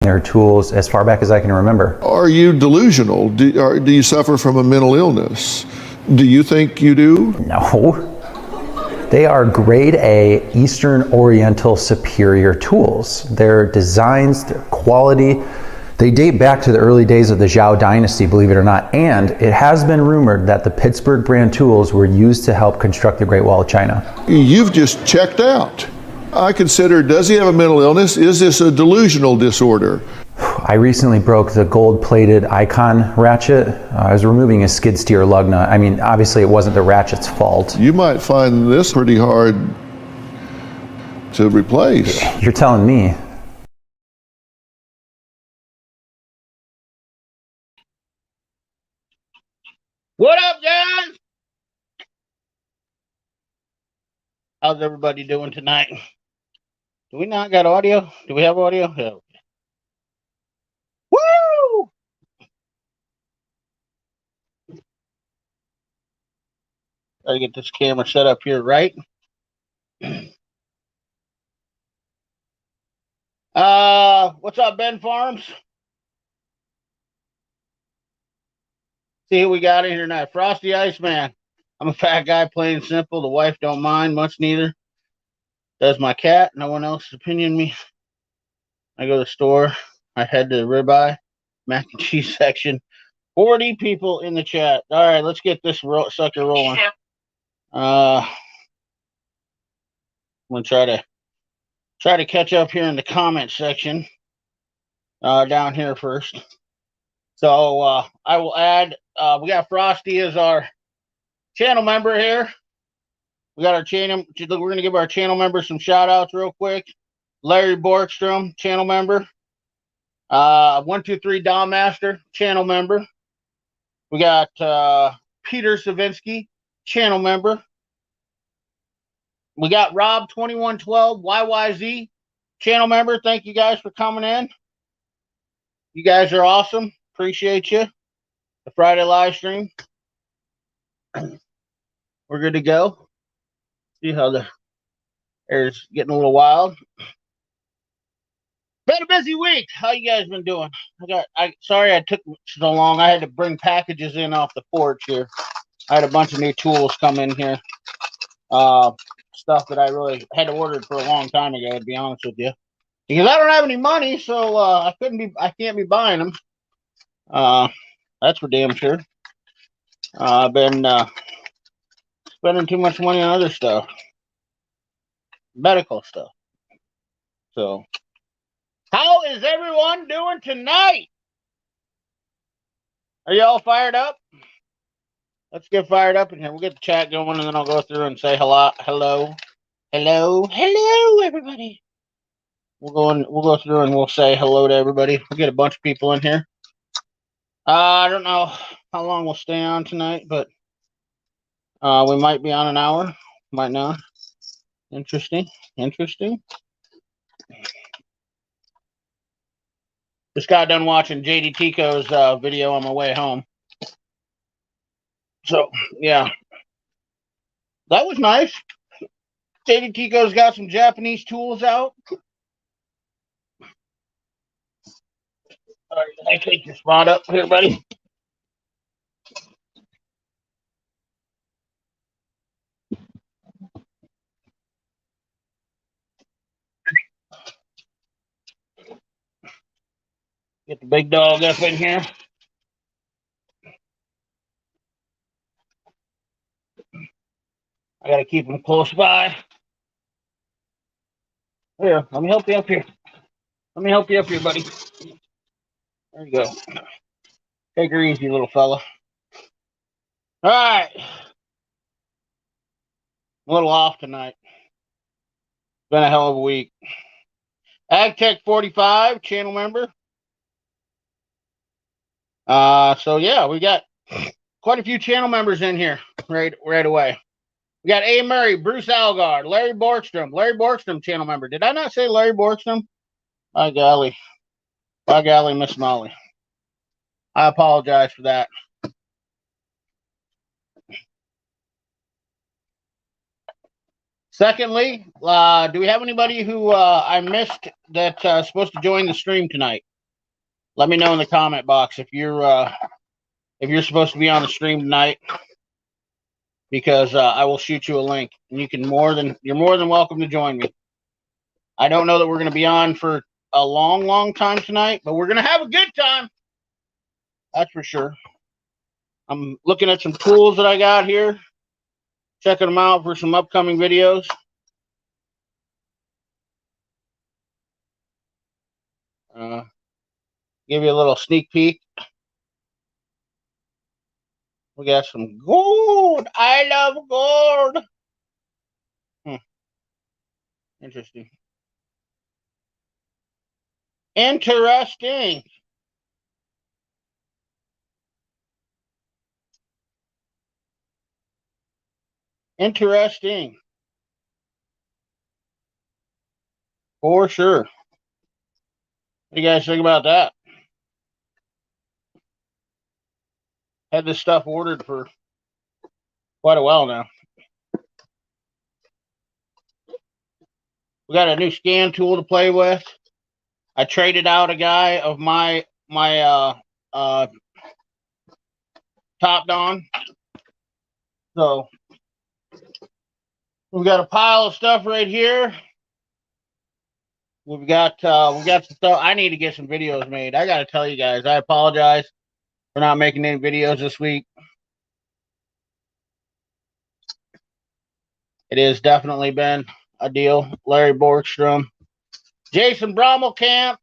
their tools as far back as I can remember. Are you delusional? Do you suffer from a mental illness? Do you think you do? No. They are grade A Eastern Oriental superior tools. Their designs, their quality, they date back to the early days of the Zhao dynasty, believe it or not, and it has been rumored that the Pittsburgh brand tools were used to help construct the Great Wall of China. You've just checked out. I consider, does he have a mental illness? Is this a delusional disorder? I recently broke the gold-plated icon ratchet. I was removing a skid steer lug nut. I mean, obviously it wasn't the ratchet's fault. You might find this pretty hard to replace. You're telling me. What up, guys? How's everybody doing tonight? Do we not got audio? Do we have audio? Yeah. Woo! Gotta get this camera set up here, right? What's up, Ben Farms? See who we got in here tonight. Frosty Iceman. I'm a fat guy, plain and simple. The wife don't mind, much neither. Does my cat. No one else's opinion me. I go to the store. I head to the ribeye, mac and cheese section. 40 people in the chat. All right, let's get this sucker rolling. I'm gonna try to catch up here in the comment section. Down here first. So I will add. We got Frosty as our channel member here. We got our channel. We're gonna give our channel members some shout outs real quick. Larry Borgstrom, channel member. 123 Dom Master, channel member. We got Peter Savinsky, channel member. We got Rob 2112 YYZ, channel member. Thank you guys for coming in. You guys are awesome. Appreciate you. The Friday live stream. We're good to go. See how the air's getting a little wild. Been a busy week. How you guys been doing? Sorry I took so long. I had to bring packages in off the porch here. I had a bunch of new tools come in here. Stuff that I really had to order for a long time ago, to be honest with you. Because I don't have any money, so I can't be buying them. That's for damn sure. I've been spending too much money on other stuff. Medical stuff. So, how is everyone doing tonight? Are y'all fired up? Let's get fired up in here. We'll get the chat going, and then I'll go through and say hello, everybody. We'll go through and we'll say hello to everybody. We'll get a bunch of people in here. I don't know how long we'll stay on tonight, but we might be on an hour, might not. Interesting. Just got done watching JD Tico's video on my way home. So, yeah. That was nice. JD Tico's got some Japanese tools out. All right, I take your spot up here, buddy. Get the big dog up in here. I gotta keep him close by. Here, let me help you up here. Buddy. There you go. Take her easy, little fella. All right. A little off tonight. Been a hell of a week. AgTech 45, channel member. So yeah, we got quite a few channel members in here right away. We got A. Murray, Bruce Algar, Larry Borgstrom, channel member. Did I not say Larry Borgstrom? By golly, Miss Molly. I apologize for that. Secondly, do we have anybody who I missed that's supposed to join the stream tonight? let me know in the comment box if you're supposed to be on the stream tonight, because I will shoot you a link, and you're more than welcome to join me. I don't know that we're going to be on for a long, long time tonight, but we're going to have a good time. That's for sure. I'm looking at some tools that I got here, checking them out for some upcoming videos. Give you a little sneak peek. We got some gold. I love gold. Interesting. Interesting. Interesting. For sure. What do you guys think about that? Had this stuff ordered for quite a while now. We got a new scan tool to play with. I traded out a guy of my topped on. So we've got a pile of stuff right here. We've got some stuff. I need to get some videos made. I got to tell you guys, I apologize for not making any videos this week. It has definitely been a deal. Larry Borgstrom, Jason Brommelkamp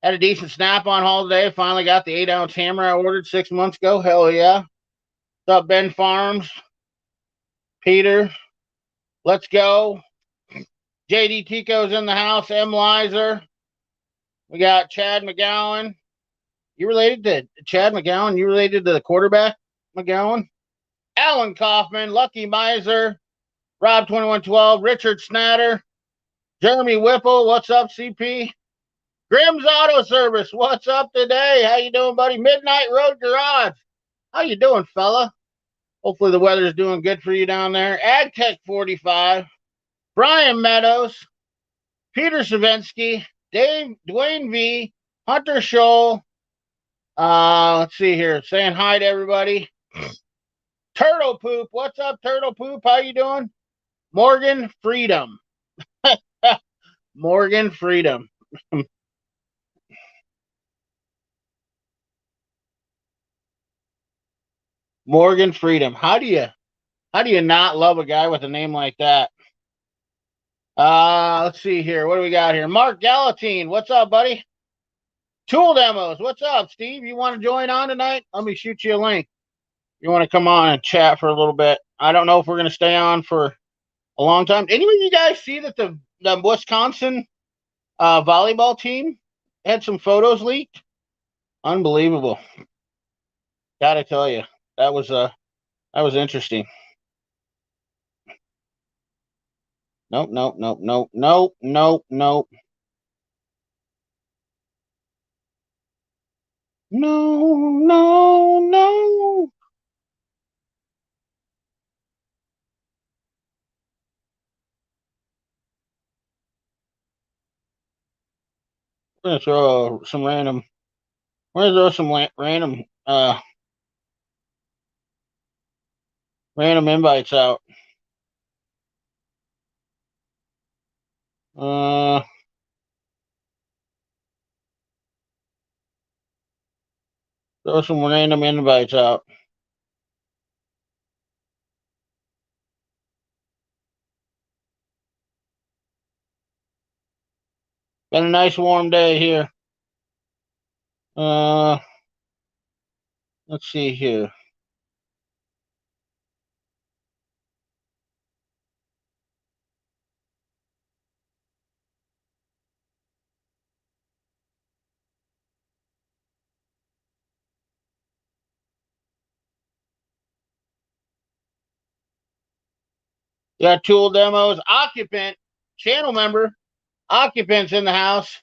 had a decent snap-on haul today. Finally got the 8-ounce hammer I ordered 6 months ago. Hell yeah! What's up, Ben Farms? Peter, let's go. JD Tico's in the house. M. Lizer. We got Chad McGowan. You related to Chad McGowan? You related to the quarterback McGowan? Alan Kaufman, Lucky Miser, Rob 2112, Richard Snatter, Jeremy Whipple. What's up, CP? Grimm's Auto Service. What's up today? How you doing, buddy? Midnight Road Garage. How you doing, fella? Hopefully the weather's doing good for you down there. AgTech 45, Brian Meadows, Peter Savensky, Dwayne V, Hunter Scholl. Let's see here. Saying hi to everybody. Turtle Poop. What's up, Turtle Poop? How you doing? Morgan Freedom. Morgan Freedom. Morgan Freedom. How do you not love a guy with a name like that? Let's see here. What do we got here? Mark Galatine. What's up, buddy? Tool Demos. What's up, Steve? You want to join on tonight? Let me shoot you a link. You want to come on and chat for a little bit. I don't know if we're going to stay on for a long time. Anyway, you guys see that the Wisconsin volleyball team had some photos leaked? Unbelievable. Gotta tell you, that was interesting. Nope. No. I'm gonna throw some random. We're gonna throw some random invites out. Throw some random invites out. Been a nice warm day here. Let's see here. We got tool demos. Occupant, channel member, occupants in the house.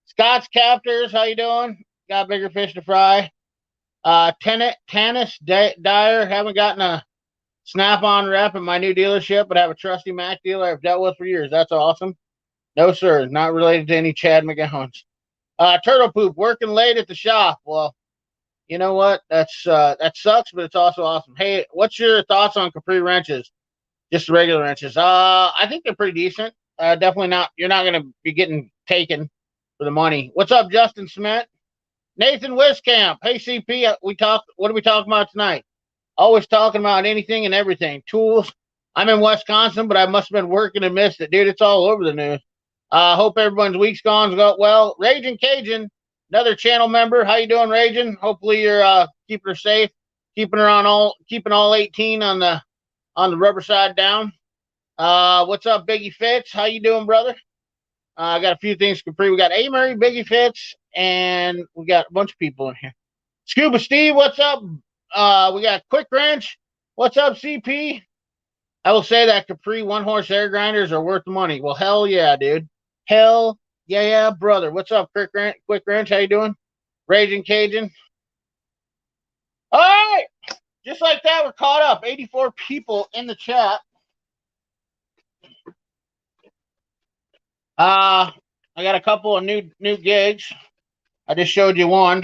Scott's Captors, how you doing? Got bigger fish to fry. Tannis Dyer, haven't gotten a snap-on rep in my new dealership, but have a trusty Mac dealer I've dealt with for years. That's awesome. No, sir, not related to any Chad McGowans. Turtle poop, working late at the shop. Well, you know what? That sucks, but it's also awesome. Hey, what's your thoughts on Capri wrenches? Just the regular wrenches. I think they're pretty decent. Definitely not. You're not going to be getting taken for the money. What's up, Justin Cement? Nathan Wiscamp. Hey, CP. What are we talking about tonight? Always talking about anything and everything. Tools. I'm in Wisconsin, but I must have been working and missed it, dude. It's all over the news. Hope everyone's week's gone well. Raging Cajun, another channel member. How you doing, Raging? Hopefully you're keeping her safe, keeping all 18 on the rubber side down. What's up, Biggie Fitz? How you doing, brother? I got a few things to Capri. We got A. Murray, Biggie Fitz, and we got a bunch of people in here. Scuba Steve, what's up? We got Quick Wrench. What's up, CP? I will say that Capri one-horse air grinders are worth the money. Well, hell yeah, dude. Hell yeah, brother. What's up, Quick Wrench? How you doing? Raging Cajun. All right. Just like that, we're caught up. 84 people in the chat. I got a couple of new gigs. I just showed you one.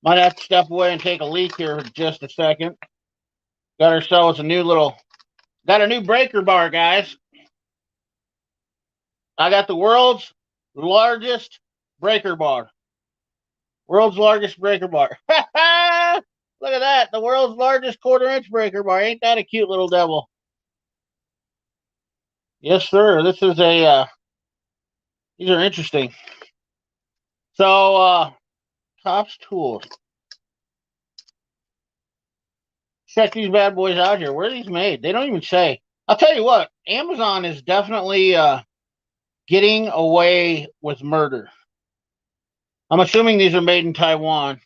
Might have to step away and take a leak here for just a second. Got ourselves a new breaker bar, guys. I got the world's largest breaker bar. World's largest breaker bar. Look at that. The world's largest 1/4-inch breaker bar. Ain't that a cute little devil? Yes, sir. This is these are interesting. So, Tops Tools. Check these bad boys out here. Where are these made? They don't even say. I'll tell you what, Amazon is definitely getting away with murder. I'm assuming these are made in Taiwan.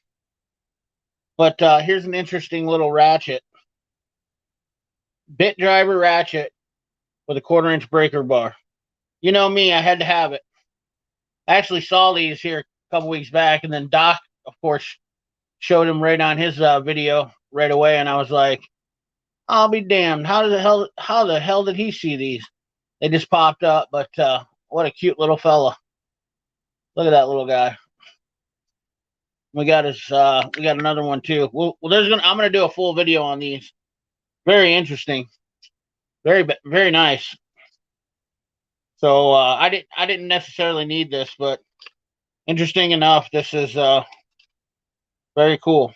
But here's an interesting little ratchet. Bit driver ratchet with a 1/4-inch breaker bar. You know me, I had to have it. I actually saw these here a couple weeks back, and then Doc, of course, showed him right on his video right away, and I was like, I'll be damned. How the hell did he see these? They just popped up, but what a cute little fella. Look at that little guy. We got another one too. I'm gonna do a full video on these. Very interesting. Very, very nice. So I didn't necessarily need this, but interesting enough, this is very cool.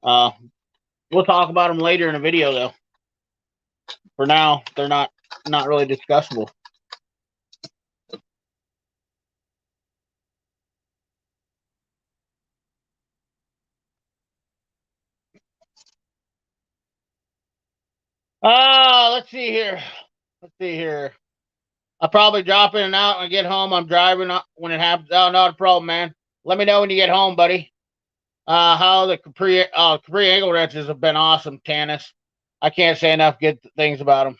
We'll talk about them later in a video, though. For now, they're not really discussable. Let's see here. I'll probably drop in and out when I get home. I'm driving when it happens. Oh, not a problem, man. Let me know when you get home, buddy. How the Capri angle wrenches have been awesome, Tanis. I can't say enough good things about them.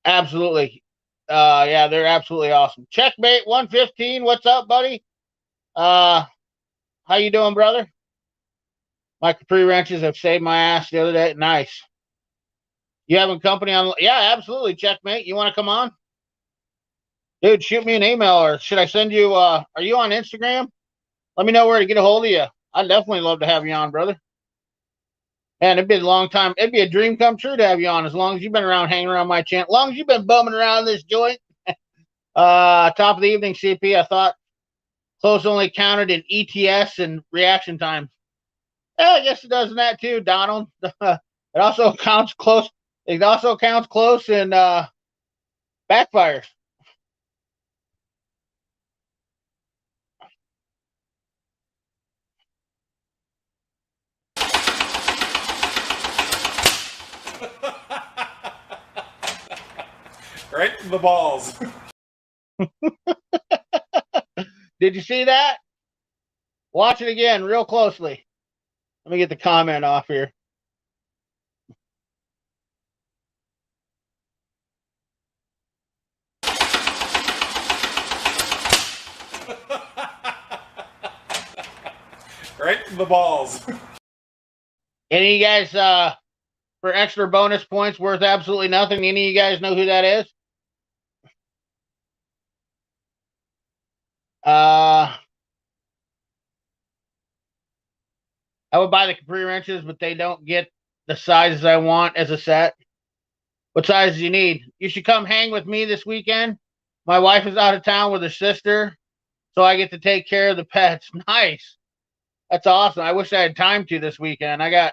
Absolutely. Yeah, they're absolutely awesome. Checkmate 115. What's up, buddy? How you doing, brother? My Capri wrenches have saved my ass the other day. Nice. You having company on? Yeah, absolutely. Checkmate. You want to come on? Dude, shoot me an email, or should I send you? Are you on Instagram? Let me know where to get a hold of you. I'd definitely love to have you on, brother. And it'd be a long time. It'd be a dream come true to have you on, as long as you've been around, hanging around my channel. As long as you've been bumming around this joint. Top of the evening, CP. I thought close only counted in ETS and reaction time. Yeah, I guess it does in that too, Donald. It also counts close. It also counts close in backfires. Right in the balls. Did you see that? Watch it again real closely. Let me get the comment off here. Right in the balls. Any of you guys for extra bonus points worth absolutely nothing. Any of you guys know who that is? I would buy the Capri wrenches, but they don't get the sizes I want as a set. What sizes you need? You should come hang with me this weekend. My wife is out of town with her sister, so I get to take care of the pets. Nice. That's awesome. I wish I had time to this weekend. I got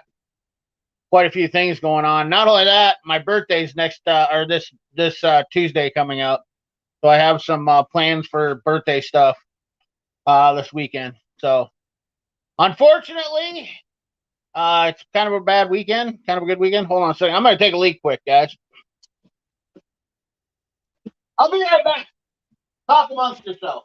quite a few things going on. Not only that, my birthday's this Tuesday coming up, so I have some plans for birthday stuff this weekend. So, unfortunately, it's kind of a bad weekend, kind of a good weekend. Hold on a second. I'm going to take a leak quick, guys. I'll be right back. Talk amongst yourself.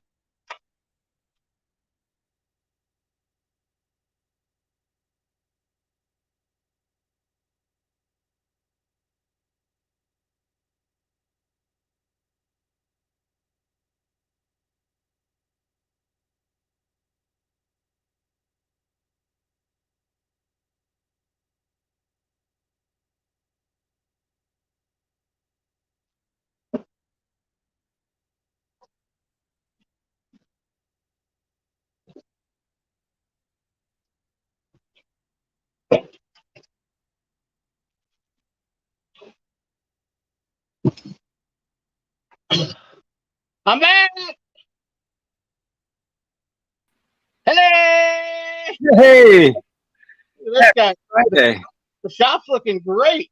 I'm back. Hey, Hey, this guy. Friday. The shop's looking great.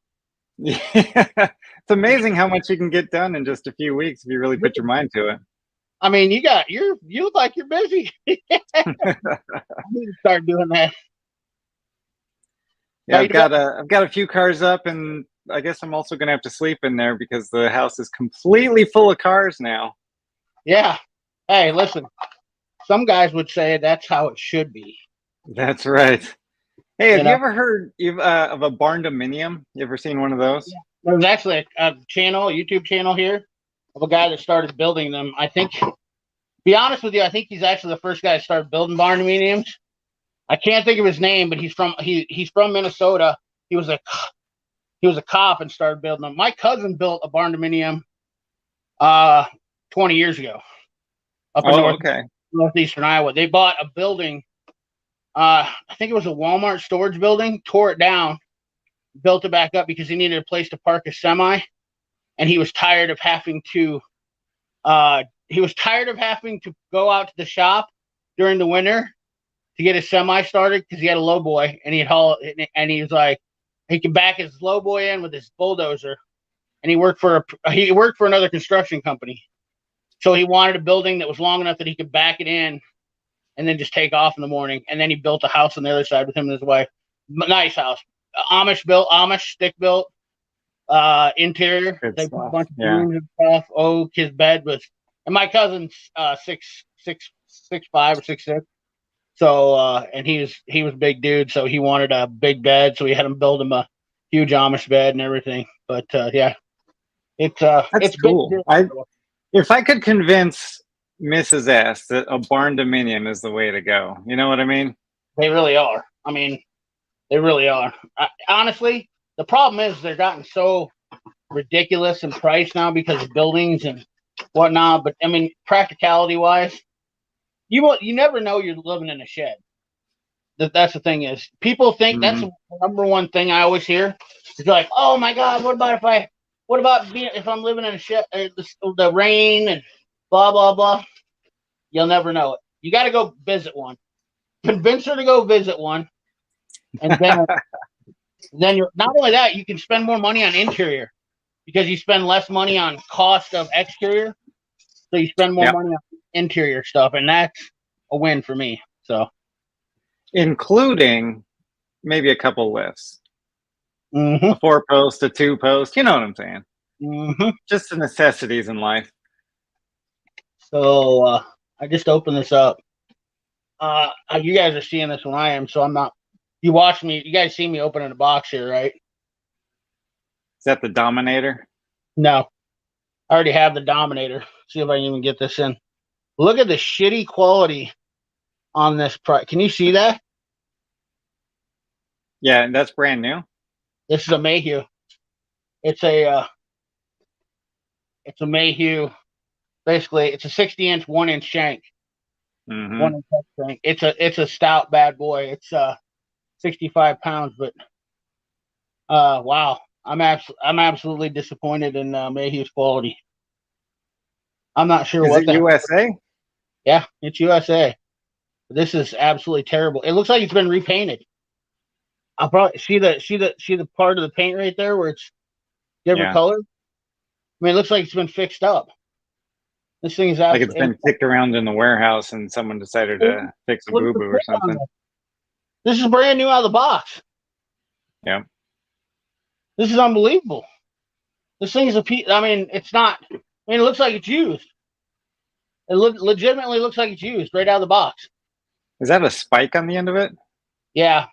Yeah. It's amazing how much you can get done in just a few weeks if you really put your mind to it. I mean, you look like you're busy. I need to start doing that. Yeah, I've got a few cars up, and I guess I'm also gonna have to sleep in there because the house is completely full of cars now. Yeah. Hey, listen. Some guys would say that's how it should be. That's right. Hey, have You you know? ever heard of a Barndominium? You ever seen one of those? Yeah. There's actually a YouTube channel here of a guy that started building them. I think, be honest with you, I think he's actually the first guy that started building Barndominiums. I can't think of his name, but he's from Minnesota. He was a cop and started building them. My cousin built a Barndominium 20 years ago up in northeastern Iowa. They bought a building. I think it was a Walmart storage building, tore it down, built it back up because he needed a place to park his semi, and he was tired of having to go out to the shop during the winter to get his semi started because he had a low boy, and he was like, he could back his low boy in with his bulldozer, and he worked for another construction company, so he wanted a building that was long enough that he could back it in and then just take off in the morning. And then he built a house on the other side with him and his wife. Nice house. Amish stick built interior. Good They stuff. put a bunch of Yeah. rooms and stuff. Oh, his bed was, and my cousin's 6'5" or 6'6". So and he was a big dude, so he wanted a big bed, so we had him build him a huge Amish bed and everything. But yeah, it's That's cool. If I could convince Mrs. S that a Barndominium is the way to go, you know what I mean? They really are. I mean, they really are. Honestly, the problem is they're gotten so ridiculous in price now because of buildings and whatnot. But I mean, practicality wise, you never know you're living in a shed. That's the thing is, people think that's the number one thing I always hear. It's like, oh my God, what about if I'm living in a shed, the rain and blah blah blah. You'll never know it. You got to go visit one. Convince her to go visit one, and then you're not only that, you can spend more money on interior because you spend less money on cost of exterior, so you spend more money on interior stuff, and that's a win for me. So, including maybe a couple lifts, a 4-post, a 2-post. You know what I'm saying? Just the necessities in life. So I just opened this up. You guys are seeing this when I am, so I'm not. You watch me. You guys see me opening a box here, right? Is that the Dominator? No, I already have the Dominator. See if I can even get this in. Look at the shitty quality on this price. Can you see that? Yeah, and that's brand new. This is a Mayhew. It's a Mayhew. Basically, it's a 60-inch, 1-inch shank. Mm-hmm. 1-inch shank. It's a stout bad boy. It's 65 pounds, but wow, I'm absolutely disappointed in Mayhew's quality. I'm not sure Is what it USA? Yeah, it's USA. This is absolutely terrible. It looks like it's been repainted. I'll probably see the part of the paint right there where it's different colors. I mean, it looks like it's been fixed up. This thing is Like it's absolutely. been kicked around in the warehouse and someone decided to fix a Look at the boo-boo or print on something. this is brand new out of the box. Yeah. This is unbelievable. This thing is I mean, it's not. I mean, it looks like it's used. It legitimately looks like it's used right out of the box. Is that a spike on the end of it? Yeah.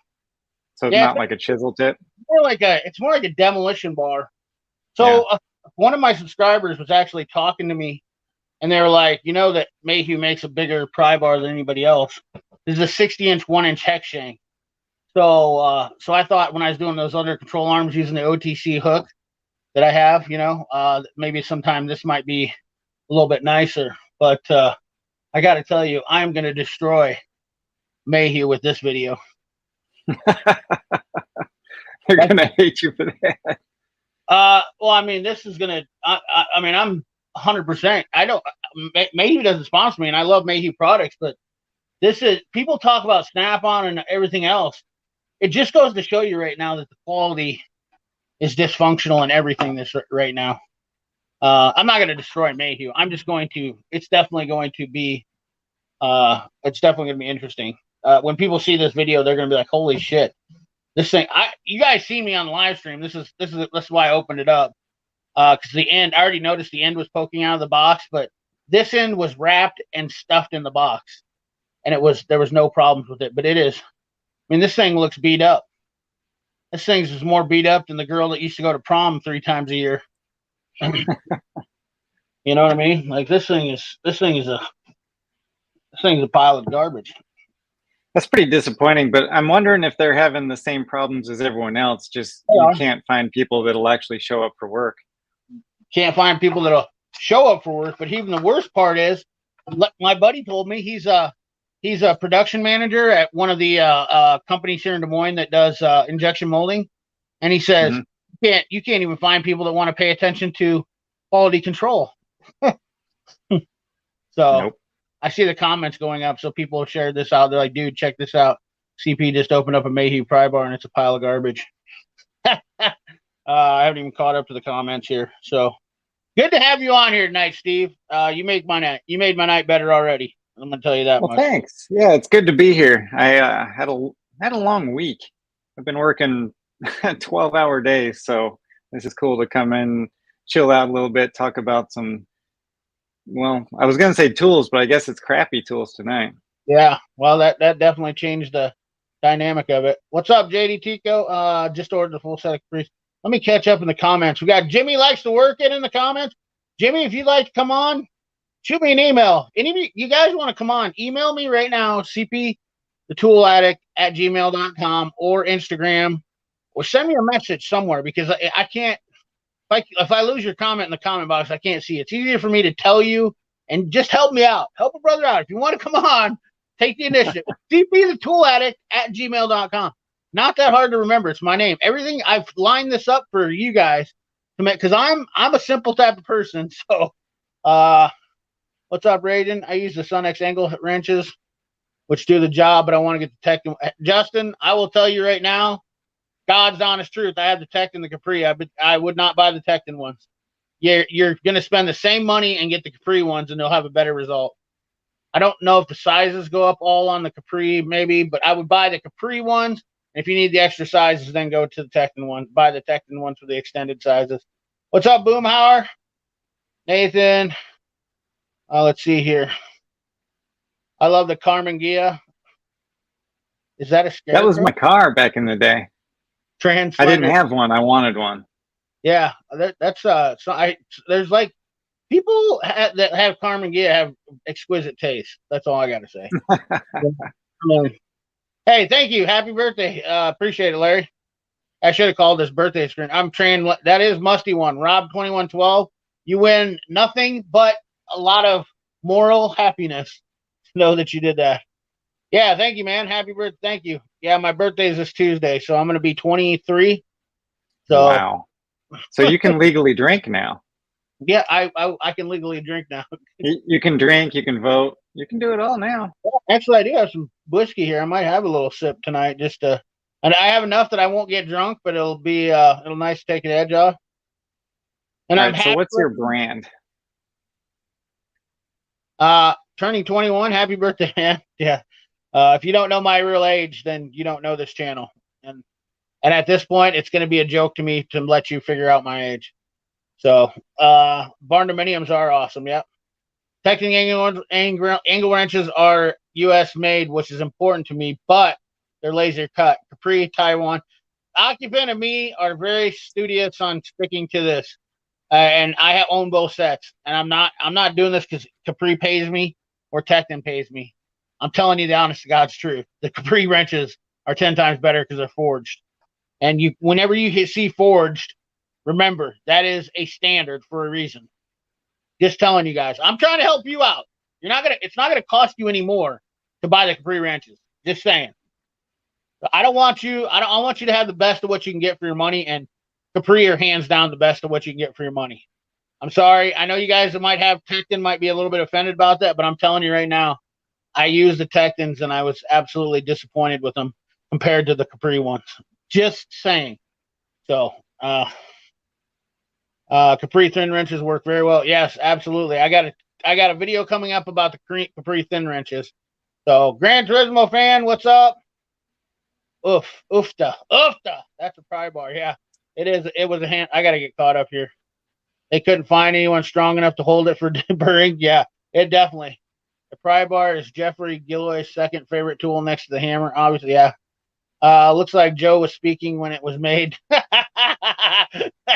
So it's not like a chisel tip? It's more like a demolition bar. So one of my subscribers was actually talking to me, and they were like, you know that Mayhew makes a bigger pry bar than anybody else. This is a 60-inch, 1-inch hex shank. So I thought when I was doing those under control arms using the OTC hook that I have, maybe sometime this might be a little bit nicer. But I got to tell you, I'm going to destroy Mayhew with this video. They're going to hate you for that. Well, I mean, this is going to, I mean, I'm 100%. Mayhew doesn't sponsor me, and I love Mayhew products, but people talk about Snap-on and everything else. It just goes to show you right now that the quality is dysfunctional in everything right now. I'm not going to destroy Mayhew. I'm just going to. It's definitely going to be. It's definitely going to be interesting. When people see this video, they're going to be like, "Holy shit, this thing!" You guys see me on the live stream. This is why I opened it up. Because the end, I already noticed the end was poking out of the box, but this end was wrapped and stuffed in the box, and there was no problems with it. But it is. I mean, this thing looks beat up. This thing's more beat up than the girl that used to go to prom 3 times a year. You know what I mean? Like this thing is a pile of garbage. That's pretty disappointing, but I'm wondering if they're having the same problems as everyone else. Just you can't find people that'll actually show up for work. Can't find people that'll show up for work. But even the worst part is, my buddy told me he's a production manager at one of the companies here in Des Moines that does injection molding, and he says you can't even find people that want to pay attention to quality control. So nope. I see the comments going up, so people have shared this out. They're like, dude, check this out. CP just opened up a Mayhew pry bar, and it's a pile of garbage. I haven't even caught up to the comments here. So good to have you on here tonight, Steve. You made my night. You made my night better already. I'm gonna tell you that much. Thanks. Yeah, it's good to be here. I had a long week. I've been working 12-hour days, so this is cool to come in, chill out a little bit, talk about some. Well, I was gonna say tools, but I guess it's crappy tools tonight. Yeah, well, that definitely changed the dynamic of it. What's up, JD Tico? Just ordered a full set of Capris. Let me catch up in the comments. We got Jimmy likes to work in the comments. Jimmy, if you'd like to come on, shoot me an email. Any of you guys want to come on, email me right now, cpthetooladdict@gmail.com or Instagram, or send me a message somewhere, because I can't. If I lose your comment in the comment box, I can't see it. It's easier for me to tell you and just help me out. Help a brother out. If you want to come on, take the initiative. cpthetooladdict@gmail.com. Not that hard to remember. It's my name. Everything, I've lined this up for you guys to make, because I'm a simple type of person. So, what's up, Raiden? I use the Sunex angle wrenches, which do the job, but I want to get the tech. Justin, I will tell you right now, God's honest truth, I have the Tecton and the Capri. I would not buy the Tecton ones. You're going to spend the same money and get the Capri ones, and they'll have a better result. I don't know if the sizes go up all on the Capri, maybe, but I would buy the Capri ones. And if you need the extra sizes, then go to the Tecton one. Buy the Tecton ones for the extended sizes. What's up, Boomhauer? Nathan. Let's see here. I love the Carmen Ghia. Is that a Scarecrow? That was my car back in the day. I didn't have one. I wanted one. Yeah, that's there's like people that have Carmen Ghia have exquisite taste. That's all I got to say. Hey, thank you. Happy birthday. Appreciate it, Larry. I should have called this birthday screen. I'm trained. That is Musty One. Rob 2112. You win nothing but a lot of moral happiness to know that you did that. Yeah, thank you, man. Happy birthday. Thank you. Yeah, my birthday is this Tuesday, so I'm going to be 23. So, wow. So you can legally drink now. Yeah, I can legally drink now. You can drink, you can vote, you can do it all now. Actually, I do have some whiskey here. I might have a little sip tonight, and I have enough that I won't get drunk, but it'll be it'll nice to take the edge off. And All I'm right, so happy. what's your brand? Turning 21. Happy birthday, man. Yeah. If you don't know my real age, then you don't know this channel. And at this point, it's going to be a joke to me to let you figure out my age. So, Barndominiums are awesome. Yep. Texting angle wrenches are U.S. made, which is important to me, but they're laser cut. Capri, Taiwan. Occupant and me are very studious on sticking to this, and I own both sets. And I'm not doing this because Capri pays me or Tekton pays me. I'm telling you the honest to God's truth. The Capri wrenches are 10 times better because they're forged. And whenever you see forged, remember that is a standard for a reason. Just telling you guys, I'm trying to help you out. It's not gonna cost you any more to buy the Capri wrenches. Just saying. I want you to have the best of what you can get for your money, and Capri are hands down the best of what you can get for your money. I'm sorry. I know you guys that might have Tekton might be a little bit offended about that, but I'm telling you right now, I used the Tektons and I was absolutely disappointed with them compared to the Capri ones. Just saying. So, Capri thin wrenches work very well. Yes, absolutely. I got a video coming up about the Capri thin wrenches. So, Gran Turismo fan, what's up? Oofta. That's a pry bar. Yeah, it is. It was a hand. I got to get caught up here. They couldn't find anyone strong enough to hold it for deburring. Yeah, it definitely. The pry bar is Jeffrey Gilroy's second favorite tool next to the hammer. Obviously, yeah. Looks like Joe was speaking when it was made. That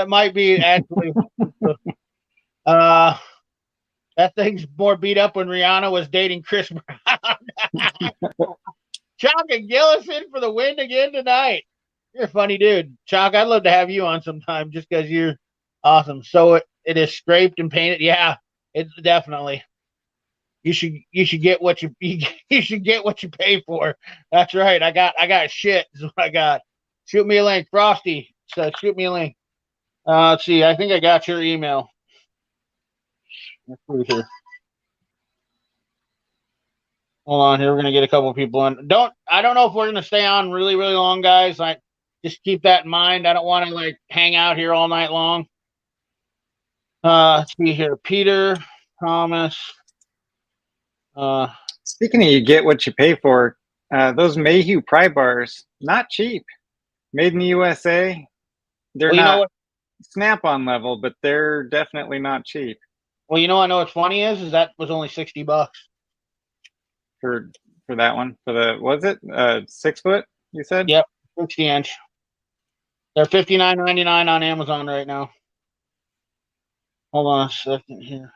might be actually. That thing's more beat up when Rihanna was dating Chris Brown. Chalk and Gillison for the win again tonight. You're a funny dude. Chalk, I'd love to have you on sometime just because you're awesome. So it is scraped and painted. Yeah, it's definitely. You should get what you should get what you pay for. That's right. I got shit is what I got. Shoot me a link. Frosty says shoot me a link. Let's see. I think I got your email. Let's see here. Hold on here. We're gonna get a couple people in. I don't know if we're gonna stay on really, really long, guys. Like just keep that in mind. I don't want to like hang out here all night long. Let's see here. Peter, Thomas. Speaking of you get what you pay for, those Mayhew pry bars, not cheap. Made in the USA. They're not Snap-on level, but they're definitely not cheap. Well, I know what's funny is that was only $60 for that one. For the was it 6 foot? You said? Yep, 60-inch. They're $59.99 on Amazon right now. Hold on a second here.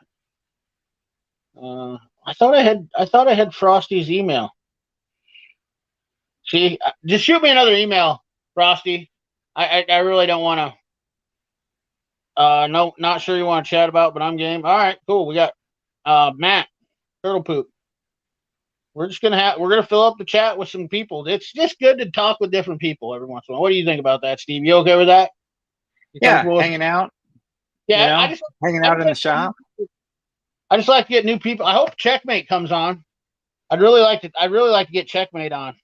I thought I had Frosty's email. See, just shoot me another email, Frosty. I really don't want to. No, not sure you want to chat about, but I'm game. All right, cool. We got Matt, Turtle Poop. We're gonna fill up the chat with some people. It's just good to talk with different people every once in a while. What do you think about that, Steve? You okay with that? Yeah, hanging out. Yeah, I just hanging out in the shop. I just like to get new people. I hope Checkmate comes on. I'd really like to get Checkmate on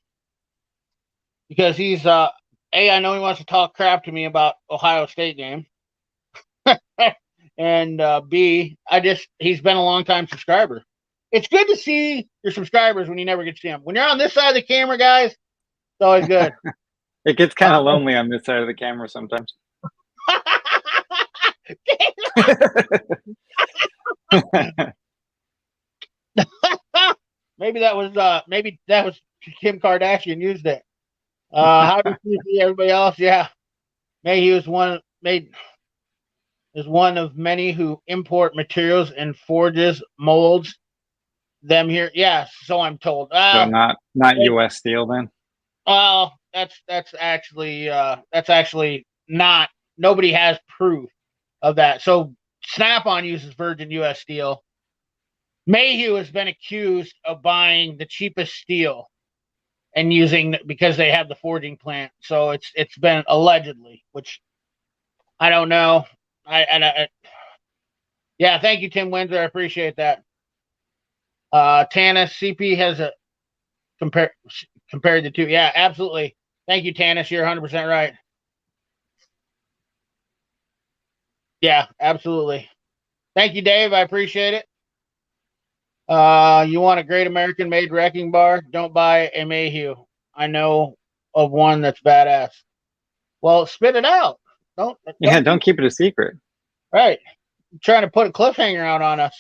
because he's A, I know he wants to talk crap to me about Ohio State game. And B, he's been a long time subscriber. It's good to see your subscribers when you never get to see them. When you're on this side of the camera, guys, it's always good. It gets kind of lonely on this side of the camera sometimes. Maybe that was Kim Kardashian used it. How do you see everybody else? Yeah, Mayhew is one of many who import materials and forges molds them here. Yeah, so I'm told. So not U.S. steel then. Well, that's actually not. Nobody has proof of that. So Snap-on uses virgin U.S. steel. Mayhew has been accused of buying the cheapest steel and using because they have the forging plant. So it's been allegedly, which I don't know. Yeah, thank you, Tim Windsor. I appreciate that. Tanis CP has a compared the two. Yeah, absolutely. Thank you, Tanis. You're 100% right. Yeah, absolutely. Thank you, Dave. I appreciate it. You want a great American made wrecking bar? Don't buy a Mayhew. I know of one that's badass. Well, spit it out. Don't keep it a secret. Right. You're trying to put a cliffhanger out on us.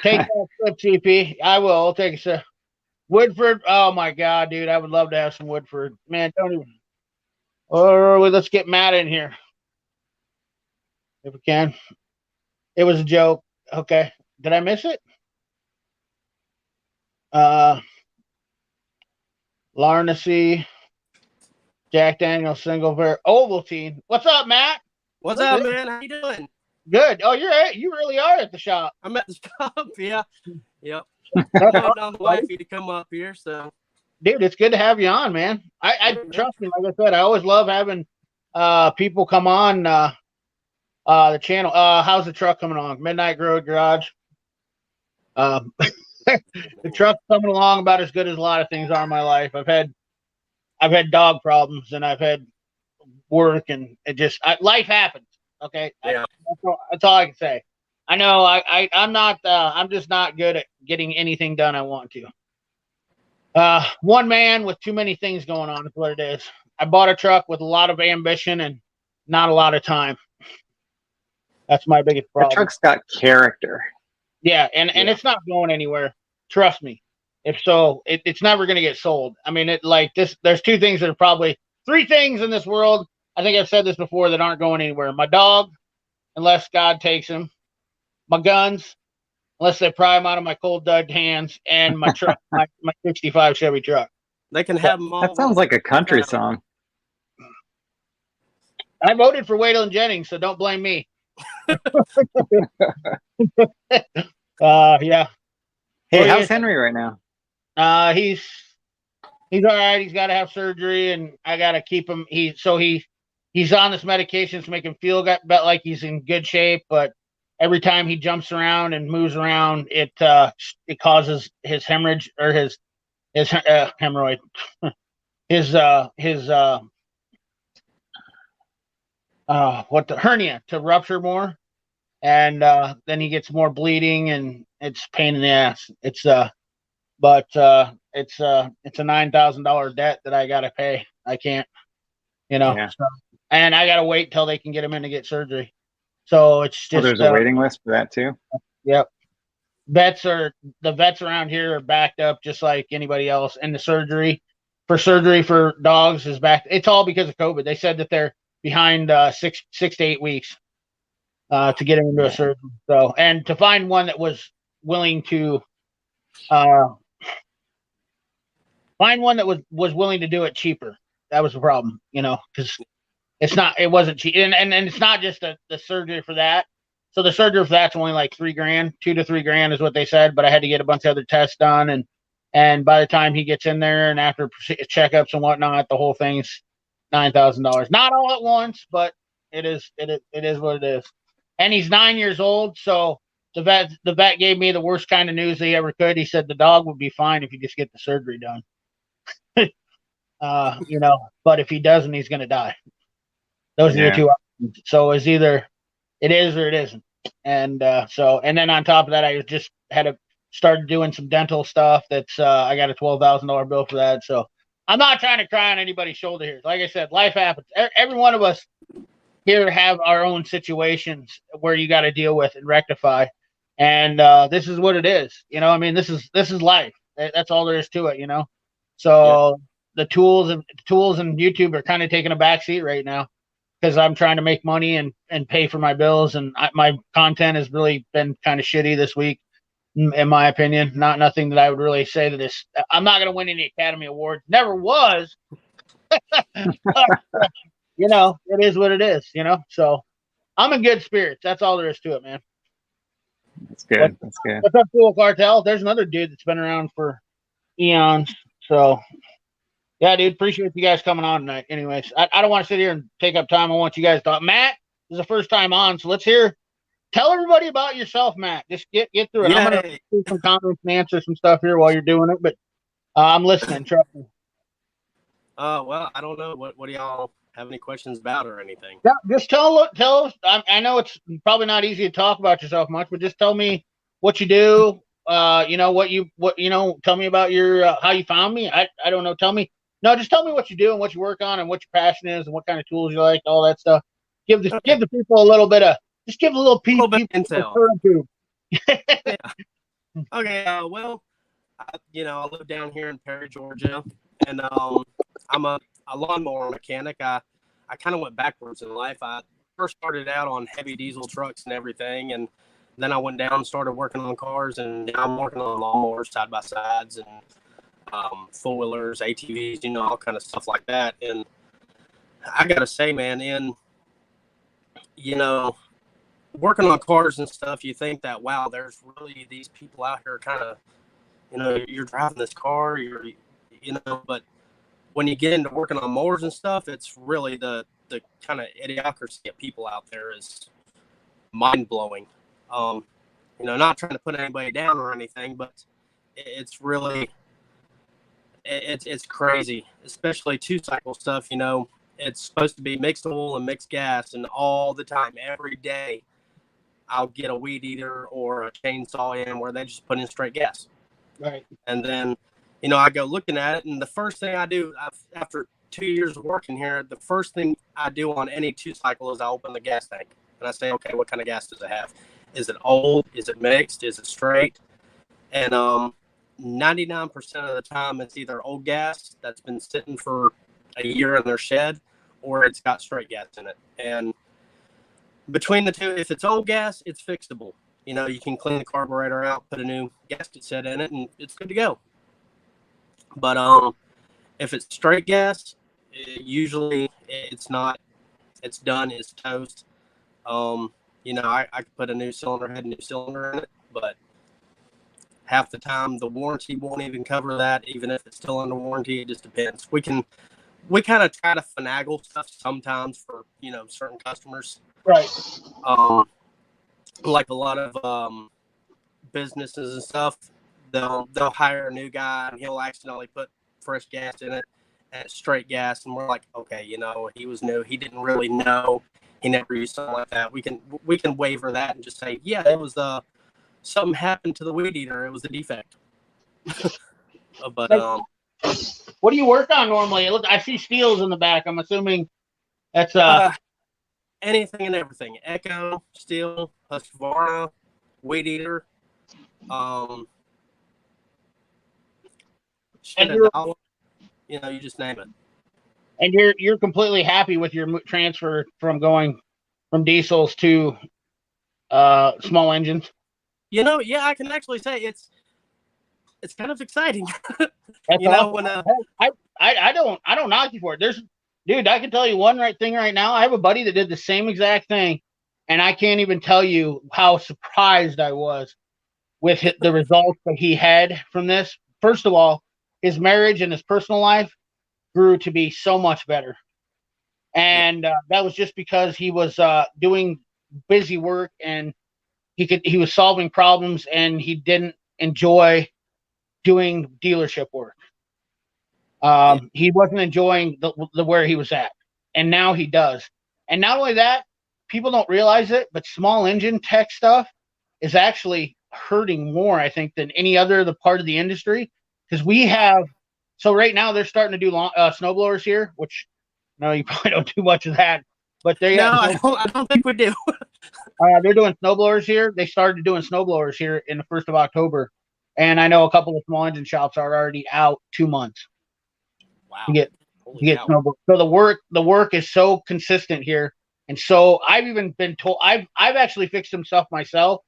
Take that clip, CP. I will. I'll take a sip. Woodford. Oh my God, dude. I would love to have some Woodford. Man, don't even. Or let's get Matt in here. If we can. It was a joke. Okay. Did I miss it? Larnacy, Jack Daniel single Ovaltine. What's up, Matt? What's up, man? How you doing? Good. Oh, you really are at the shop. I'm at the shop. Yeah. Yep. I'm waiting on the wifey to come up here. So, dude, it's good to have you on, man. I trust me. Like I said, I always love having people come on the channel. How's the truck coming along? Midnight Garage. The truck's coming along about as good as a lot of things are in my life. I've had dog problems and I've had work, and life happens. Okay, yeah. That's all I can say. I know I'm not. I'm just not good at getting anything done I want to. One man with too many things going on is what it is. I bought a truck with a lot of ambition and not a lot of time. That's my biggest problem. The truck's got character. Yeah, and it's not going anywhere. Trust me. If so, it's never going to get sold. I mean, there's three things in this world. I think I've said this before that aren't going anywhere. My dog, unless God takes him. My guns, unless they pry them out of my cold dead hands, and my truck, my 65 Chevy truck. They can have them all. That sounds like a country song. I voted for Waddell and Jennings, so don't blame me. Yeah. Hey, how's Henry right now? He's all right. He's got to have surgery, and I got to keep him. He's on this medication to make him feel like he's in good shape, but every time he jumps around and moves around, it causes his hemorrhage or his hemorrhoid, the hernia to rupture more, and then he gets more bleeding, and it's pain in the ass. It's a $9,000 debt that I gotta pay. I can't, Yeah. so, and I gotta wait till they can get him in to get surgery. So it's just there's a waiting list for that too. Yep. The vets around here are backed up just like anybody else, and the surgery for dogs is back. It's all because of COVID. They said that they're behind 6 to 8 weeks to get him into a surgery. So, and to find one that was willing to willing to do it cheaper. That was the problem, because it wasn't cheap, and it's not just the surgery for that. So the surgery for that's only like $3,000, $2,000 to $3,000 is what they said. But I had to get a bunch of other tests done, and by the time he gets in there and after checkups and whatnot, the whole thing's $9,000. Not all at once, but it is what it is. And he's 9 years old, so the vet gave me the worst kind of news he ever could. He said the dog would be fine if you just get the surgery done. But if he doesn't, he's going to die. Those are the two options. So it's either it is or it isn't. And and then on top of that, I just had to start doing some dental stuff. That's I got a $12,000 bill for that. So I'm not trying to cry on anybody's shoulder here. Like I said, life happens. Every one of us here have our own situations where you got to deal with and rectify. And this is what it is. This is life. That's all there is to it. So the tools and YouTube are kind of taking a back seat right now, because I'm trying to make money and pay for my bills, and my content has really been kind of shitty this week, in my opinion. Nothing that I would really say that I'm not going to win any Academy Awards. Never was. You know, it is what it is, you know. So I'm in good spirits. That's all there is to it, man. That's good. That's good. What's up, Cool Cartel? There's another dude that's been around for eons. So yeah, dude, appreciate you guys coming on tonight. Anyways, I don't want to sit here and take up time. I want you guys to talk. Matt is the first time on, so let's hear. Tell everybody about yourself, Matt. Just get through it. Yeah. I'm gonna do some comments and answer some stuff here while you're doing it, but I'm listening. Trust me. Well, I don't know. What do y'all have any questions about or anything? Yeah, just tell us. I know it's probably not easy to talk about yourself much, but just tell me what you do. You know what you know. Tell me about your how you found me. I don't know. Tell me. No, just tell me what you do and what you work on and what your passion is and what kind of tools you like. All that stuff. Give the people a little bit of. Just give a little piece. A little bit of intel. Yeah. Okay. Well, I live down here in Perry, Georgia, and I'm a lawnmower mechanic. I kind of went backwards in life. I first started out on heavy diesel trucks and everything, and then I went down and started working on cars, and now I'm working on lawnmowers, side by sides, and four wheelers, ATVs, all kind of stuff like that. And I gotta say, man, working on cars and stuff, you think that, wow, there's really these people out here kind of, you're driving this car, but when you get into working on mowers and stuff, it's really the kind of idiocracy of people out there is mind blowing. Not trying to put anybody down or anything, but it's really, it's crazy, especially 2-cycle stuff. It's supposed to be mixed oil and mixed gas, and all the time, every day, I'll get a weed eater or a chainsaw in where they just put in straight gas. Right. And then, I go looking at it, and the first thing I do after 2 years of working here, the first thing I do on any 2-cycle is I open the gas tank and I say, okay, what kind of gas does it have? Is it old? Is it mixed? Is it straight? And 99% of the time, it's either old gas that's been sitting for a year in their shed, or it's got straight gas in it. And between the two, if it's old gas, it's fixable. You can clean the carburetor out, put a new gasket set in it, and it's good to go. But if it's straight gas, usually it's not. It's done. It's toast. I could put a new cylinder head, new cylinder in it, but half the time the warranty won't even cover that. Even if it's still under warranty, it just depends. We kind of try to finagle stuff sometimes for certain customers. Right. Like a lot of businesses and stuff, they'll hire a new guy and he'll accidentally put fresh gas in it and straight gas, and we're like, okay, he was new, he didn't really know, he never used something like that. We can waiver that and just say, yeah, it was something happened to the weed eater, it was a defect. But what do you work on normally? Look, I see steels in the back. I'm assuming that's anything and everything. Echo, steel, Husqvarna, weed eater, $1, you just name it. And you're completely happy with your transfer from going from diesels to small engines? Yeah, I can actually say it's kind of exciting. That's awesome. I don't knock you for it. Dude, I can tell you one thing right now. I have a buddy that did the same exact thing, and I can't even tell you how surprised I was with the results that he had from this. First of all, his marriage and his personal life grew to be so much better. And that was just because he was doing busy work, and he was solving problems, and he didn't enjoy doing dealership work. He wasn't enjoying the where he was at, and now he does. And not only that, people don't realize it, but small engine tech stuff is actually hurting more, I think, than any other part of the industry, because we have. So right now they're starting to do snowblowers here, which no, you probably don't do much of that, but I don't think we do. They're doing snowblowers here. They started doing snowblowers here in the 1st of October, and I know a couple of small engine shops are already out 2 months. Wow. To get snowblowers. So the work is so consistent here, and so I've even been told I've actually fixed some stuff myself,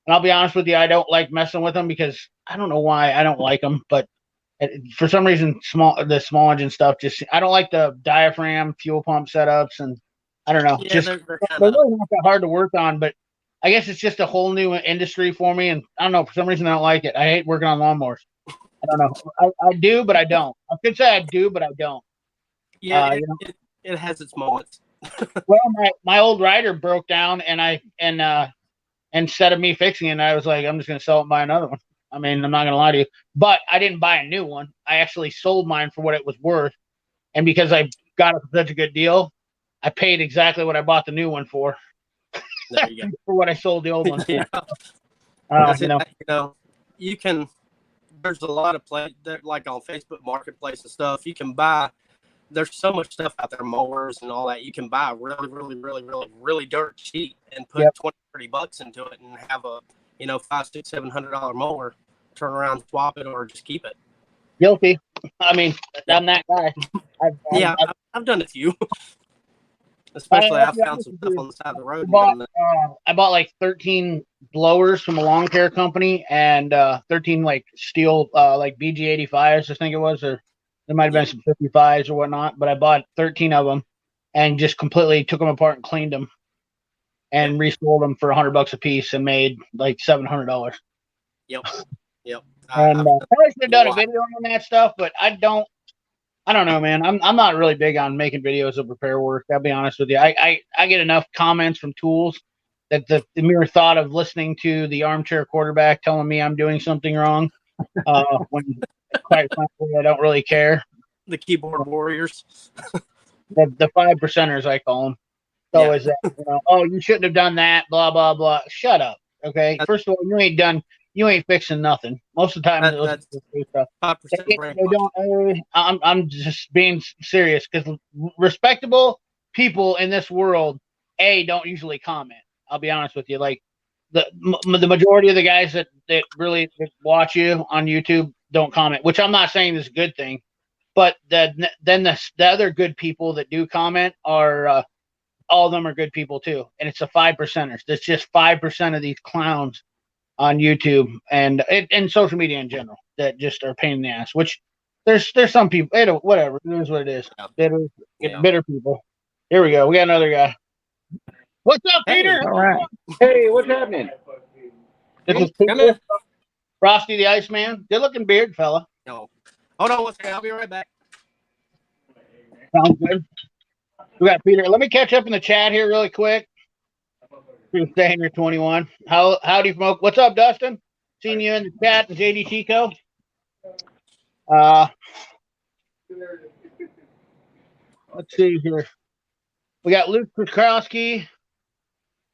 and I'll be honest with you, I don't like messing with them because I don't know why I don't like them, but For some reason, the small engine stuff just I don't like the diaphragm fuel pump setups, and I don't know, Yeah, just they're they're kind of really not that hard to work on. But I guess it's just a whole new industry for me, and I don't know, for some reason I don't like it. I hate working on lawnmowers. I don't know. I do, but I don't. I could say I do, but I don't. yeah. You know, It has its moments. well, my old rider broke down, and instead of me fixing it, I was like, I'm just gonna sell it and buy another one. I mean, I'm not gonna lie to you, but I didn't buy a new one. I actually sold mine for what it was worth, and because I got it for such a good deal, I paid exactly what I bought the new one for There you for what I sold the old one. go. You know, You can. There's a lot of play like on Facebook Marketplace and stuff. You can buy. There's so much stuff out there, mowers and all that. You can buy really, really, really, really, really dirt cheap and put Yep. 20, $30 into it and have a $500, $600, $700 mower. Turn around, swap it, or just keep it. guilty. I mean, I'm that guy. I've done a few. Especially I found some stuff on the side of the road. I bought like 13 blowers from a lawn care company and 13 like steel like BG85s, I think it was, or there might have been some 55s or whatnot. But I bought 13 of them and just completely took them apart and cleaned them and resold them for $100 a piece and made like $700. Yep. And I probably should have done a video on that stuff, but I don't know, man. I'm not really big on making videos of repair work. I'll be honest with you. I get enough comments from tools that the mere thought of listening to the armchair quarterback telling me I'm doing something wrong, when quite frankly I don't really care. The keyboard warriors. The 5%ers, I call them. It's always that, oh, you shouldn't have done that, blah blah blah. Shut up. Okay. First of all, you ain't fixing nothing. Most of the time, That's 5%. I'm just being serious because respectable people in this world, don't usually comment. I'll be honest with you. Like the majority of the guys that really watch you on YouTube don't comment, which I'm not saying is a good thing. But then the other good people that do comment are all of them are good people too, and it's the 5%ers. That's just 5% of these clowns on YouTube and social media in general that just are a pain in the ass. Which there's some people, whatever, it is what it is. Bitter people. Here we go. We got another guy. What's up, Peter? All right. Hey, what's happening? This is Peter, Frosty the Iceman. Good looking beard, fella. No. Hold on one second. I'll be right back. Sounds good. We got Peter. Let me catch up in the chat here really quick. You're staying here 21. Howdy from Oak. What's up, Dustin? Seen you in the chat, and JD Chico. Let's see here. We got Luke Krakowski.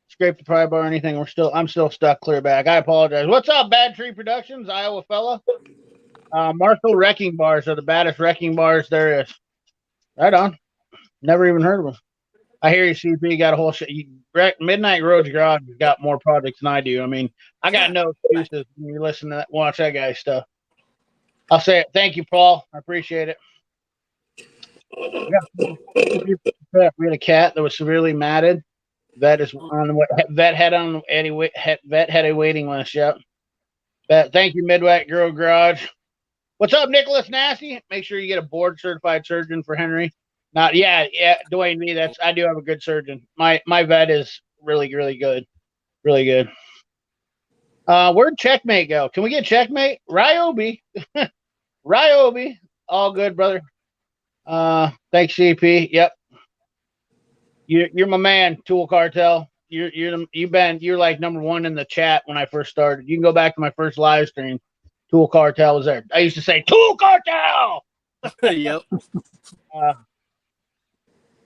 Scrape the pry bar or anything. I'm still stuck clear back. I apologize. What's up, Bad Tree Productions, Iowa fella? Marshall wrecking bars are the baddest wrecking bars there is. Right on. Never even heard of them. I hear you, CP, got a whole shit. Midnight Roads Garage has got more projects than I do. I mean, I got no excuses when you listen to that, watch that guy's stuff. I'll say it. Thank you, Paul. I appreciate it. We had a cat that was severely matted. Vet is on the vet had a waiting list. Yep. Thank you, Midnight Girl Garage. What's up, Nicholas Nasty? Make sure you get a board certified surgeon for Henry. Dwayne me. I do have a good surgeon. My vet is really, really good. Really good. Where'd Checkmate go? Can we get Checkmate? Ryobi. Ryobi. All good, brother. Thanks, CP. Yep. You're my man, Tool Cartel. You're like number one in the chat when I first started. You can go back to my first live stream. Tool Cartel was there. I used to say Tool Cartel. Yep.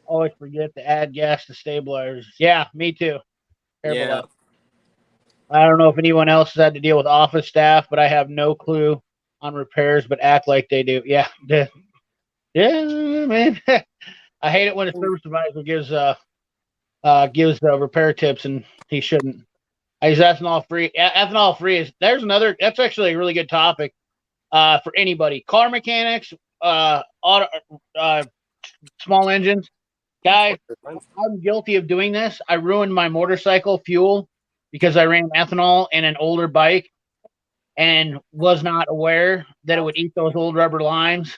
Always forget to add gas to stabilizers. Yeah, me too. Careful. I don't know if anyone else has had to deal with office staff, but I have no clue on repairs, but act like they do. Yeah, man. I hate it when a service advisor gives repair tips and he shouldn't. I use ethanol free. Ethanol free that's actually a really good topic for anybody. Car mechanics, auto, small engines. Guys, I'm guilty of doing this. I ruined my motorcycle fuel because I ran ethanol in an older bike. and was not aware that it would eat those old rubber lines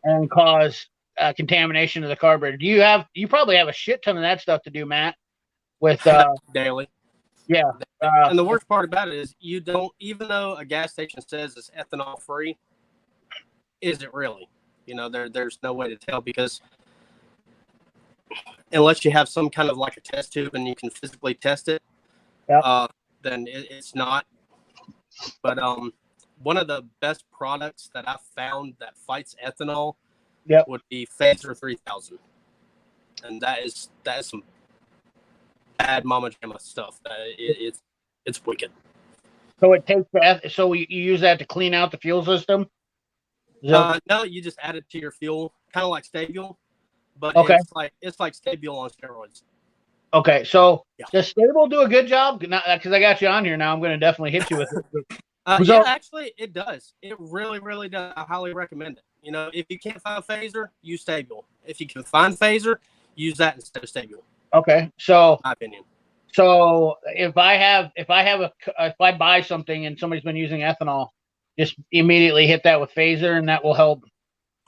and cause contamination of the carburetor. You probably have a shit ton of that stuff to do, Matt, with daily. yeah. And the worst part about it is you don't, even though a gas station says it's ethanol free, is it really? You know, there's no way to tell, because unless you have some kind of like a test tube and you can physically test it, then it's not. But one of the best products that I've found that fights ethanol would be Phaser 3000, and that is some bad mama jamma stuff. It's wicked. So it takes that. So you use that to clean out the fuel system. No, you just add it to your fuel, kind of like Stable, but it's like Stable on steroids. Okay, so does Stable do a good job? Because I got you on here now, I'm going to definitely hit you with it. Yeah, actually, it does. It really, really does. I highly recommend it. You know, if you can't find Phaser, use Stable. If you can find Phaser, use that instead of Stable. Okay, so my opinion. So if I buy something and somebody's been using ethanol, just immediately hit that with Phaser, and that will help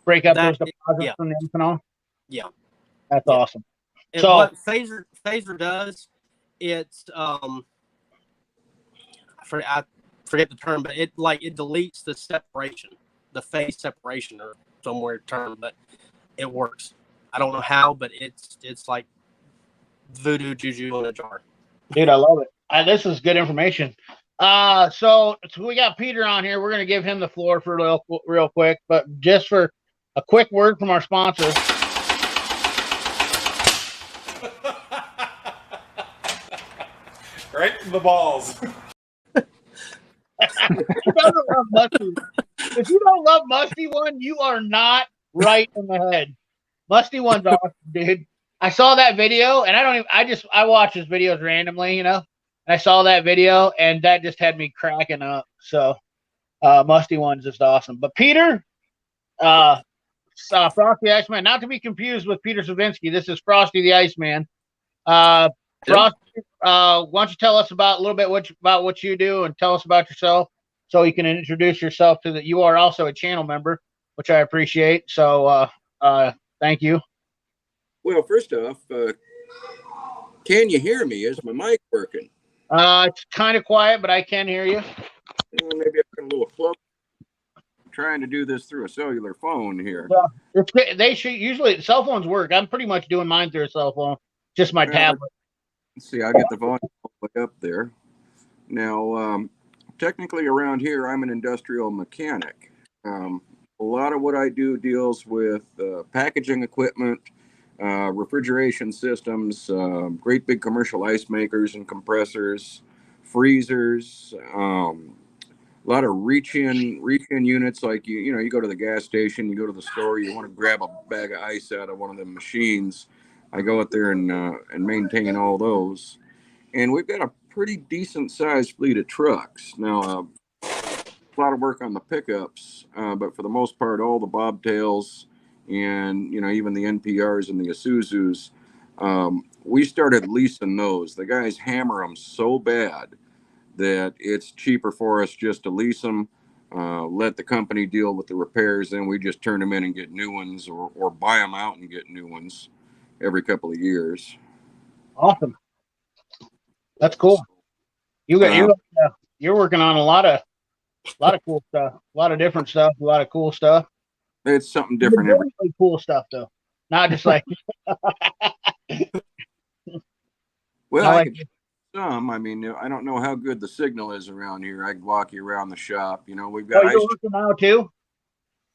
break up those deposits from the ethanol. Yeah, that's awesome. And so what Phaser does, it's I forget the term, but it deletes the separation, the phase separation, or some weird term, but it works. I don't know how, but it's like voodoo juju in a jar. Dude, I love it. This is good information. So we got Peter on here. We're going to give him the floor for real quick, but just for a quick word from our sponsor. Right in the balls. If you don't love Musty One, you are not right in the head. Musty One's awesome, dude. I saw that video, and I watch his videos randomly, you know. And I saw that video, and that just had me cracking up. So, Musty One's just awesome. But Peter, Frosty the Iceman, not to be confused with Peter Savinsky. This is Frosty the Iceman. Frosty, why don't you tell us a little bit about what you do, and tell us about yourself, so you can introduce yourself you are also a channel member, which I appreciate. So, thank you. Well, first off, can you hear me? Is my mic working? It's kind of quiet, but I can hear you. Well, maybe I can a little close. I'm trying to do this through a cellular phone here. Yeah, they should usually cell phones work. I'm pretty much doing mine through a cell phone, just my tablet. Let's see, I'll get the volume all the way up there. Now, technically around here, I'm an industrial mechanic. A lot of what I do deals with packaging equipment, refrigeration systems, great big commercial ice makers and compressors, freezers, a lot of reach-in units. Like you go to the gas station, you go to the store, you want to grab a bag of ice out of one of the machines. I go out there and maintain all those. And we've got a pretty decent sized fleet of trucks. Now, a lot of work on the pickups, but for the most part, all the bobtails and, even the NPRs and the Isuzus, we started leasing those. The guys hammer them so bad that it's cheaper for us just to lease them, let the company deal with the repairs, then we just turn them in and get new ones, or buy them out and get new ones every couple of years. Awesome. That's cool. You're working on a lot of cool stuff, a lot of different stuff, a lot of cool stuff. It's something different. Really cool stuff, though. Not just like. Well, I could some. I mean, I don't know how good the signal is around here. I could walk you around the shop. We've got. You're working now too?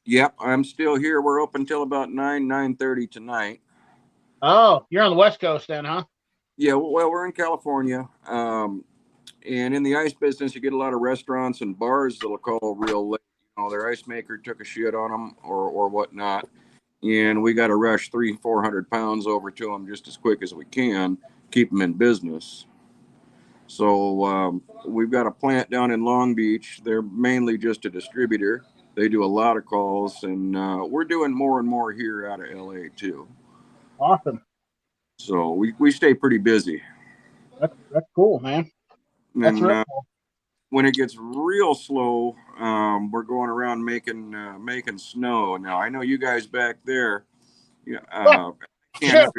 Yep, I'm still here. We're open till about 9:30 tonight. Oh, you're on the West Coast then, huh? Yeah, well, we're in California, and in the ice business, you get a lot of restaurants and bars that'll call real late. Their ice maker took a shit on them or whatnot, and we got to rush 300-400 pounds over to them just as quick as we can, keep them in business. So we've got a plant down in Long Beach. They're mainly just a distributor. They do a lot of calls, and we're doing more and more here out of LA too. Awesome. So we stay pretty busy. That's cool, man. That's really cool. when it gets real slow, we're going around making snow. Now I know you guys back there. Can't Sure.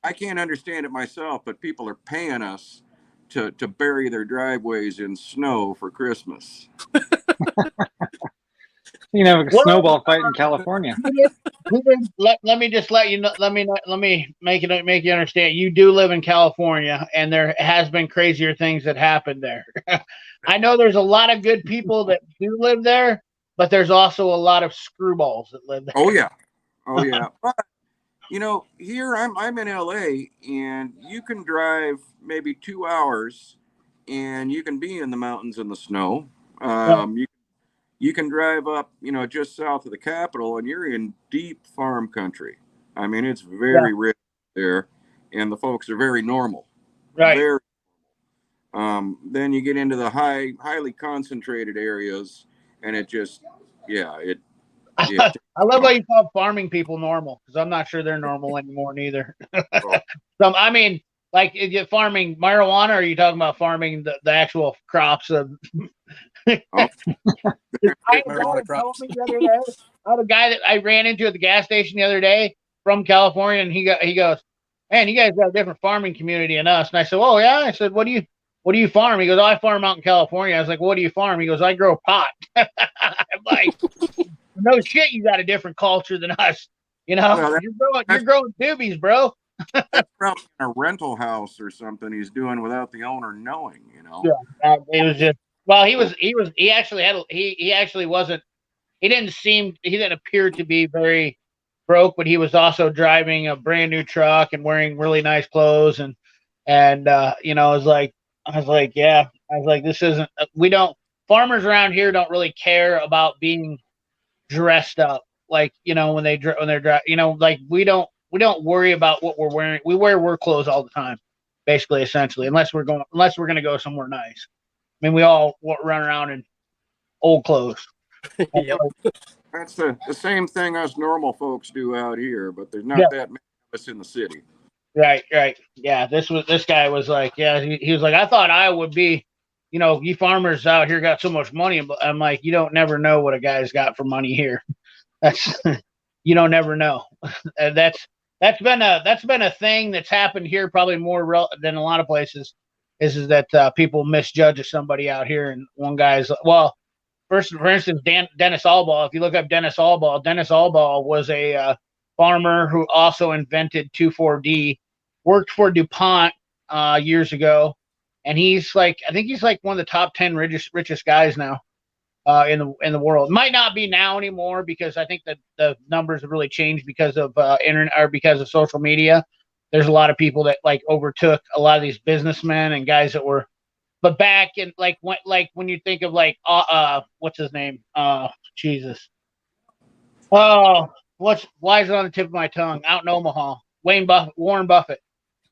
I can't understand it myself, but people are paying us to bury their driveways in snow for Christmas. You know, a Well, snowball fight in California. let me just let you know. Let me make you understand. You do live in California, and there has been crazier things that happened there. I know there's a lot of good people that do live there, but there's also a lot of screwballs that live there. Oh yeah, oh yeah. But here I'm in LA, and you can drive maybe 2 hours, and you can be in the mountains in the snow. You can drive up, just south of the capital, and you're in deep farm country. I mean, it's very rich there, and the folks are very normal. Right. Very. Then you get into the highly concentrated areas, and it just, yeah. I love how you call farming people normal, because I'm not sure they're normal anymore neither. I mean, like, is you farming marijuana, or are you talking about farming the actual crops of? I had a guy that I ran into at the gas station the other day from California, and he goes, "Man, you guys got a different farming community than us." And I said, "Oh yeah." I said, "What do you farm?" He goes, "Oh, I farm out in California." I was like, "What do you farm?" He goes, "I grow pot." I'm like, "No shit, you got a different culture than us. Well, you're growing doobies, bro." That's probably in a rental house or something he's doing without the owner knowing, Yeah, it was just. Well, he actually had he actually wasn't. He didn't appear to be very broke, but he was also driving a brand new truck and wearing really nice clothes, and I was like, yeah, I was like, this isn't. We don't farmers around here don't really care about being dressed up, like when they're like we don't worry about what we're wearing. We wear work clothes all the time, basically, essentially, unless we're going to go somewhere nice. I mean, we all run around in old clothes. Yep. That's the same thing us normal folks do out here, but there's not that many of us in the city. Right. Yeah, this guy was like, yeah, he was like, I thought I would be, you farmers out here got so much money. I'm like, you don't never know what a guy's got for money here. That's you don't never know. That's been a thing that's happened here probably more than a lot of places. Is that people misjudge somebody out here, and one guy's for instance, Dennis Allball. If you look up Dennis Allball was a farmer who also invented 2,4-D, worked for DuPont years ago, and I think he's like one of the top 10 richest guys now in the world. Might not be now anymore, because I think that the numbers have really changed because of internet, or because of social media. There's a lot of people that like overtook a lot of these businessmen and guys that were. But back in when you think of what's his name? Jesus. Oh, why is it on the tip of my tongue? Out in Omaha, Warren Buffett.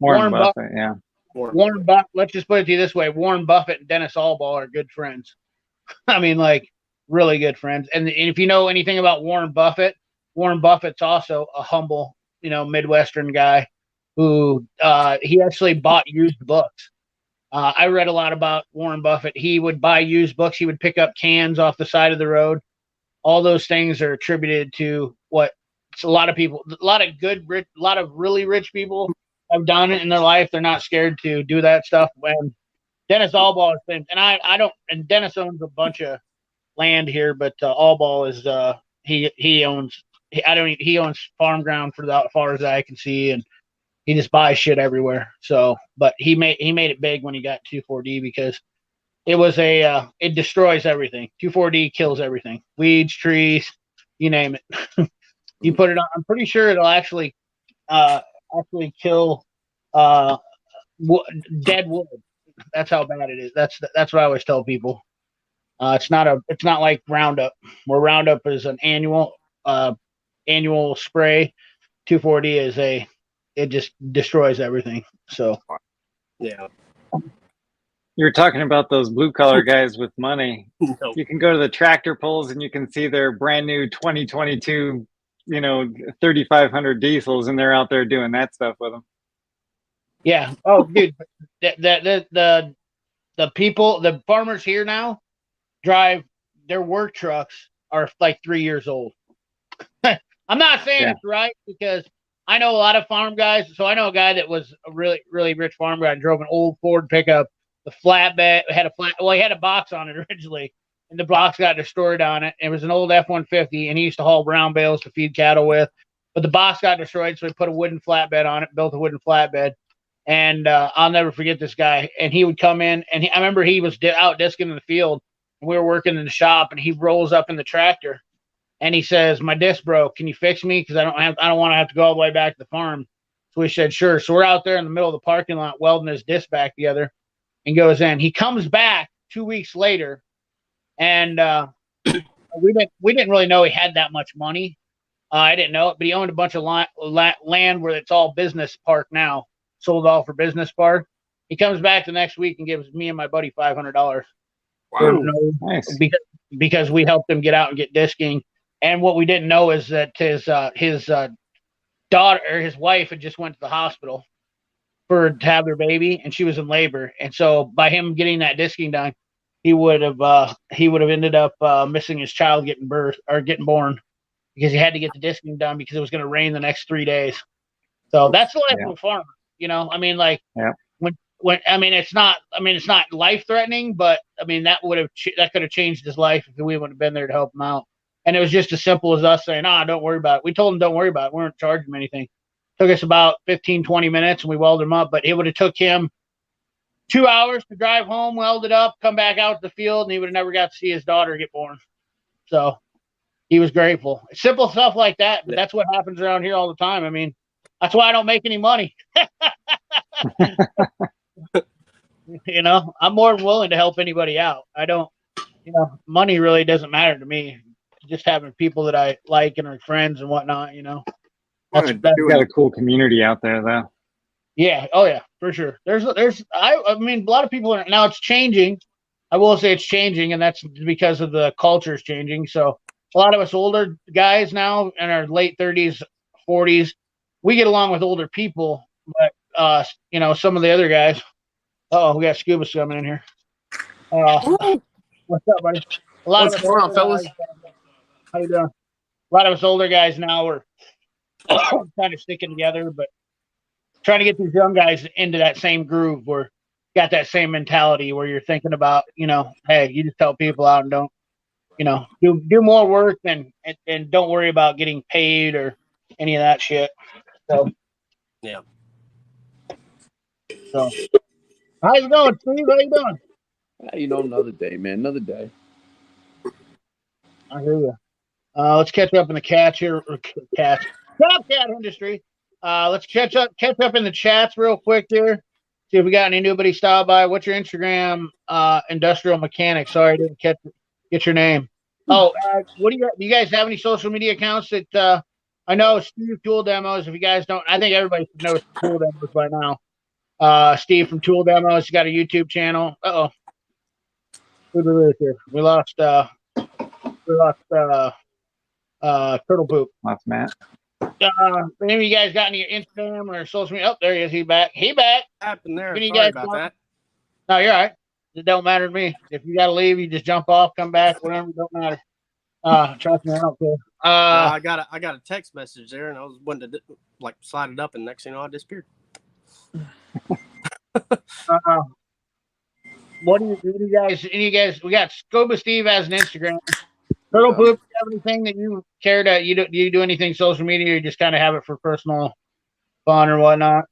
Warren Buffett, yeah. Warren Buffett. Let's just put it to you this way: Warren Buffett and Dennis Allball are good friends. I mean, like, really good friends. And if you know anything about Warren Buffett's also a humble, Midwestern guy who he actually bought used books. I read a lot about Warren Buffett. He would buy used books. He would pick up cans off the side of the road. All those things are attributed to what a lot of people, a lot of really rich people have done it in their life. They're not scared to do that stuff. When Dennis Allball has been, and Dennis owns a bunch of land here, but Allball is he owns farm ground for as far as I can see, and he just buys shit everywhere. So, but he made it big when he got 2,4-D, because it was it destroys everything. 2,4-D kills everything, weeds, trees, you name it. You put it on. I'm pretty sure it'll actually kill dead wood. That's how bad it is. That's what I always tell people. It's not like Roundup, where Roundup is an annual spray. 2,4-D is it just destroys everything. So Yeah. You were talking about those blue collar guys with money. Nope. You can go to the tractor pulls and you can see their brand new 2022, 3,500 diesels, and they're out there doing that stuff with them. Yeah. Oh, dude, the the farmers here now drive their work trucks are like 3 years old. I'm not saying it's right because I know a lot of farm guys. So I know a guy that was a really, really rich farm guy and drove an old Ford pickup. The flatbed had he had a box on it originally, and the box got destroyed on it. It was an old F-150, and he used to haul brown bales to feed cattle with. But the box got destroyed, so he put a wooden flatbed on it, built a wooden flatbed. And I'll never forget this guy. And he would come in, and I remember he was out disking in the field, and we were working in the shop, and he rolls up in the tractor, and he says, "My disc broke. Can you fix me? Because I don't want to have to go all the way back to the farm." So we said, "Sure." So we're out there in the middle of the parking lot welding his disc back together, and goes in. He comes back 2 weeks later, and we didn't really know he had that much money. I didn't know it, but he owned a bunch of land where it's all business park now. Sold all for business park. He comes back the next week and gives me and my buddy $500. Wow, nice. Because we helped him get out and get disking. And what we didn't know is that his daughter or his wife had just went to the hospital to have their baby, and she was in labor. And so by him getting that disking done, he would have ended up missing his child getting born because he had to get the disking done because it was going to rain the next 3 days. So that's the life of a farmer. I mean, like when I mean, it's not life threatening, but I mean that could have changed his life if we wouldn't have been there to help him out. And it was just as simple as us saying, don't worry about it. We told him, don't worry about it. We weren't charging him anything. Took us about 15, 20 minutes, and we welded him up. But it would have took him 2 hours to drive home, weld it up, come back out to the field, and he would have never got to see his daughter get born. So he was grateful. Simple stuff like that, but that's what happens around here all the time. I mean, that's why I don't make any money. I'm more than willing to help anybody out. I don't, money really doesn't matter to me. Just having people that I like and are friends and whatnot, That's you got a cool community out there, though. Yeah. Oh, yeah, for sure. I mean, a lot of people now it's changing. I will say it's changing, and that's because of the culture's changing. So a lot of us older guys now in our late 30s, 40s, we get along with older people, but some of the other guys. We got scuba coming in here. What's up, buddy? What's going on, fellas? How you doing? A lot of us older guys now are kind of sticking together, but trying to get these young guys into that same groove where got that same mentality where you're thinking about, hey, you just help people out and don't, do more work and don't worry about getting paid or any of that shit. So, yeah. So, how's it going, Steve? How you doing? Another day, man. Another day. I hear you. Let's catch up in the cat industry. Let's catch up in the chats real quick here. See if we got any newbody stop by. What's your Instagram? Industrial Mechanic. Sorry, I didn't get your name. Oh, what do you guys have any social media accounts that I know Steve Tool Demos. If you guys don't, I think everybody should know Tool Demos by now. Steve from Tool Demos, he's got a YouTube channel. We lost Turtle Poop. That's Matt. Any of you guys got any Instagram or social media? Oh, there he is. He back. Happened there. Any Sorry guys about that. No, you're all right. It don't matter to me. If you got to leave, you just jump off, come back, whatever. It don't matter. Trust me, I don't care. I got a text message there, and I was wanting to slide it up, and next thing you know, I disappeared. What do you guys? Any of you guys? We got Scuba Steve has an Instagram. Turtle Poop, do you have anything that you care to? Do you do anything social media, or you just kind of have it for personal fun or whatnot?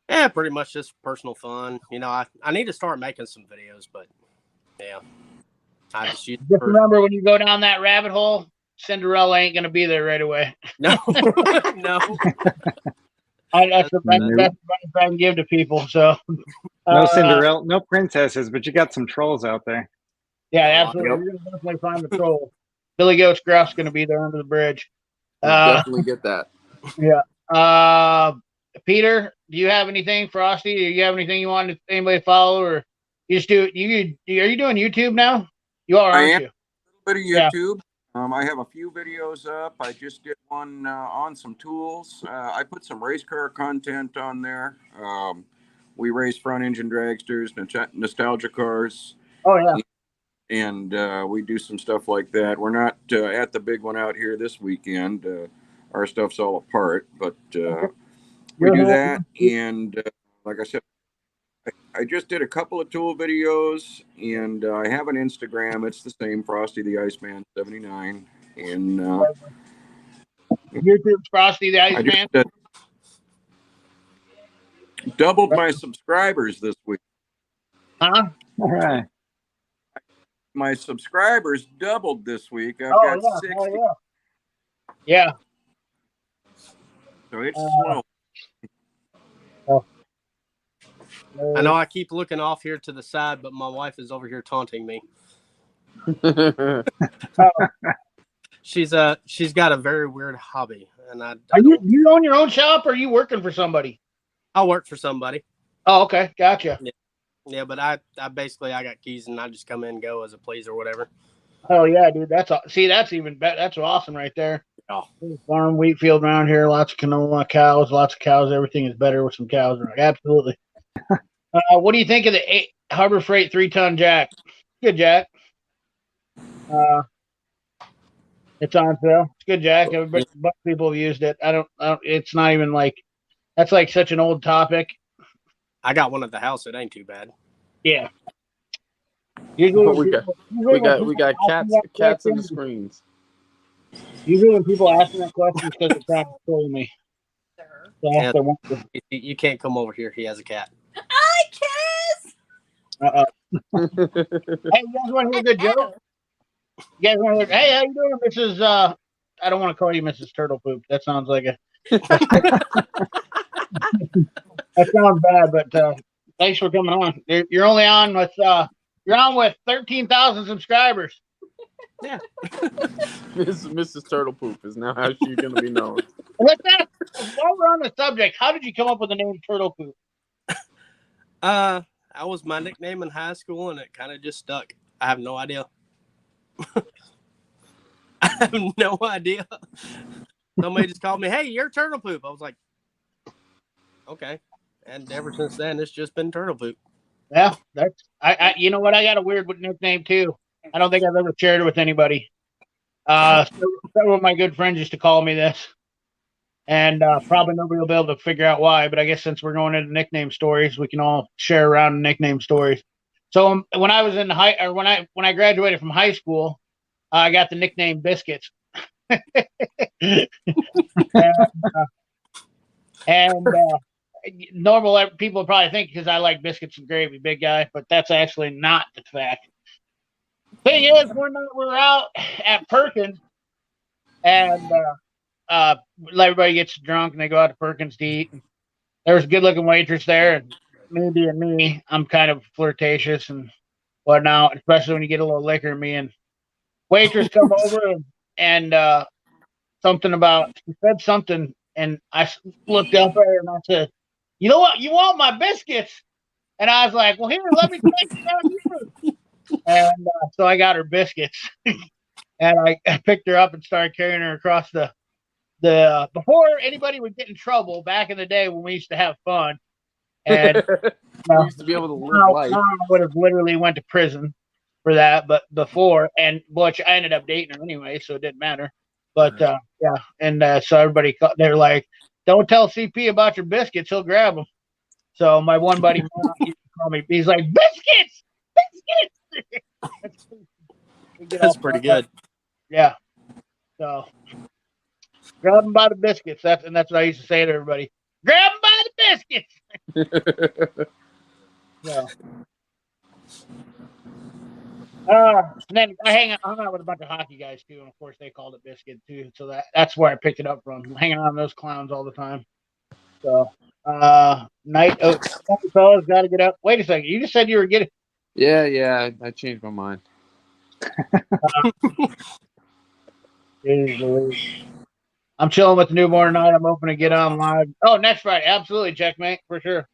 Yeah, pretty much just personal fun. I need to start making some videos, but yeah, I just remember when you go down that rabbit hole, Cinderella ain't gonna be there right away. No, no. That's the best advice I can give to people. So no Cinderella, no princesses, but you got some trolls out there. Yeah, absolutely. You're gonna definitely find the troll. Billy Goat's Gruff's gonna be there under the bridge. Definitely get that. Yeah. Peter, do you have anything? Frosty, do you have anything you want anybody to follow, or you just do? Are you doing YouTube now? You are, aren't you? A little bit of YouTube. Yeah. I have a few videos up. I just did one on some tools. I put some race car content on there. We race front engine dragsters, nostalgia cars. Oh yeah. And we do some stuff like that. We're not at the big one out here this weekend. Our stuff's all apart, but we do that. And like I said, I just did a couple of tool videos, and I have an Instagram. It's the same, Frosty the Iceman 79. And YouTube's Frosty the Iceman. I just doubled my subscribers this week. Huh? All right. My subscribers doubled this week. I've got 60. Yeah. So it's slow. I know I keep looking off here to the side, but my wife is over here taunting me. She's got a very weird hobby, and you own your own shop, or are you working for somebody? I work for somebody. Oh, okay, gotcha. Yeah, but I basically I got keys and I just come in and go as a please or whatever. Oh yeah, dude. That's even better. That's awesome right there. Oh. Farm wheat field around here. Lots of canola cows. Lots of cows. Everything is better with some cows. Absolutely. What do you think of the Harbor Freight 3-ton jack? Good jack. It's on sale. It's good jack. Everybody, people have used it. I don't. It's not even like that's like such an old topic. I got one at the house. It ain't too bad. Yeah. We got cats in the screens. Usually when people ask me that question, it's because they're trying to troll me. Yeah, you can't come over here. He has a cat. I kiss. Hey, you guys want to hear a good joke? You guys want to hear? Hey, how you doing, Mrs. I don't want to call you Mrs. Turtle Poop. That sounds like a. That sounds bad, but thanks for coming on. You're only on with 13,000 subscribers. Yeah. Mrs. Turtle Poop is now how she's going to be known. While we're on the subject, how did you come up with the name Turtle Poop? That was my nickname in high school, and it kind of just stuck. I have no idea. I have no idea. Somebody just called me, "Hey, you're Turtle Poop." I was like, "Okay." And ever since then, it's just been Turtle Poop. Yeah, that's I you know what? I got a weird nickname too. I don't think I've ever shared it with anybody. Several of my good friends used to call me this, and probably nobody will be able to figure out why. But I guess since we're going into nickname stories, we can all share around nickname stories. So when I was in when I graduated from high school, I got the nickname Biscuits. and normal people probably think because I like biscuits and gravy, big guy, but that's actually not the fact. Thing is, one night we were out at Perkins, and everybody gets drunk, and they go out to Perkins to eat. And there was a good-looking waitress there, and me being me, I'm kind of flirtatious and whatnot, especially when you get a little liquor in me. And waitress come over and she said something, and I looked up at her and I said, "You know what? You want my biscuits?" And I was like, "Well, here, let me take it down here." And so I got her biscuits, and I picked her up and started carrying her across the before anybody would get in trouble back in the day when we used to have fun. And we used to be able to live life. I would have literally went to prison for that, but before, and Butch, I ended up dating her anyway, so it didn't matter. But yeah, and so everybody, they're like, "Don't tell CP about your biscuits; he'll grab them." So my one buddy used to call me. He's like, "Biscuits, biscuits." That's pretty good. Yeah. So grab them by the biscuits. That's what I used to say to everybody. Grab them by the biscuits. So. And then I hung out with a bunch of hockey guys too, and of course they called it biscuit too. So that's where I picked it up from. Hanging around those clowns all the time. So fellas, gotta get up. Wait a second, you just said you were getting. Yeah, I changed my mind. I'm chilling with the newborn tonight. I'm hoping to get on live. Oh, next Friday, absolutely, checkmate for sure.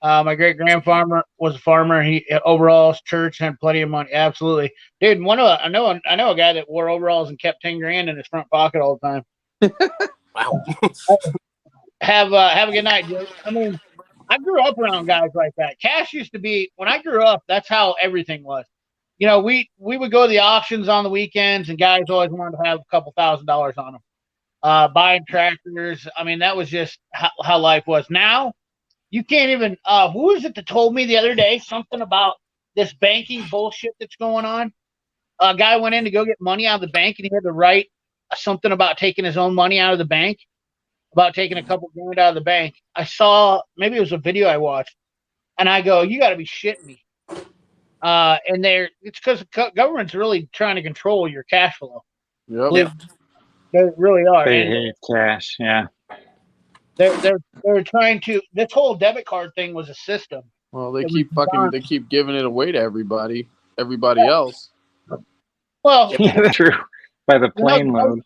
My great grandfather was a farmer. He overalls, church, had plenty of money. Absolutely, dude. I know a guy that wore overalls and kept 10 grand in his front pocket all the time. Wow. Have a good night, Joe. I mean, I grew up around guys like that. Cash used to be, when I grew up, that's how everything was. You know, we would go to the auctions on the weekends, and guys always wanted to have a couple $1,000s on them. Buying tractors. I mean, that was just how life was. Now, you can't even. Who was it that told me the other day something about this banking bullshit that's going on? A guy went in to go get money out of the bank, and he had to write something about taking his own money out of the bank, about taking a couple grand out of the bank. I saw, maybe it was a video I watched, and I go, "You got to be shitting me." And it's because the government's really trying to control your cash flow. Yep. They really are. They And hate cash. Yeah. they're trying to. This whole debit card thing was a system. Well, they keep giving it away to everybody else. Well, Yeah, true. By the plane load.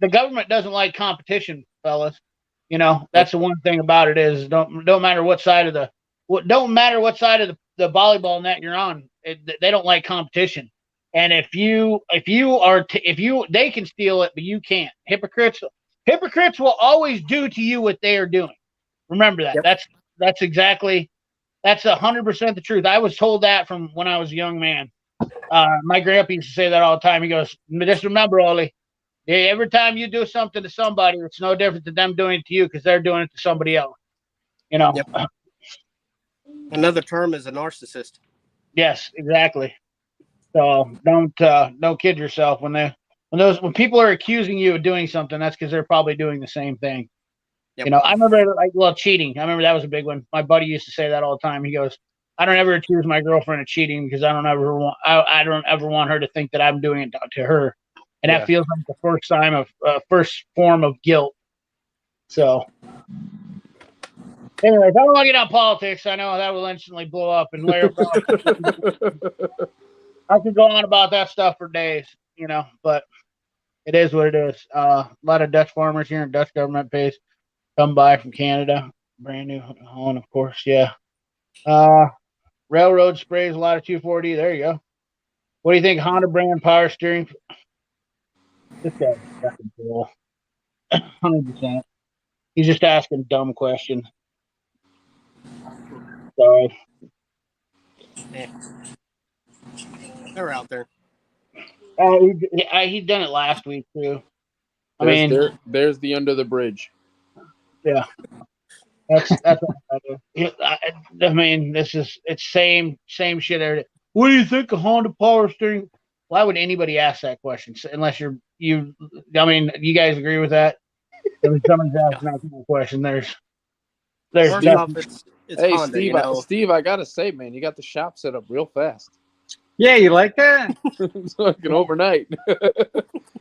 The government doesn't like competition, fellas. You know, that's the one thing about it is don't matter what side of the volleyball net you're on. They don't like competition. And if they can steal it, but you can't. Hypocrites will always do to you what they are doing. Remember that. Yep. That's 100% the truth. I was told that from when I was a young man. My grandpa used to say that all the time. He goes, just remember, Ollie, every time you do something to somebody, it's no different than them doing it to you because they're doing it to somebody else. You know. Yep. Another term is a narcissist. Yes, exactly. So don't kid yourself when people are accusing you of doing something. That's because they're probably doing the same thing. Yep. You know, I remember cheating. I remember that was a big one. My buddy used to say that all the time. He goes, "I don't ever accuse my girlfriend of cheating because I don't ever want her to think that I'm doing it to her." And that feels like the first form of guilt. So, anyways, I don't want to get on politics. I know that will instantly blow up and layer. I could go on about that stuff for days, you know, but it is what it is. A lot of Dutch farmers here and Dutch government pays come by from Canada. Brand new home, of course. Yeah. Railroad sprays a lot of 240. There you go. What do you think? Honda brand power steering. This guy's fucking cool. 100%. He's just asking dumb questions. Sorry. Yeah. They're out there. He'd done it last week too. There's the under the bridge. Yeah. That's what I do. I mean, it's same shit every day. What do you think of Honda power steering? Why would anybody ask that question unless you? I mean, you guys agree with that? If somebody's asking that kind of question, there's First off, it's hey, Honda, Steve, you know? Steve, I gotta say, man, you got the shop set up real fast. Yeah, you like that? It's like an overnight.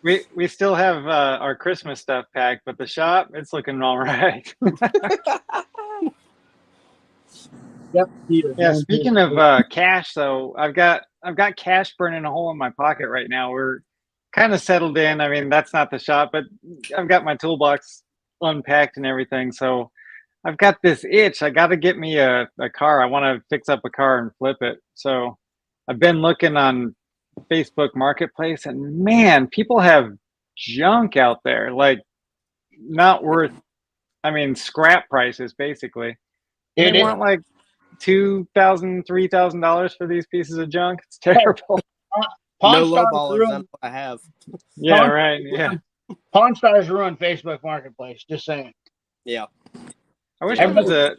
We still have our Christmas stuff packed, but the shop, it's looking all right. Yep. Yeah. Speaking of cash, though, I've got cash burning a hole in my pocket right now. We're kind of settled in. I mean, that's not the shop, but I've got my toolbox unpacked and everything. So I've got this itch. I got to get me a car. I want to fix up a car and flip it. So I've been looking on Facebook Marketplace, and man, people have junk out there, like not worth, I mean, scrap prices basically. And they want like $2,000, $3,000 for these pieces of junk. It's terrible. No lowballers. That's what I have. Yeah, right. Yeah. Pawn Stars ruined Facebook Marketplace. Just saying. Yeah. I wish there was a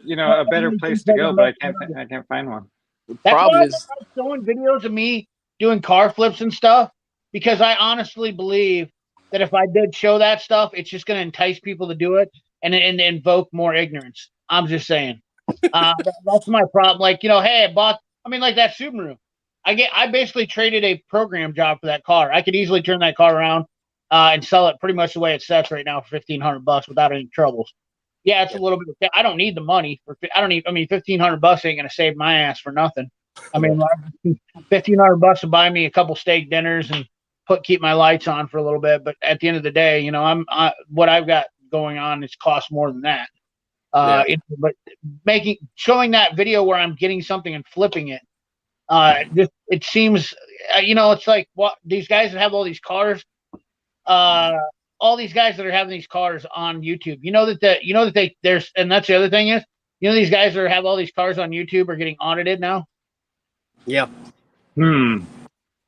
better place to go, but I can't find one. The problem is showing videos of me doing car flips and stuff, because I honestly believe that if I did show that stuff, it's just going to entice people to do it and invoke more ignorance. I'm just saying. That's my problem. Like, you know, hey, like that Subaru. I basically traded a program job for that car. I could easily turn that car around and sell it pretty much the way it sets right now for $1,500 without any troubles. Yeah, it's a little bit. I don't need the money for. $1,500 ain't gonna save my ass for nothing. I mean, $1,500 to buy me a couple steak dinners and keep my lights on for a little bit. But at the end of the day, you know, what I've got going on is cost more than that. But showing that video where I'm getting something and flipping it, it seems, you know, it's like what these guys that have all these cars. All these guys that are having these cars on YouTube, and that's the other thing is, You know, these guys that have all these cars on YouTube are getting audited now. Yeah.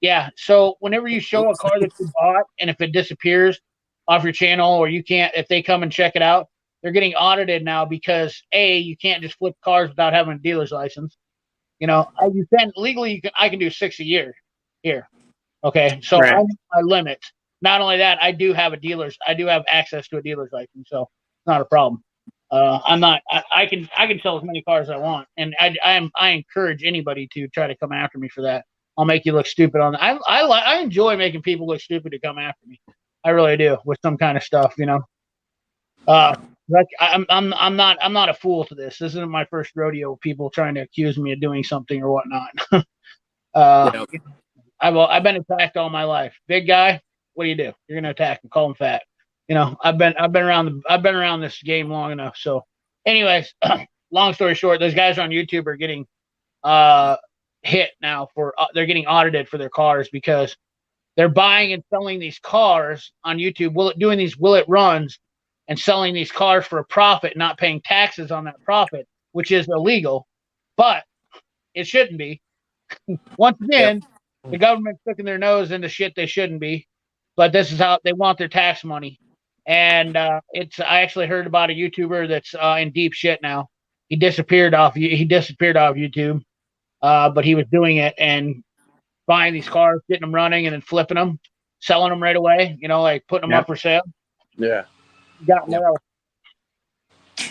Yeah. So whenever you show a car that you bought, and if it disappears off your channel, or you can't, if they come and check it out, they're getting audited now because you can't just flip cars without having a dealer's license. You know, you can legally, I can do 6 a year here. Okay. So Right. I'm my limit. Not only that, I do have access to a dealer's license. So it's not a problem. I can sell as many cars as I want. And I encourage anybody to try to come after me for that. I'll make you look stupid on that. I enjoy making people look stupid to come after me. I really do, with some kind of stuff, you know. Like I'm not a fool to this. This isn't my first rodeo with people trying to accuse me of doing something or whatnot. Yeah. I've been attacked all my life. Big guy, what do? You're gonna attack him, call him fat. You know, I've been around this game long enough. So, anyways, long story short, those guys on YouTube are getting hit now for they're getting audited for their cars because they're buying and selling these cars on YouTube, doing these will it runs and selling these cars for a profit, not paying taxes on that profit, which is illegal, but it shouldn't be. Once again, the government's sticking their nose into shit they shouldn't be, but this is how they want their tax money. And I actually heard about a YouTuber that's in deep shit now. He disappeared off YouTube, but he was doing it and buying these cars, getting them running, and then flipping them, selling them right away. You know, like putting them up for sale. Yeah. Got nailed. I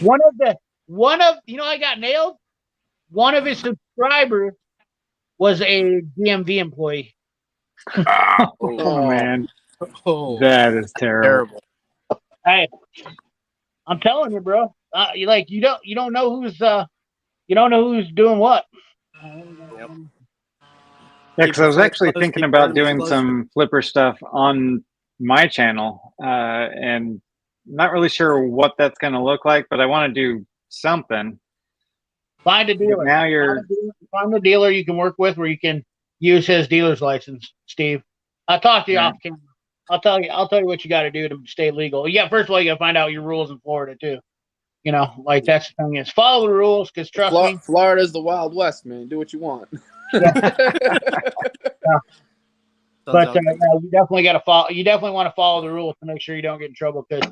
got nailed. One of his subscribers was a DMV employee. Oh man, Oh, that is terrible. Hey, I'm telling you, bro. You don't know who's doing what. Yep. Yeah, because I was actually thinking about doing some flipper stuff on my channel, and not really sure what that's going to look like, but I want to do something. Find a dealer. Now find a dealer you can work with where you can use his dealer's license, Steve. I'll talk to you off camera. I'll tell you what you got to do to stay legal. Yeah, first of all, you got to find out your rules in Florida too. You know, like that's the thing is follow the rules because trust me, Florida's the Wild West, man. Do what you want. Yeah. But you definitely got to follow. You definitely want to follow the rules to make sure you don't get in trouble because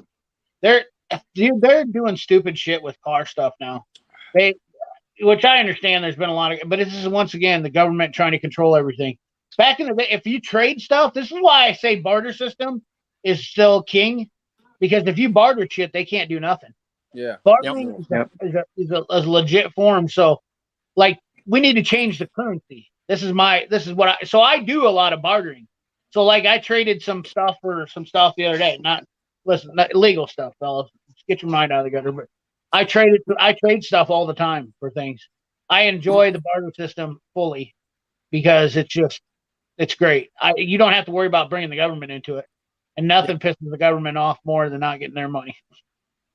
they're doing stupid shit with car stuff now. Which I understand. There's been a lot of, but this is once again the government trying to control everything. Back in the day, if you trade stuff, this is why I say barter system is still king, because if you barter shit, they can't do nothing. Yeah, bartering is a legit form. So, like, we need to change the currency. So I do a lot of bartering. So, like, I traded some stuff for some stuff the other day. Not illegal stuff, fellas. Just get your mind out of the gutter. But I trade stuff all the time for things. I enjoy the barter system fully because it's great. You don't have to worry about bringing the government into it, and nothing pisses the government off more than not getting their money.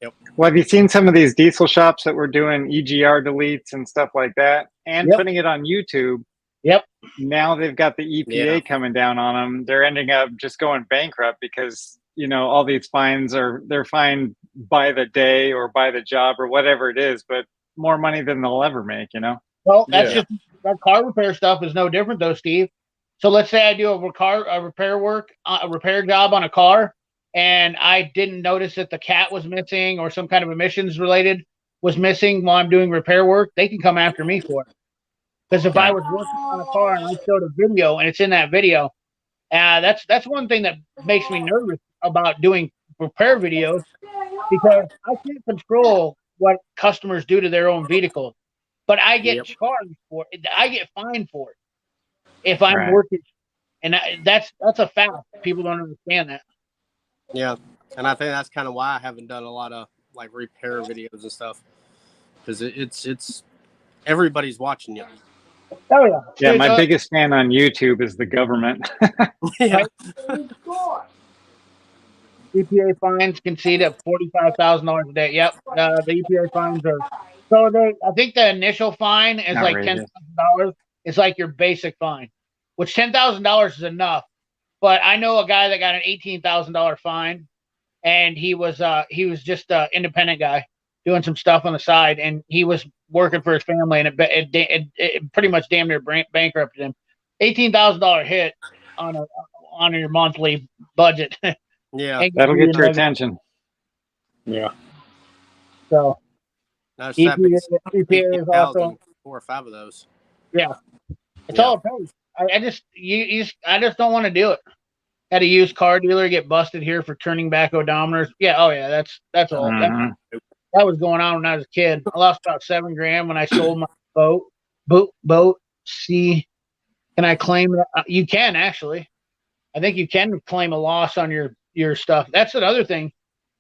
Yep. Well, have you seen some of these diesel shops that were doing EGR deletes and stuff like that, and putting it on YouTube? Yep. Now they've got the EPA coming down on them. They're ending up just going bankrupt because all these fines they're fined by the day or by the job or whatever it is, but more money than they'll ever make. Well, that's just that car repair stuff is no different though, Steve. So let's say I do a repair job on a car, and I didn't notice that the cat was missing or some kind of emissions related was missing while I'm doing repair work. They can come after me for it. Because if I was working on a car and I showed a video and it's in that video, that's one thing that makes me nervous about doing repair videos, because I can't control what customers do to their own vehicles, but I get charged for it. I get fined for it if I'm working, and that's a fact. People don't understand that. Yeah, and I think that's kind of why I haven't done a lot of like repair videos and stuff, because it's everybody's watching you. Oh yeah. Yeah, my biggest fan on YouTube is the government. Yeah. EPA fines can see to $45,000 a day. Yep, the EPA fines are. So I think the initial fine is like $10,000. It's like your basic fine, which $10,000 is enough. But I know a guy that got an $18,000 fine, and he was just an independent guy, doing some stuff on the side, and he was working for his family, and it pretty much damn near bankrupted him. $18,000 hit on your monthly budget. Yeah, that'll get your attention. Yeah. So that's EPA is also 4 or 5 of those. Yeah, it's all it pays. I just don't want to do it. Had a used car dealer get busted here for turning back odometers. Yeah, oh yeah, that's all. That was going on when I was a kid. I lost about $7,000 when I sold my boat. See, can I claim that? You can actually. I think you can claim a loss on your stuff. That's another thing.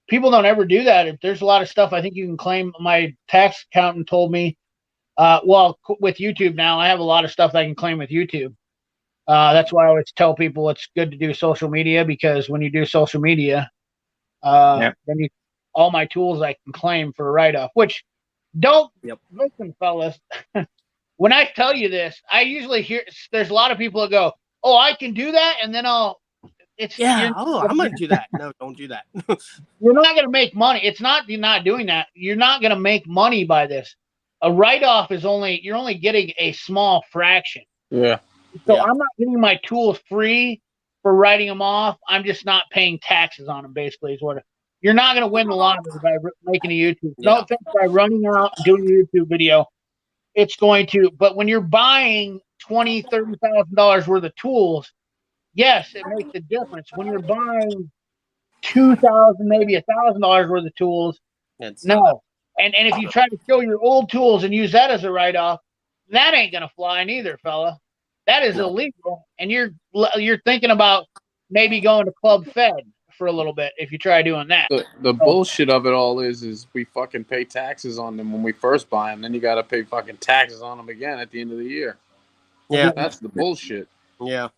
People don't ever do that. If there's a lot of stuff I think you can claim. My tax accountant told me, with YouTube now, I have a lot of stuff that I can claim with YouTube. That's why I always tell people it's good to do social media, because when you do social media, then all my tools I can claim for a write-off, which don't listen, fellas. When I tell you this, I usually hear there's a lot of people that go, "Oh, I can do that," and then I'm gonna do that. No, don't do that. You're not gonna make money. It's not you're not doing that. You're not gonna make money by this. A write-off is you're only getting a small fraction. Yeah. So I'm not getting my tools free for writing them off. I'm just not paying taxes on them. Basically, is what. You're not gonna win the lottery by making a YouTube. Don't think by running out and doing a YouTube video, it's going to. But when you're buying $20,000-$30,000 worth of tools, yes, it makes a difference. When you're buying $2,000, maybe $1,000 worth of tools, no. And if you try to show your old tools and use that as a write-off, that ain't gonna fly neither, fella. That is illegal, and you're thinking about maybe going to Club Fed for a little bit if you try doing that. The bullshit of it all is we fucking pay taxes on them when we first buy them, then you got to pay fucking taxes on them again at the end of the year. Yeah, that's the bullshit. Yeah,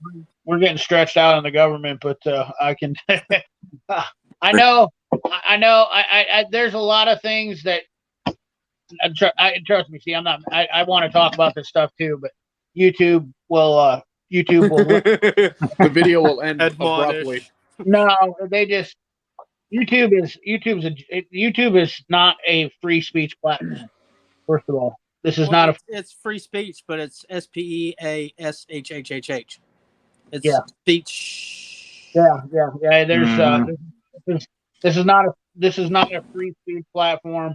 we're getting stretched out on the government, but I can. I know. There's a lot of things that. Trust me. See, I'm not. I want to talk about this stuff too, but YouTube will. The video will end abruptly. No, they just. YouTube is not a free speech platform. First of all, this is not it's free speech, but it's SPEASHHHH. It's speech. Yeah. There's this is not a free speech platform.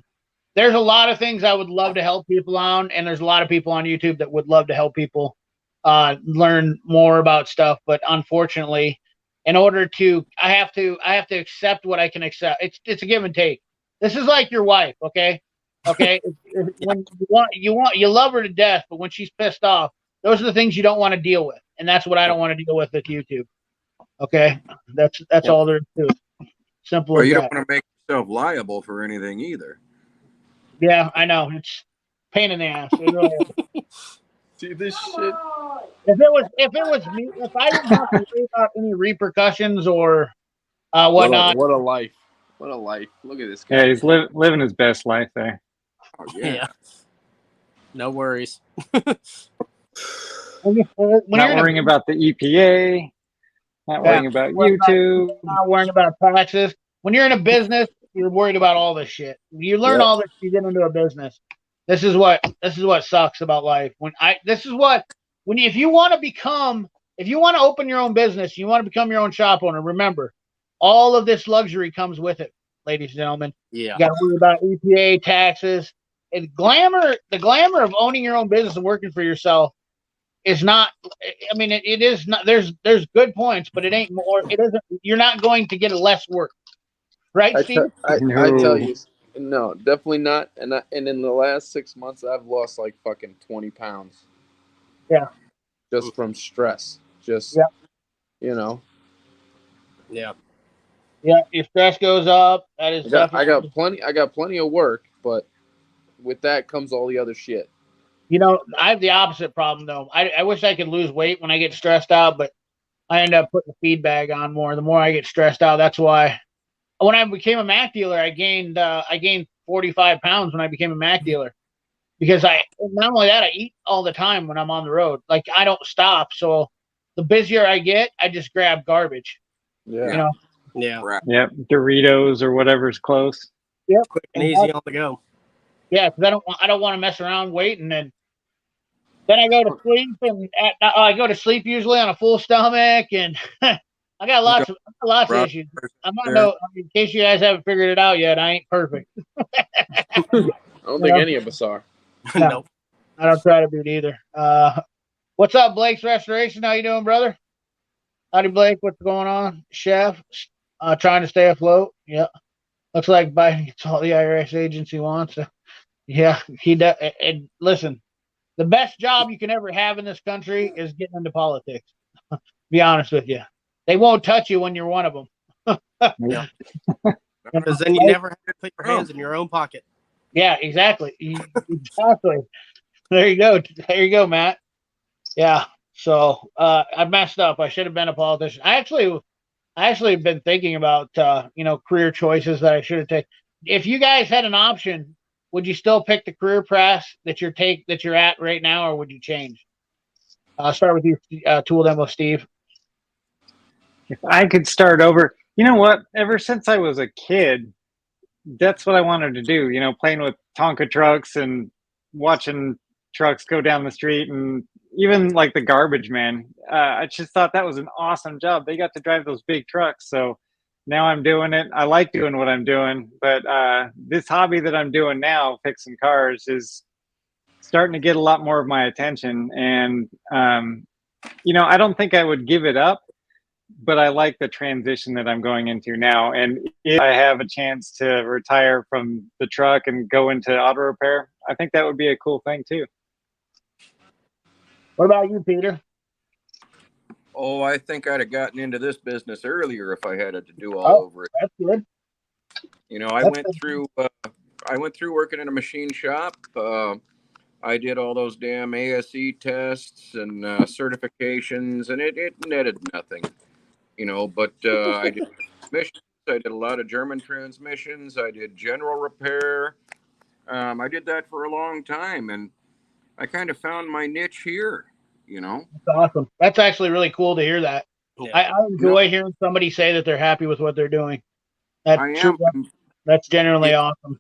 There's a lot of things I would love to help people on, and there's a lot of people on YouTube that would love to help people learn more about stuff. But unfortunately, in order to, I have to accept what I can accept. It's a give and take. This is like your wife, okay? Okay, when you love her to death, but when she's pissed off, those are the things you don't want to deal with, and that's what I don't want to deal with YouTube. Okay, that's all there is to it. Simple. Well, you don't want to make yourself liable for anything either. Yeah, I know, it's pain in the ass. It really is. See this shit. If it was me, if I didn't have to worry about any repercussions or whatnot. What a life! What a life! Look at this guy. Yeah, he's living his best life there. Oh, yeah. No worries. Not worrying about the EPA. Not worrying about YouTube. Not worrying about taxes. When you're in a business, you're worried about all this shit. You learn all this, you get into a business. This is what sucks about life. If you want to open your own business, you want to become your own shop owner, remember, all of this luxury comes with it, ladies and gentlemen. Yeah. You got to worry about EPA, taxes. And the glamour of owning your own business and working for yourself is not, I mean, it is not, there's good points, but it ain't more, it isn't, you're not going to get less work. Right, Steve? I tell you, no, definitely not. And in the last 6 months, I've lost like fucking 20 pounds. Yeah. Just from stress. Just, you know. Yeah. Yeah, your stress goes up. That is I got plenty of work, but with that comes all the other shit. You know, I have the opposite problem though. I wish I could lose weight when I get stressed out, but I end up putting the feed bag on more. The more I get stressed out, that's why. When I became a Mac dealer, I gained 45 pounds when I became a Mac dealer, because not only that, I eat all the time when I'm on the road. Like, I don't stop. So the busier I get, I just grab garbage. Yeah. You know. Yeah. Yep. Doritos or whatever's close. Yep. Quick and easy on the go. Yeah, because I don't want to mess around waiting, and then I go to sleep, and I go to sleep usually on a full stomach, and I got lots of issues. I'm not in case you guys haven't figured it out yet, I ain't perfect. I don't think any of us are. No, Nope. I don't try to be it either. What's up, Blake's Restoration? How you doing, brother? Howdy, Blake. What's going on, chef? Trying to stay afloat. Yeah, looks like Biden gets all the IRS agents he wants. Yeah, he does. And listen, the best job you can ever have in this country is getting into politics. Be honest with you, they won't touch you when you're one of them. Yeah. Because then you never have to put your hands in your own pocket. Yeah, exactly. Exactly. There you go. There you go, Matt. Yeah. So I messed up. I should have been a politician. I actually have been thinking about career choices that I should have taken. If you guys had an option, would you still pick the career path that you're at right now, or would you change? I'll start with you, Tool Demo Steve. If I could start over, you know what? Ever since I was a kid, that's what I wanted to do. You know, playing with Tonka trucks and watching trucks go down the street, and even like the garbage man. I just thought that was an awesome job. They got to drive those big trucks, so now I'm doing it. I like doing what I'm doing, but this hobby that I'm doing now, fixing cars, is starting to get a lot more of my attention. And I don't think I would give it up, but I like the transition that I'm going into now. And if I have a chance to retire from the truck and go into auto repair, I think that would be a cool thing too. What about you, Peter? Oh, I think I'd have gotten into this business earlier if I had it to do all over it. That's good. You know, I went through working in a machine shop. I did all those damn ASE tests and certifications, and it netted nothing. You know, but I did transmissions. I did a lot of German transmissions. I did general repair. I did that for a long time, and I kind of found my niche here. You know, that's awesome. That's actually really cool to hear that. Yeah. I enjoy hearing somebody say that they're happy with what they're doing. That's generally awesome.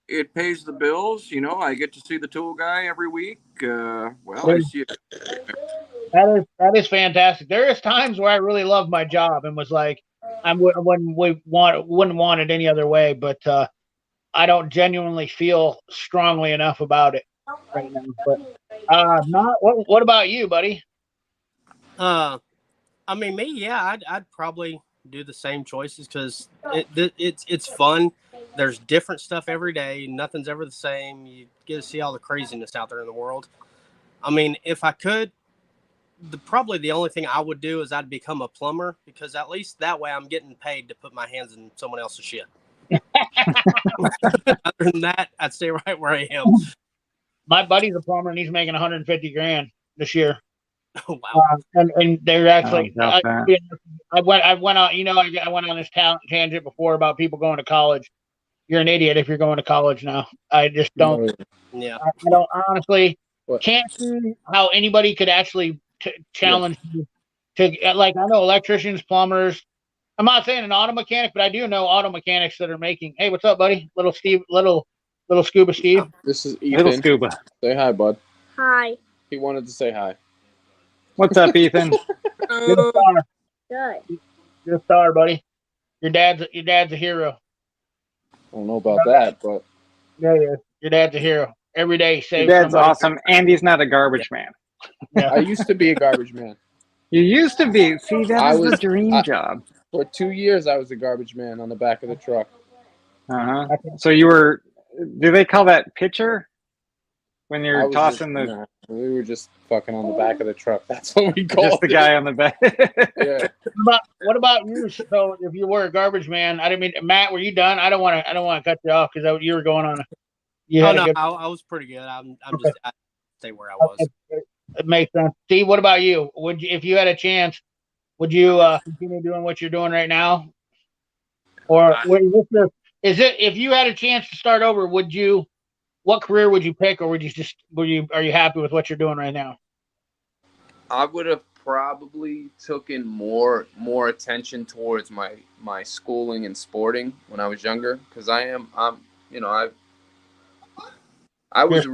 It pays the bills. You know, I get to see the tool guy every week. I see it. That is fantastic. There is times where I really love my job and was like, wouldn't want it any other way, but I don't genuinely feel strongly enough about it right now. But what about you, buddy? I mean, me, yeah, I'd probably do the same choices because it's fun. There's different stuff every day. Nothing's ever the same. You get to see all the craziness out there in the world. I mean, if I could, probably the only thing I would do is I'd become a plumber, because at least that way I'm getting paid to put my hands in someone else's shit. Other than that, I'd stay right where I am. My buddy's a plumber and he's making 150 grand this year. Oh, wow. And they're actually, I went on, I went on this tangent before about people going to college. You're an idiot if you're going to college now. I just don't. Yeah. I don't honestly can't see how anybody could actually challenge you to, like, I know electricians, plumbers. I'm not saying an auto mechanic, but I do know auto mechanics that are making. Hey, what's up, buddy? Little Steve, little Scuba Steve. This is Ethan. Little Scuba. Say hi, bud. Hi. He wanted to say hi. What's up, Ethan? You're a star. Good. You're a star, buddy. Your dad's a hero. I don't know about that, but Yeah, your dad's a hero. Every day he saves Your dad's somebody. awesome, and he's not a garbage man. Yeah. I used to be a garbage man. You used to be. See, that was the dream job. For 2 years, I was a garbage man on the back of the truck. Uh-huh. So you were, do they call that pitcher? When you're tossing we were just fucking on the back of the truck. That's what we called just the guy on the back. Yeah. What about you? So if you were a garbage man, I didn't mean, Matt, were you done? I don't want to cut you off because you were going on. I was pretty good. I'm just I'd stay where I was. It makes sense. Steve, what about you? Would you, if you had a chance, would you continue doing what you're doing right now, or is it if you had a chance to start over? What career would you pick, or are you happy with what you're doing right now? I would have probably taken more attention towards my schooling and sporting when I was younger, because I was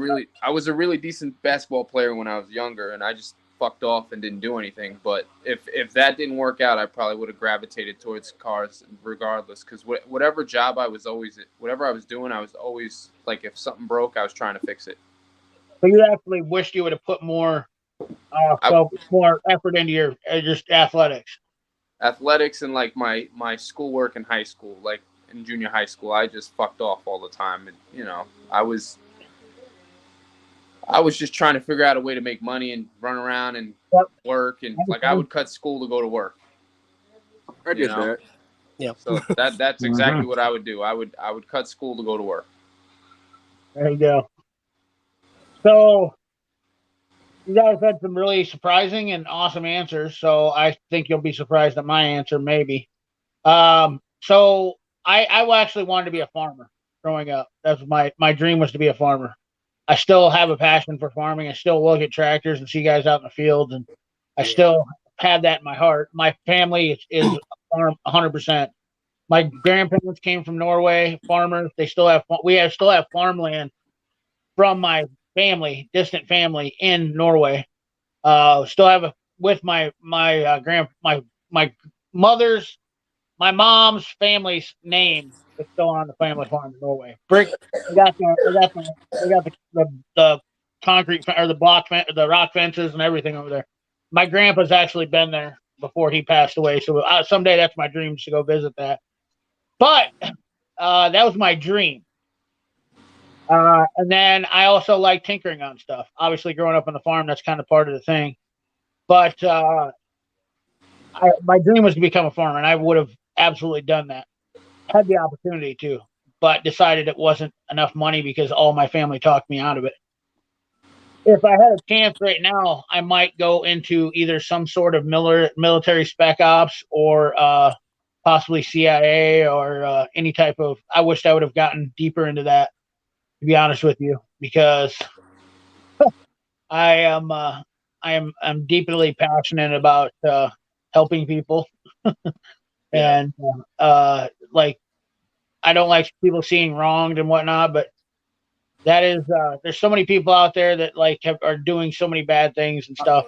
a really decent basketball player when I was younger, and I just fucked off and didn't do anything. But if that didn't work out, I probably would have gravitated towards cars regardless. Because whatever job whatever I was doing, I was always like, if something broke, I was trying to fix it. So you actually wished you would have put more more effort into your just athletics. Athletics and like my schoolwork in high school, like in junior high school, I just fucked off all the time, and I was just trying to figure out a way to make money and run around and work, and like I would cut school to go to work. I did that. Yeah. So that's exactly what I would do. I would cut school to go to work. There you go. So you guys had some really surprising and awesome answers. So I think you'll be surprised at my answer, maybe. So I actually wanted to be a farmer growing up. That's my dream was to be a farmer. I still have a passion for farming. I still look at tractors and see guys out in the fields, and I still have that in my heart. My family is a farm 100%. My grandparents came from Norway, farmers. We still have farmland from my family, distant family in Norway. Still have with my mom's family's name is still on the family farm in Norway. Brick. They got the concrete or the rock fences and everything over there. My grandpa's actually been there before he passed away. So someday that's my dream to go visit that. But that was my dream. And then I also like tinkering on stuff. Obviously, growing up on the farm, that's kind of part of the thing. But my dream was to become a farmer, and I would have absolutely done that. Had the opportunity to, but decided it wasn't enough money because all my family talked me out of it. If I had a chance right now, I might go into either some sort of military spec ops or possibly CIA or any type of. I wished I would have gotten deeper into that, to be honest with you, because I'm deeply passionate about helping people, and like I don't like people seeing wronged and whatnot, but that is there's so many people out there that are doing so many bad things and stuff.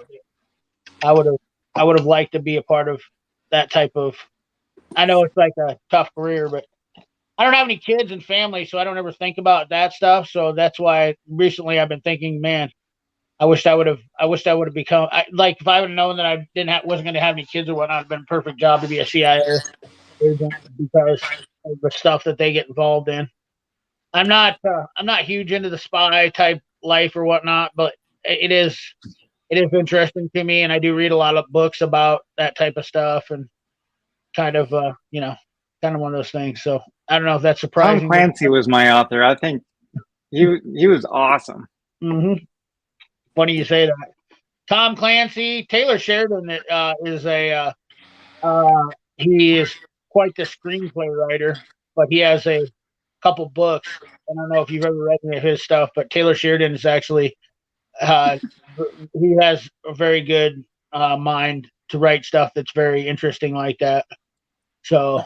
I would have liked to be a part of that type of. I know it's like a tough career, but I don't have any kids and family, so I don't ever think about that stuff. So that's why recently I've been thinking, man, I wished I would have become if I would have known that I wasn't going to have any kids or whatnot, it'd been a perfect job to be a CIA agent because of the stuff that they get involved in. I'm not huge into the spy type life or whatnot, but it is interesting to me, and I do read a lot of books about that type of stuff, and kind of kind of one of those things. So I don't know if that's surprising. Tom Clancy was my author. I think he was awesome. Mm-hmm. Funny you say that. Tom Clancy, Taylor Sheridan is he is quite the screenplay writer, but he has a couple books. I don't know if you've ever read any of his stuff, but Taylor Sheridan is actually he has a very good mind to write stuff that's very interesting like that. So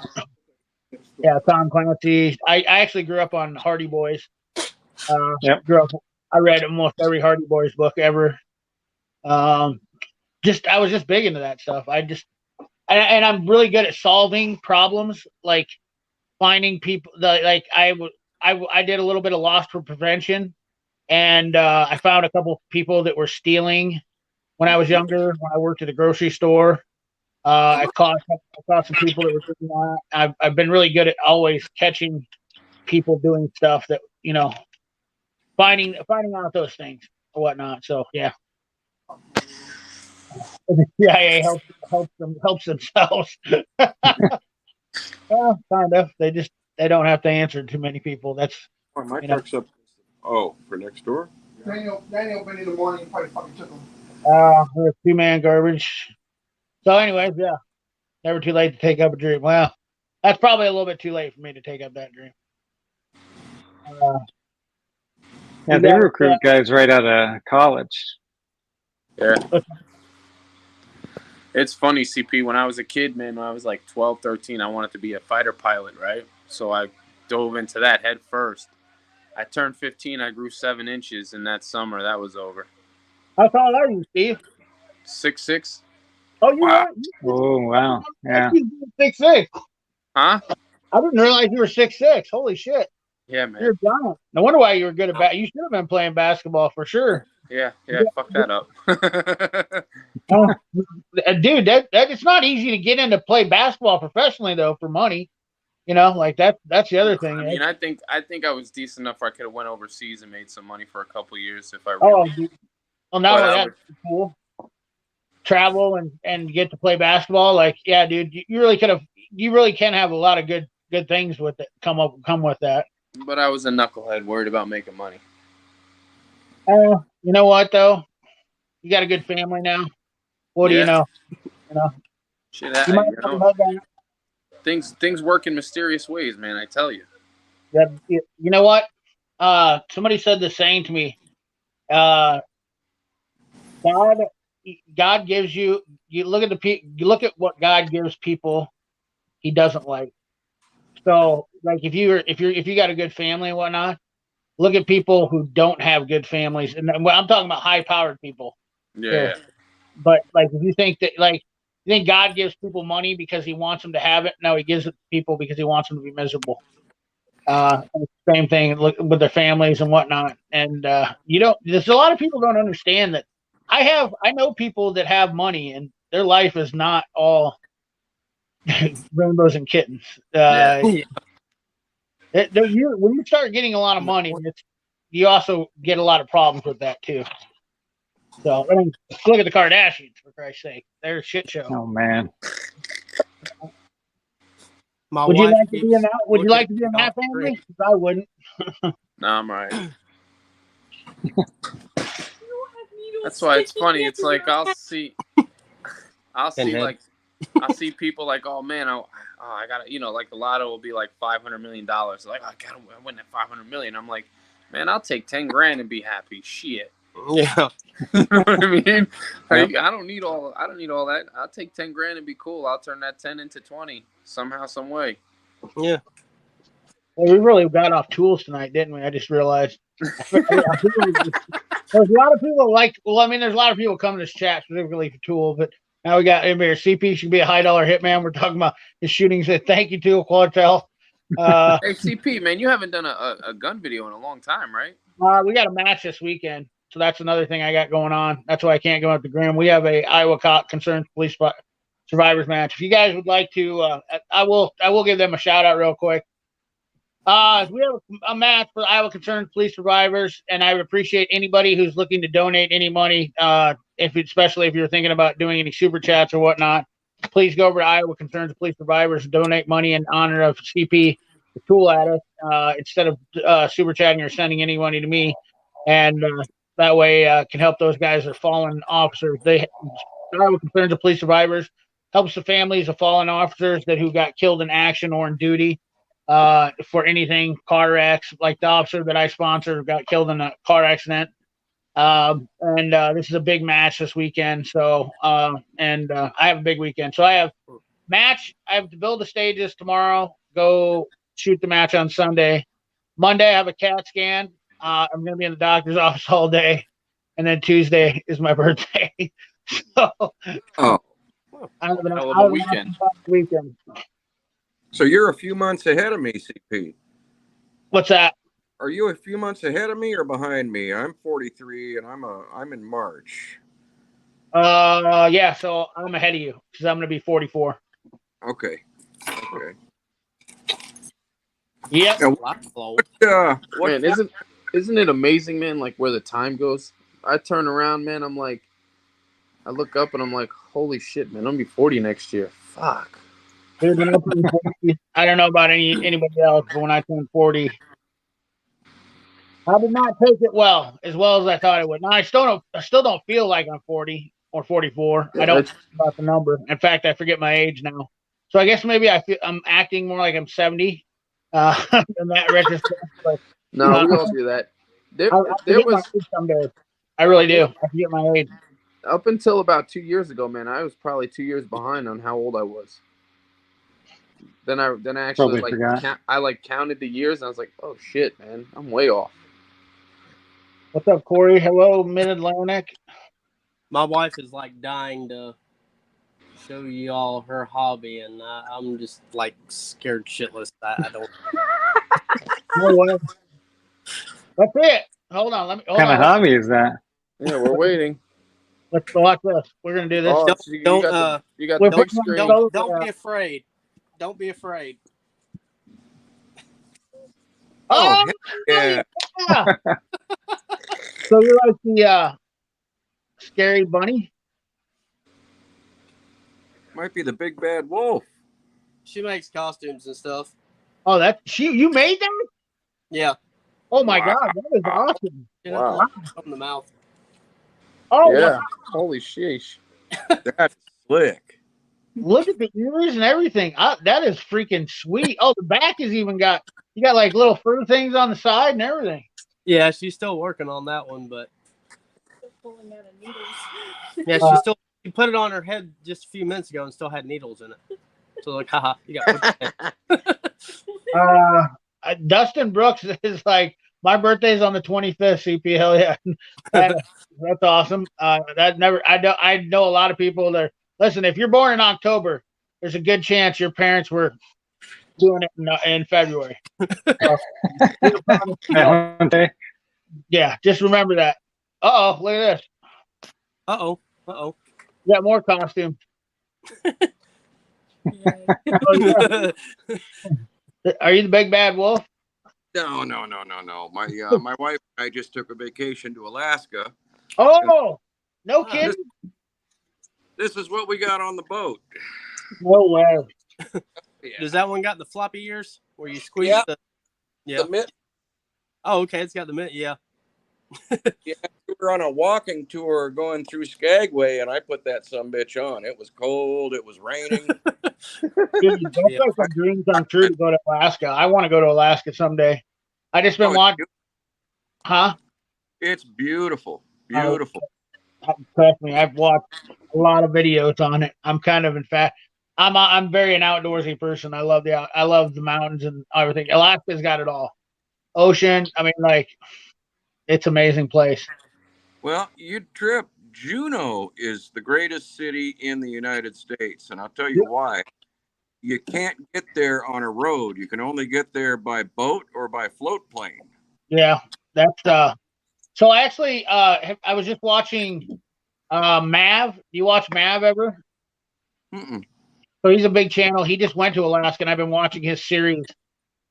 yeah, Tom Clancy. I actually grew up on Hardy Boys. Yep. I read almost every Hardy Boys book ever. I was just big into that stuff. And I'm really good at solving problems, like finding people. I did a little bit of loss for prevention, and I found a couple of people that were stealing when I was younger. When I worked at a grocery store, I caught some people that were doing that. I've been really good at always catching people doing stuff that finding out those things or whatnot. So yeah. The CIA helps themselves. Well, kind of. They don't have to answer to many people. That's my truck's up. Oh, for next door. Daniel been in the morning. Probably fucking took him. We're 2-man garbage. So, anyways, yeah, never too late to take up a dream. Well, that's probably a little bit too late for me to take up that dream. Yeah, they recruit guys right out of college. Yeah. It's funny, CP. When I was a kid, man, when I was like 12, 13, I wanted to be a fighter pilot, right? So I dove into that head first. I turned 15. I grew 7 inches in that summer. That was over. How tall are you, Steve? 6'6". Oh, you Wow. are? Oh, wow. Yeah. 6'6". Huh? I didn't realize you were 6'6". Holy shit. Yeah, man. You're a giant. No wonder why you were good at You should have been playing basketball for sure. Yeah. Fuck that up. Dude, that it's not easy to get into play basketball professionally though for money. You know, like that's the other thing. I mean, I think I was decent enough where I could have went overseas and made some money for a couple years if I Oh, really. dude. Well, not But only I that, would, cool. Travel and get to play basketball. Like, yeah, dude, you really could have. You really can have a lot of good things with it. Come with that. but I was a knucklehead worried about making money. You know what though? You got a good family now. What do you Yeah. know? You know, Shit, you might have heard that. things work in mysterious ways, man. I tell you. Yeah, you know what? Somebody said the same to me. God gives you. You look at you look at what God gives people. He doesn't like. So, like, if you got a good family and whatnot, look at people who don't have good families, and I'm talking about high-powered people. Yeah. But like, if you think that, like, you think God gives people money because He wants them to have it? No, He gives it to people because He wants them to be miserable. Same thing with their families and whatnot. And there's a lot of people don't understand that. I know people that have money and their life is not all rainbows and kittens. When you start getting a lot of money, you also get a lot of problems with that too. So I mean, look at the Kardashians, for Christ's sake. They're a shit show. Oh, man. Would you like to be in that? Would you like to be in that family? I wouldn't. No, I'm right. That's why it's funny. It's like I'll see people like, oh man, I gotta, like the lotto will be like $500 million. Like, I gotta win that $500 million. I'm like, man, I'll take 10 grand and be happy. Shit. Yeah. You know what I mean? Yep. I don't need all that. I'll take 10 grand and be cool. I'll turn that 10 into 20 somehow, some way. Yeah. Well, we really got off tools tonight, didn't we? I just realized. There's a lot of people there's a lot of people coming to this chat specifically for Tool, but now we got everybody. CP should be a high dollar hitman. We're talking about his shootings. Thank you, Tool Quantel. Hey, CP, man, you haven't done a gun video in a long time, right? We got a match this weekend, so that's another thing I got going on. That's why I can't go out to Grim. We have a Iowa Concerned Police Survivors match. If you guys would like to, I will give them a shout out real quick. We have a match for Iowa Concerned Police Survivors, and I would appreciate anybody who's looking to donate any money, especially if you're thinking about doing any super chats or whatnot. Please go over to Iowa Concerned Police Survivors and donate money in honor of CP, the Tool at us, instead of super chatting or sending any money to me, and that way can help those guys that are fallen officers. Iowa Concerned Police Survivors helps the families of fallen officers who got killed in action or in duty. For anything car wrecks, like the officer that I sponsored got killed in a car accident. This is a big match this weekend. So, I have a big weekend. So I have to build the stages tomorrow, go shoot the match on Sunday. Monday, I have a CAT scan. I'm going to be in the doctor's office all day. And then Tuesday is my birthday. So, I have a weekend. So you're a few months ahead of me, CP. What's that? Are you a few months ahead of me or behind me? I'm 43 and I'm in March. Yeah, so I'm ahead of you because I'm going to be 44. Okay. Yep. Man, isn't it amazing, man, like where the time goes? I turn around, man, I look up and I'm like, holy shit, man, I'm going to be 40 next year. Fuck. Dude, when I turned 40, I don't know about anybody else, but when I turned 40, I did not take it as well as I thought it would. Now I still don't feel like I'm 40 or 44. I don't think about the number. In fact, I forget my age now. So I guess maybe I'm acting more like I'm 70 in that retrospect. But, no, we all do that. There was some days. I really do. I forget my age. Up until about 2 years ago, man, I was probably 2 years behind on how old I was. Then I actually Probably forgot. I counted the years and I was like, oh shit, man, I'm way off. What's up, Corey? Hello, Mid Atlantic. My wife is like dying to show you all her hobby, and I'm just like scared shitless. I don't. No way. That's it. Hold on. What kind of hobby is that? Yeah, we're waiting. Let's watch this. We're gonna do this. Oh, Don't- so you don't, got the we're big putting on screen. those, Don't be afraid. Don't be afraid. Oh, yeah. yeah. So you're like the scary bunny? Might be the big bad wolf. She makes costumes and stuff. Oh, you made that? Yeah. Oh my Wow. God, that is awesome. Wow. From the mouth. Oh, Yeah. wow. Holy sheesh. That's slick. Look at the ears and everything. That is freaking sweet. Oh, the back has even got like little fruit things on the side and everything. Yeah, she's still working on that one, but Pulling out of needles. yeah, she put it on her head just a few minutes ago and still had needles in it. So like, haha, you got. Dustin Brooks is like, my birthday's on the 25th. CP, hell yeah, that's awesome. I know a lot of people that listen. If you're born in October, there's a good chance your parents were doing it in February. Yeah, just remember that. Uh oh, look at this. Uh oh. You got more costume. Are you the big bad wolf? No. My wife and I just took a vacation to Alaska. Oh, no kidding. This is what we got on the boat. No way. Yeah. Does that one got the floppy ears where you squeeze the? Yeah. The mitt. Oh, okay. It's got the mitt. Yeah. Yeah, we were on a walking tour going through Skagway, and I put that sumbitch on. It was cold. It was raining. Dude, that's like a dream come true to go to Alaska. I want to go to Alaska someday. I just been watching. Huh? It's beautiful. Beautiful. Trust me, I've watched a lot of videos on it. I'm kind of, in fact, I'm very an outdoorsy person. I love the mountains and everything. Alaska's got it all. Ocean. I mean, like, it's an amazing place. Well, you'd trip. Juneau is the greatest city in the United States, and I'll tell you why. You can't get there on a road. You can only get there by boat or by float plane. Yeah, that's so actually I was just watching Mav. Do you watch Mav ever? Mm-mm. So he's a big channel. He just went to Alaska, and I've been watching his series.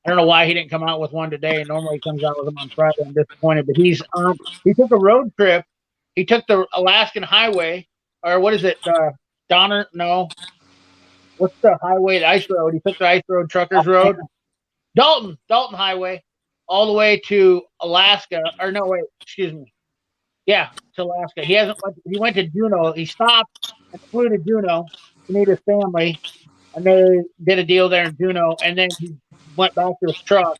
I don't know why he didn't come out with one today. Normally he comes out with them on Friday. I'm disappointed, but he took a road trip. He took the Alaskan Highway, or what is it? Donner? No. What's the highway? The ice road. He took the ice road, Truckers Road. Dalton Highway, all the way to Alaska. Or no, wait, excuse me. Yeah, to Alaska. He went to Juneau. He stopped and flew to Juneau to meet his family, and they did a deal there in Juneau. And then he went back to his truck,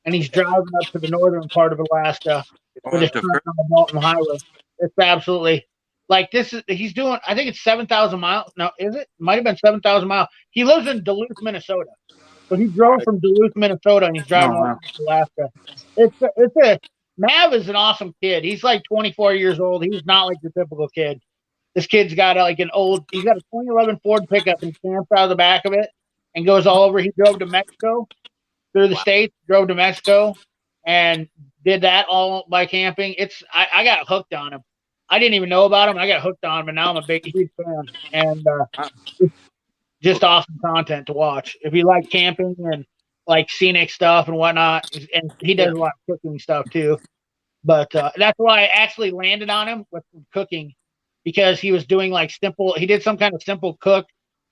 and he's driving up to the northern part of Alaska with his truck on the Dalton Highway. It's absolutely like this is he's doing. I think it's 7,000 miles. No, is it? Might have been 7,000 miles. He lives in Duluth, Minnesota. So he drove from Duluth, Minnesota, and he's driving to Alaska. Mav is an awesome kid. He's like 24 years old. He's not like the typical kid. This kid's got he's got a 2011 Ford pickup, and he camps out of the back of it and goes all over. He drove to Mexico through the states, drove to Mexico, and did that all by camping. I got hooked on him. I didn't even know about him. I got hooked on him, and now I'm a huge fan. And it's just awesome content to watch. If you like camping and like scenic stuff and whatnot, and he does a lot of cooking stuff too. But that's why I actually landed on him with cooking, because he was doing like he did some kind of simple cook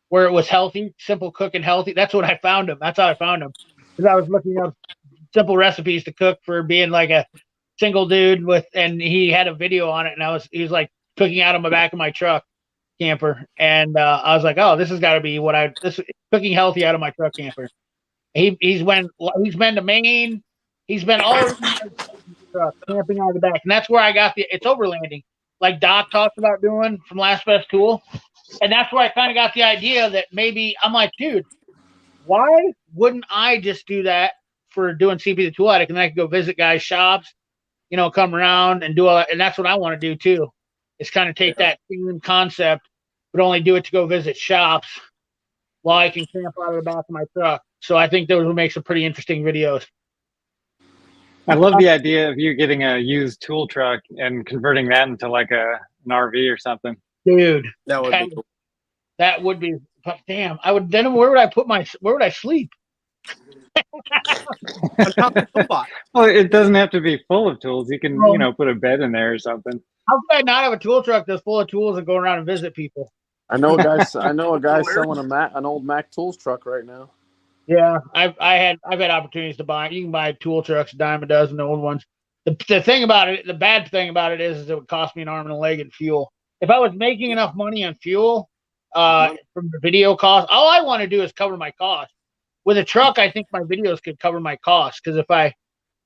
where it was healthy, simple cook and healthy. That's what I found him. That's how I found him, because I was looking up simple recipes to cook for being like a single dude and he had a video on it, and he was like cooking out of the back of my truck camper, and I was like, oh, this has got to be cooking healthy out of my truck camper. He's been to Maine, he's been all over truck camping out of the back, and that's where I got it's overlanding, like Doc talked about doing from Last Best Tool, and that's where I kind of got the idea that maybe I'm like, dude, why wouldn't I just do that for doing CP the Tool Addict, and I could go visit guys' shops, come around and do all that. And that's what I want to do too, is kind of take that same concept, but only do it to go visit shops while I can camp out of the back of my truck. So I think those would make some pretty interesting videos. I love the idea of you getting a used tool truck and converting that into like an RV or something. Dude, That would be cool. That would be, but damn, I would then where would I sleep? Well, it doesn't have to be full of tools. You can, put a bed in there or something. How could I not have a tool truck that's full of tools and go around and visit people? I know a guy selling an old Mac Tools truck right now. Yeah, I've had opportunities to buy. You can buy tool trucks, a dime a dozen, the old ones. The thing about it, the bad thing about it is it would cost me an arm and a leg in fuel. If I was making enough money on fuel, from the video cost, all I want to do is cover my cost. With a truck, I think my videos could cover my costs, because if I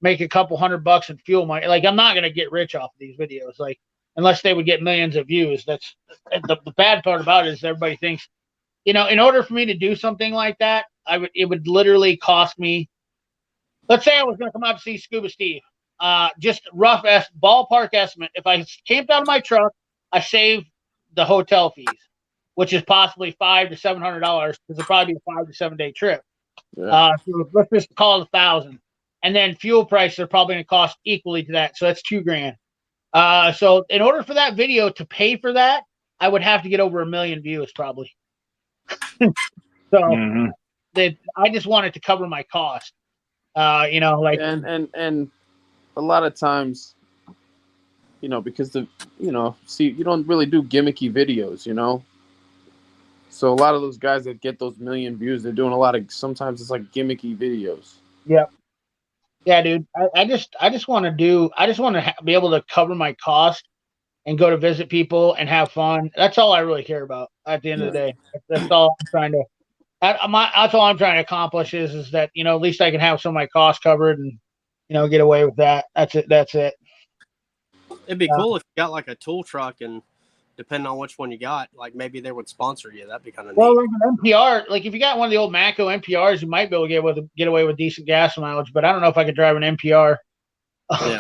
make a couple $100 in fuel money, like, I'm not gonna get rich off of these videos, like, unless they would get millions of views. That's the bad part about it, is everybody thinks, in order for me to do something like that, it would literally cost me. Let's say I was gonna come out to see Scuba Steve. Just rough ballpark estimate. If I camped out of my truck, I save the hotel fees, which is possibly $500 to $700, because it'll probably be a 5 to 7 day trip. Yeah. So let's just call it $1,000, and then fuel prices are probably going to cost equally to that. So that's $2,000. So in order for that video to pay for that, I would have to get over 1 million views probably. So I just wanted to cover my cost. And a lot of times, because you don't really do gimmicky videos, So a lot of those guys that get those million views, they're doing sometimes it's like gimmicky videos. Yep. Yeah, dude. I just want to be able to cover my cost and go to visit people and have fun. That's all I really care about at the end of the day. That's all I'm trying to. That's all I'm trying to accomplish is that at least I can have some of my costs covered and get away with that. That's it. It'd be cool if you got like a tool truck, and depending on which one you got, like maybe they would sponsor you. That'd be kind of neat. Well, like an NPR, like if you got one of the old Matco NPRs, you might be able to get away with decent gas mileage. But I don't know if I could drive an NPR. Yeah.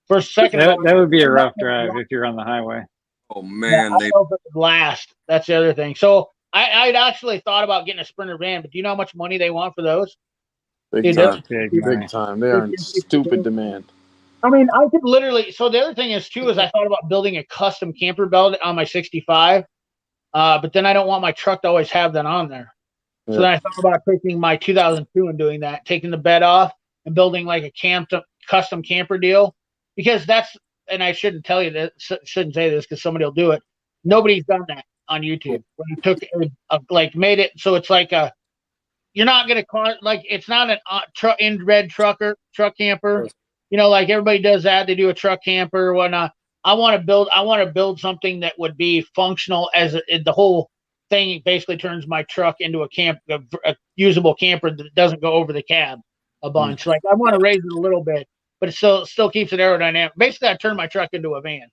For a second, that would be a rough drive if you're on the highway. Oh man, I don't know if it would last. That's the other thing. So I'd actually thought about getting a Sprinter van, but do you know how much money they want for those? Big time. They are in stupid demand. I mean, I could literally. So the other thing is I thought about building a custom camper bed on my 65, but then I don't want my truck to always have that on there. Yeah. So then I thought about taking my 2002 and doing that, taking the bed off and building like a custom camper deal, because and I shouldn't tell you this, shouldn't say this because somebody will do it. Nobody's done that on YouTube. When you took made it so it's like you're not gonna call it, like, it's not an in-red truck camper. Like everybody does that. They do a truck camper or whatnot. I want to build something that would be functional as the whole thing basically turns my truck into a usable camper that doesn't go over the cab a bunch. Like I want to raise it a little bit, but it still keeps it aerodynamic. Basically, I turn my truck into a van.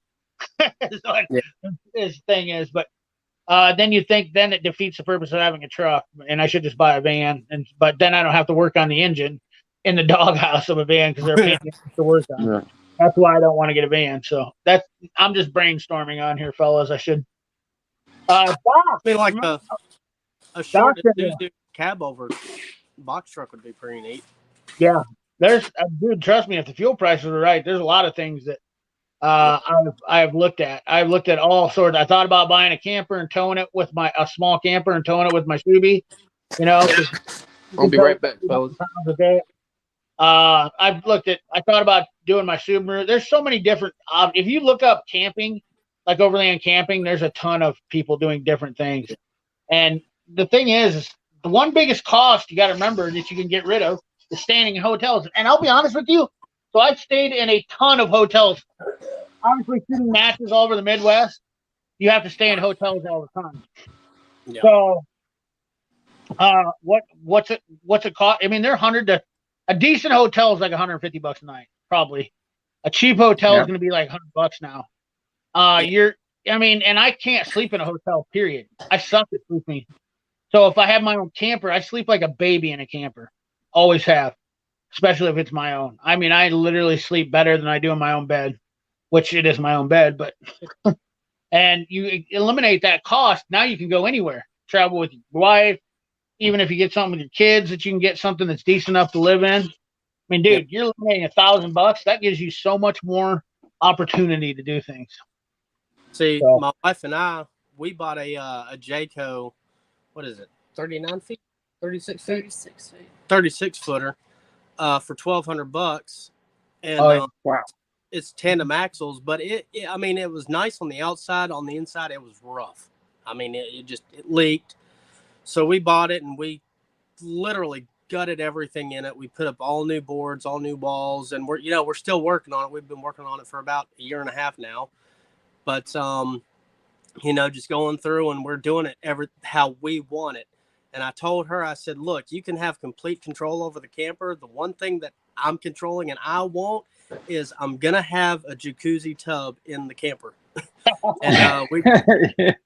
This thing is, but then you think it defeats the purpose of having a truck, and I should just buy a van. But then I don't have to work on the engine in the doghouse of a van because they're paying to work on. Yeah. That's why I don't want to get a van. So I'm just brainstorming on here, fellas. I should. I mean, like a short cab over box truck would be pretty neat. Yeah, dude. Trust me, if the fuel prices are right, there's a lot of things that I've looked at. I've looked at all sorts. I thought about buying a camper and towing it with a small camper and towing it with my Subi. I'll be right back, fellas. I thought about doing my Subaru. There's so many different. If you look up camping, like overland camping, there's a ton of people doing different things. And the thing is the one biggest cost you got to remember that you can get rid of is staying in hotels. And I'll be honest with you. So I've stayed in a ton of hotels. Obviously, shooting matches all over the Midwest, you have to stay in hotels all the time. Yeah. So, what's it cost? I mean, they're a decent hotel is like $150 a night, probably. A cheap hotel is going to be like $100 now. And I can't sleep in a hotel. Period. I suck at sleeping. So if I have my own camper, I sleep like a baby in a camper. Always have, especially if it's my own. I mean, I literally sleep better than I do in my own bed, which it is my own bed, but and you eliminate that cost. Now you can go anywhere, travel with your wife, even if you get something with your kids that you can get something that's decent enough to live in. I mean, dude, you're eliminating $1,000. That gives you so much more opportunity to do things. See, So, my wife and I, we bought a Jayco, what is it, 39 feet, 36 feet, 36 footer, for $1,200, and Wow. it's tandem axles, but I mean, it was nice on the outside. On the inside, it was rough. I mean, it leaked. So we bought it, and we literally gutted everything in it. We put up all new boards, all new walls, and we're still working on it. We've been working on it for about a year and a half now. But just going through, and we're doing it how we want it. And I told her, I said, look, you can have complete control over the camper. The one thing that I'm controlling and I want is I'm going to have a jacuzzi tub in the camper. And we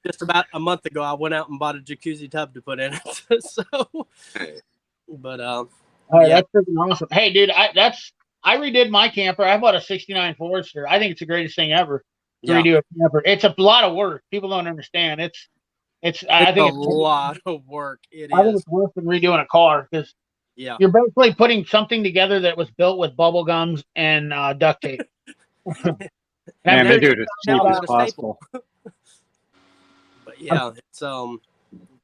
just about a month ago, I went out and bought a jacuzzi tub to put in it. That's freaking awesome. Hey, dude, I redid my camper. I bought a '69 Forester. I think it's the greatest thing ever to redo a camper. It's a lot of work. People don't understand. I think it's a lot of work. I think it's worse than redoing a car because you're basically putting something together that was built with bubble gums and duct tape. And they do it as cheap as possible. But yeah,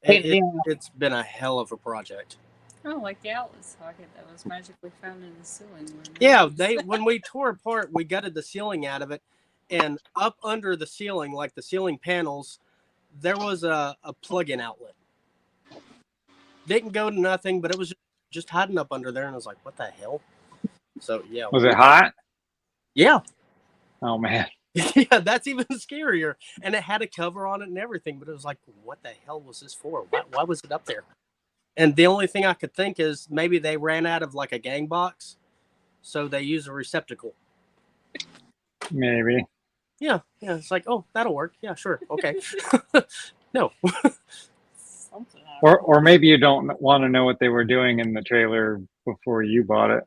it's been a hell of a project. Oh, like the outlet socket that was magically found in the ceiling. Yeah, when we tore apart, we gutted the ceiling out of it, and up under the ceiling, like the ceiling panels, there was a plug-in outlet. Didn't go to nothing, but it was just hiding up under there, and I was like, what the hell? So, yeah. Was it hot? Yeah. Oh, man. Yeah, that's even scarier. And it had a cover on it and everything, but it was like, what the hell was this for? Why was it up there? And the only thing I could think is maybe they ran out of like a gang box, so they use a receptacle. Maybe. Yeah. It's like, oh, that'll work. Yeah, sure. Okay. No. Or maybe you don't want to know what they were doing in the trailer before you bought it.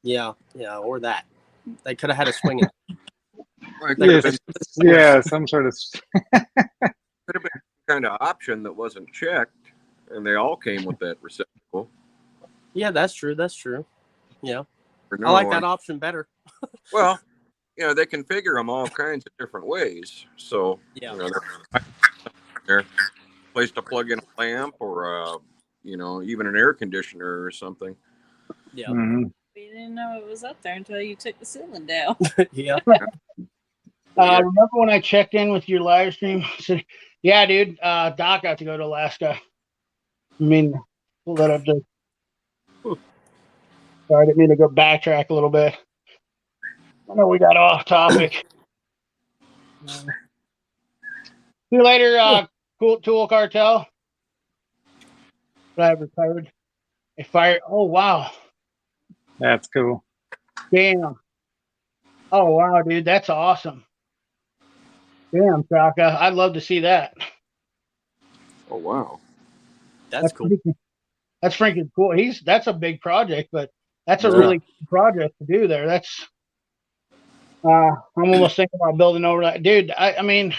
Yeah, or that. They could have had a swing in yeah, some sort of. Could have been kind of option that wasn't checked, and they all came with that receptacle. Yeah, that's true. Yeah, I like that option better. Well, they configure them all kinds of different ways. So, they're place to plug in a lamp or, even an air conditioner or something. Yeah. Mm-hmm. We didn't know it was up there until you took the ceiling down. Yeah. Remember when I checked in with your live stream? I said, yeah, dude, Doc got to go to Alaska. I mean, pull that up there. Sorry, I didn't mean to go backtrack a little bit. I know we got off topic. See you later, Cool Tool Cartel. Glad retired. They fired. Oh, wow. That's cool. Damn. Oh, wow, dude. That's awesome. Damn, Chaka. I'd love to see that. Oh, wow. That's cool. That's freaking cool. That's a big project, but that's a really cool project to do there. That's I'm almost thinking about building over that. Dude, I mean,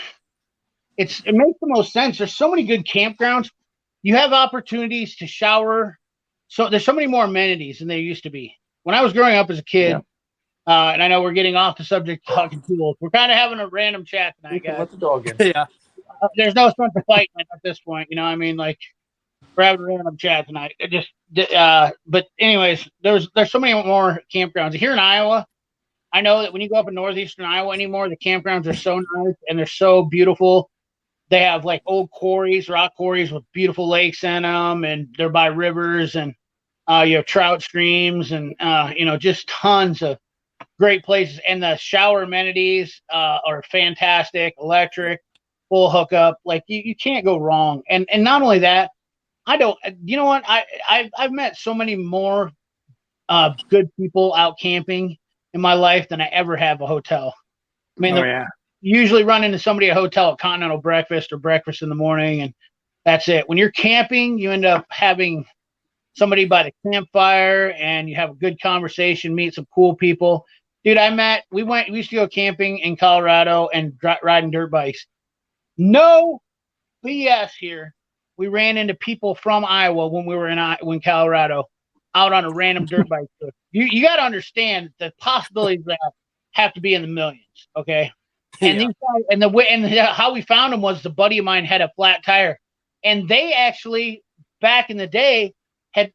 it makes the most sense. There's so many good campgrounds. You have opportunities to shower. So there's so many more amenities than there used to be. When I was growing up as a kid, and I know we're getting off the subject of talking tools. We're kind of having a random chat tonight, guys. Let the dog in. Yeah. There's no sense of fighting at this point. You know what I mean? Like, we're having a random chat tonight. But anyways, there's so many more campgrounds. Here in Iowa, I know that when you go up in northeastern Iowa anymore, the campgrounds are so nice and they're so beautiful. They have like old quarries, rock quarries with beautiful lakes in them, and they're by rivers, and you have trout streams, and just tons of great places. And the shower amenities are fantastic, electric, full hookup. Like you can't go wrong. And not only that, you know what? I've met so many more good people out camping in my life than I ever have a hotel. I mean, you usually run into somebody at a hotel at Continental Breakfast or breakfast in the morning, and That's it. When you're camping, you end up having somebody by the campfire and you have a good conversation, meet some cool people. Dude, we used to go camping in Colorado and riding dirt bikes. No BS here. We ran into people from Iowa when we were in Colorado out on a random dirt bike trip. You got to understand the possibilities that have to be in the millions. Okay. And these guys, and how we found them was the buddy of mine had a flat tire, and they actually back in the day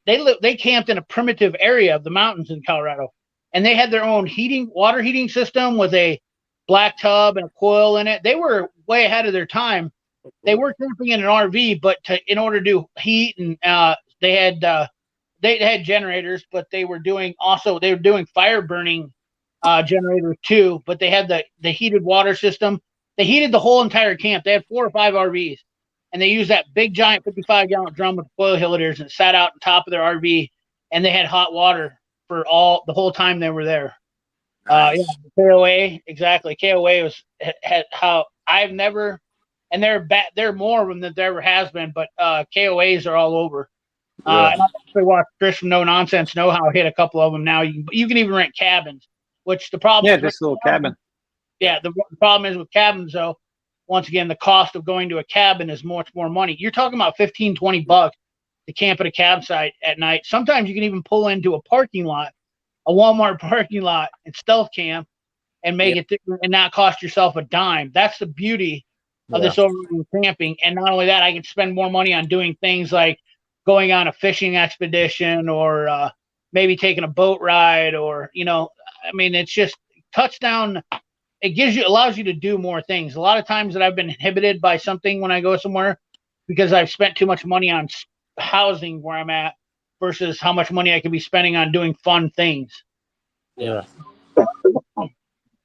they camped in a primitive area of the mountains in Colorado, and they had their own water heating system with a black tub and a coil in it. They were way ahead of their time. They were camping in an RV, but in order to do heat and they had generators, but they were doing fire burning generators too. But they had the heated water system. They heated the whole entire camp. They had 4 or 5 RVs, and they used that big giant 55-gallon drum with coil heaters and sat out on top of their RV, and they had hot water for the whole time they were there. Nice. KOA, exactly. KOA had how I've never, and there are more of them than there ever has been, but KOAs are all over. And I actually watched Chris from No Nonsense Know How hit a couple of them now. You can even rent cabins, which the problem is. Yeah, just a little cabin. Yeah, the problem is with cabins, though, once again, the cost of going to a cabin is much more money. You're talking about $15-20 to camp at a campsite at night. Sometimes you can even pull into a parking lot, a Walmart parking lot, and stealth camp and make it and not cost yourself a dime. That's the beauty of this overland camping. And not only that, I can spend more money on doing things like going on a fishing expedition or maybe taking a boat ride or, it's just touchdown. It allows you to do more things. A lot of times that I've been inhibited by something when I go somewhere because I've spent too much money on housing where I'm at versus how much money I could be spending on doing fun things. Yeah.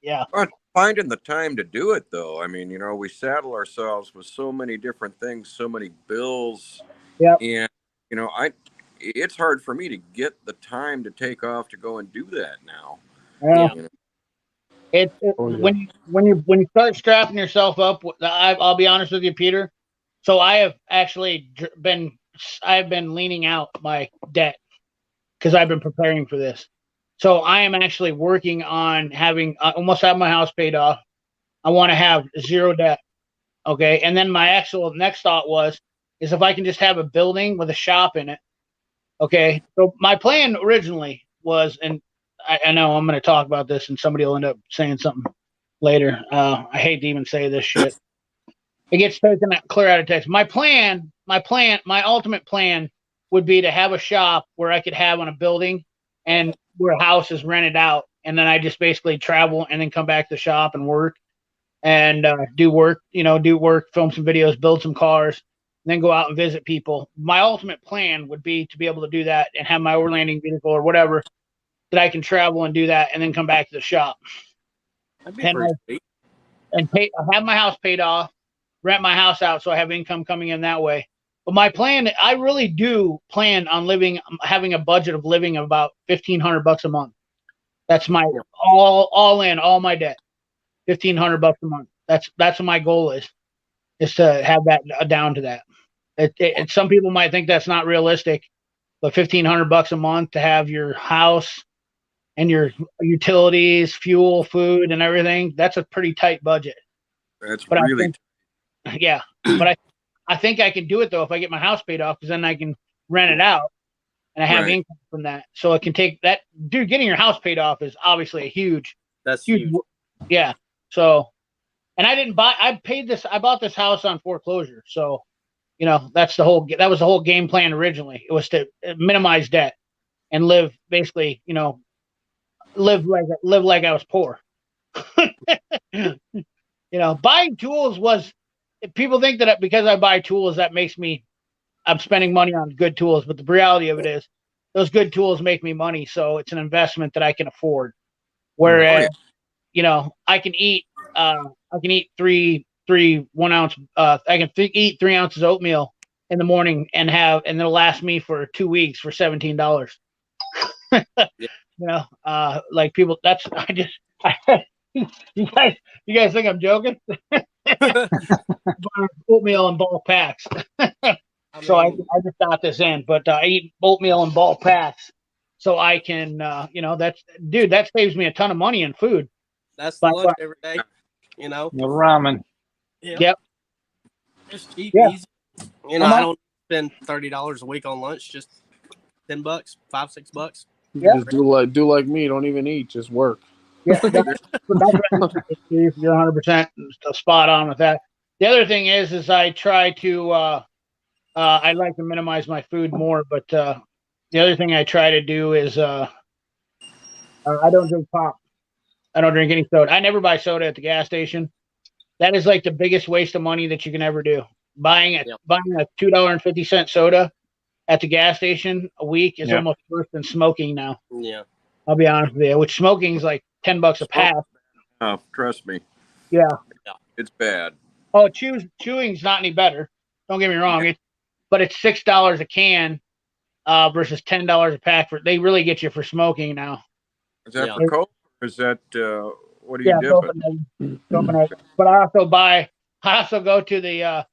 Yeah. But finding the time to do it, though. I mean, we saddle ourselves with so many different things, so many bills. Yeah. And, it's hard for me to get the time to take off to go and do that now. Yeah. When you start strapping yourself up, I'll be honest with you, Peter. So I have actually been leaning out my debt because I've been preparing for this. So I am actually working on almost have my house paid off. I want to have 0 debt. Okay. And then my actual next thought is if I can just have a building with a shop in it. Okay. So my plan originally was, and I know I'm going to talk about this and somebody will end up saying something later. I hate to even say this shit. It gets taken clear out of text. My ultimate plan would be to have a shop where I could have on a building and where a house is rented out. And then I just basically travel and then come back to the shop and work and do work, film some videos, build some cars, and then go out and visit people. My ultimate plan would be to be able to do that and have my overlanding vehicle or whatever that I can travel and do that and then come back to the shop. That'd be pretty sweet. And have my house paid off, rent my house out so I have income coming in that way. But my plan, I really do plan on having a budget of living about $1,500 a month. That's my all in, all my debt, $1,500 a month. That's what my goal is to have that down to that. Some people might think that's not realistic, but $1,500 a month to have your house and your utilities, fuel, food, and everything, that's a pretty tight budget. That's really tight. Yeah. But I think I can do it, though, if I get my house paid off, because then I can rent it out, and I have income from that. So it can take that. Dude, getting your house paid off is obviously That's huge. Yeah. So, and I bought this house on foreclosure. So, that was the whole game plan originally. It was to minimize debt and live basically, live like I was poor. Buying tools was, people think that because I buy tools, that makes I'm spending money on good tools. But the reality of it is those good tools make me money. So it's an investment that I can afford. Whereas, I can eat 3 1 ounce, I can eat 3 ounces oatmeal in the morning and it'll last me for 2 weeks for $17. Like people, you guys think I'm joking? Oatmeal in bulk packs. So I just got this in, but I eat oatmeal in bulk packs so I can, that saves me a ton of money in food. That's the lunch every day. You know, The ramen. Yep. It's cheap, Yeah. easy. You know, I don't spend $30 a week on lunch. Just $10, $5, $6. Yeah. Just do like me. Don't even eat. Just work. Yeah, that's right. You're 100% spot on with that. The other thing is I try to I like to minimize my food more, but the other thing I try to do is I don't drink pop. I don't drink any soda. I never buy soda at the gas station. That is like the biggest waste of money that you can ever do. Buying a $2.50 soda at the gas station a week is almost worse than smoking now. Yeah. I'll be honest with you. Which smoking is like $10 a pack. Oh, trust me. Yeah. It's bad. Oh, chewing's not any better. Don't get me wrong. But it's $6 a can versus $10 a pack. They really get you for smoking now. Is that for Coke? Or is that what do you dip it? But I also go to the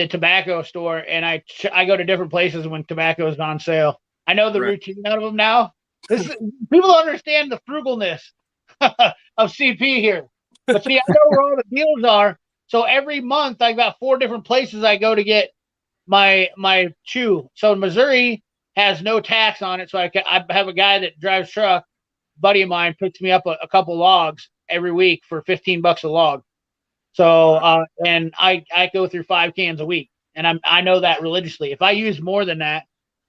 tobacco store, and I go to different places when tobacco is on sale. I know the routine out of them now. People don't understand the frugalness of CP here. But see, I know where all the deals are. So every month I've got 4 different places I go to get my chew. So Missouri has no tax on it. So I have a guy that drives truck, buddy of mine, picks me up a couple logs every week for $15 a log. So and I go through 5 cans a week, and I know that religiously. If I use more than that,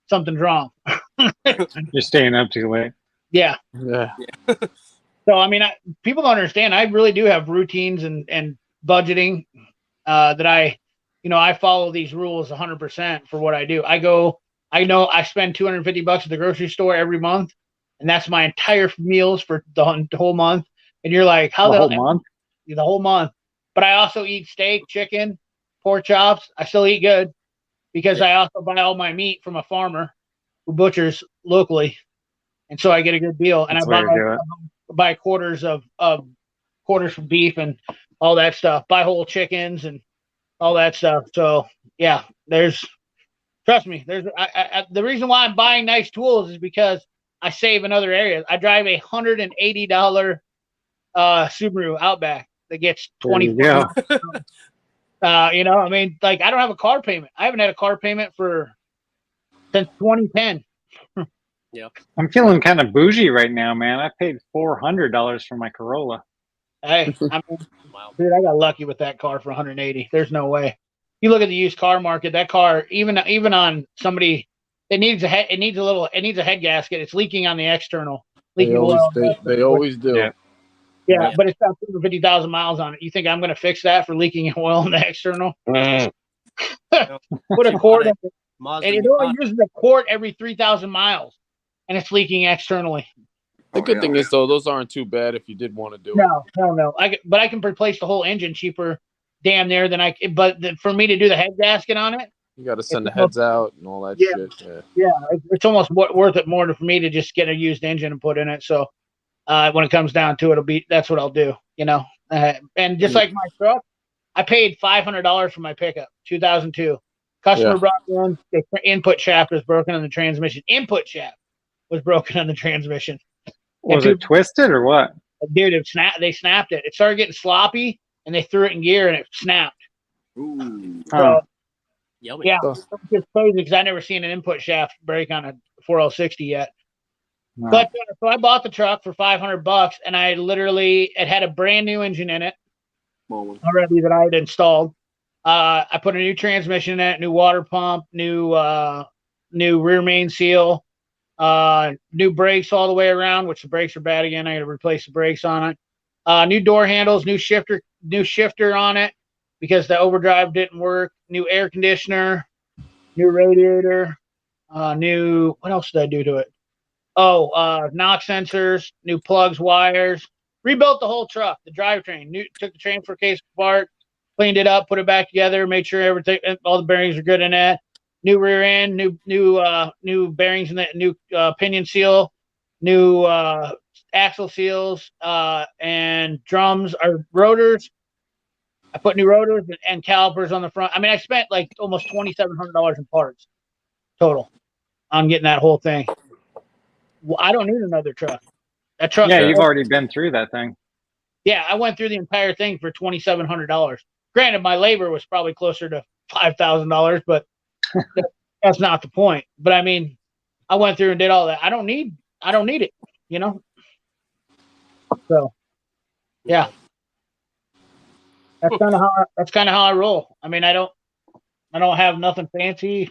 something's wrong. You're staying up too late. Yeah. Yeah. So I mean, people don't understand. I really do have routines and budgeting that I follow these rules 100% for what I do. I know I spend $250 at the grocery store every month, and that's my entire meals for the whole month. And you're like, how the whole month? The whole month. But I also eat steak, chicken, pork chops. I still eat good because I also buy all my meat from a farmer who butchers locally, and so I get a good deal. And I buy quarters of quarters from beef and all that stuff. Buy whole chickens and all that stuff. So yeah, trust me, the reason why I'm buying nice tools is because I save in other areas. I drive a $180 Subaru Outback that gets 20. I mean, like, I don't have a car payment. I haven't had a car payment since 2010. Yeah, I'm feeling kind of bougie right now, man. I paid $400 for my Corolla. Hey, dude, I got lucky with that car for 180. There's no way. You look at the used car market. That car, even on somebody, it needs a head gasket. It's leaking on the external. They always do. Yeah, but it's got 250,000 miles on it. You think I'm going to fix that for leaking oil in the external? Put a quart in it. And it only uses a quart every 3,000 miles, and it's leaking externally. The good thing is, though, those aren't too bad if you did want to do it. No. But I can replace the whole engine cheaper, damn near than But for me to do the head gasket on it, you got to send the heads out and all that shit. Yeah, it's almost worth it more for me to just get a used engine and put in it. So when it comes down to it, that's what I'll do. And just like my truck, I paid $500 for my pickup, 2002. Customer brought me in. The input shaft was broken on the transmission. Input shaft was broken on the transmission. Was it twisted or what? Dude, they snapped it. It started getting sloppy, and they threw it in gear, and it snapped. Ooh. So, yeah, it's just crazy because I never seen an input shaft break on a 4060 yet. Wow. But so I bought the truck for $500, and it had a brand new engine in it already that I had installed. I put a new transmission in it, new water pump, new rear main seal, new brakes all the way around, which the brakes are bad again. I got to replace the brakes on it. New door handles, new shifter on it because the overdrive didn't work. New air conditioner, new radiator, what else did I do to it? Knock sensors, new plugs, wires. Rebuilt the whole truck, the drivetrain. Took the transfer case apart, cleaned it up, put it back together, made sure all the bearings are good in it. New rear end, new bearings in that, new pinion seal, new axle seals, and drums or rotors. I put new rotors and calipers on the front. I mean, I spent like almost $2,700 in parts total on getting that whole thing. Well, I don't need another truck. That truck. Yeah, you've already been through that thing. Yeah, I went through the entire thing for $2,700. Granted, my labor was probably closer to $5,000, but that's not the point. But I mean, I went through and did all that. I don't need it, you know. So, yeah, that's kind of how I roll. I mean, I don't have nothing fancy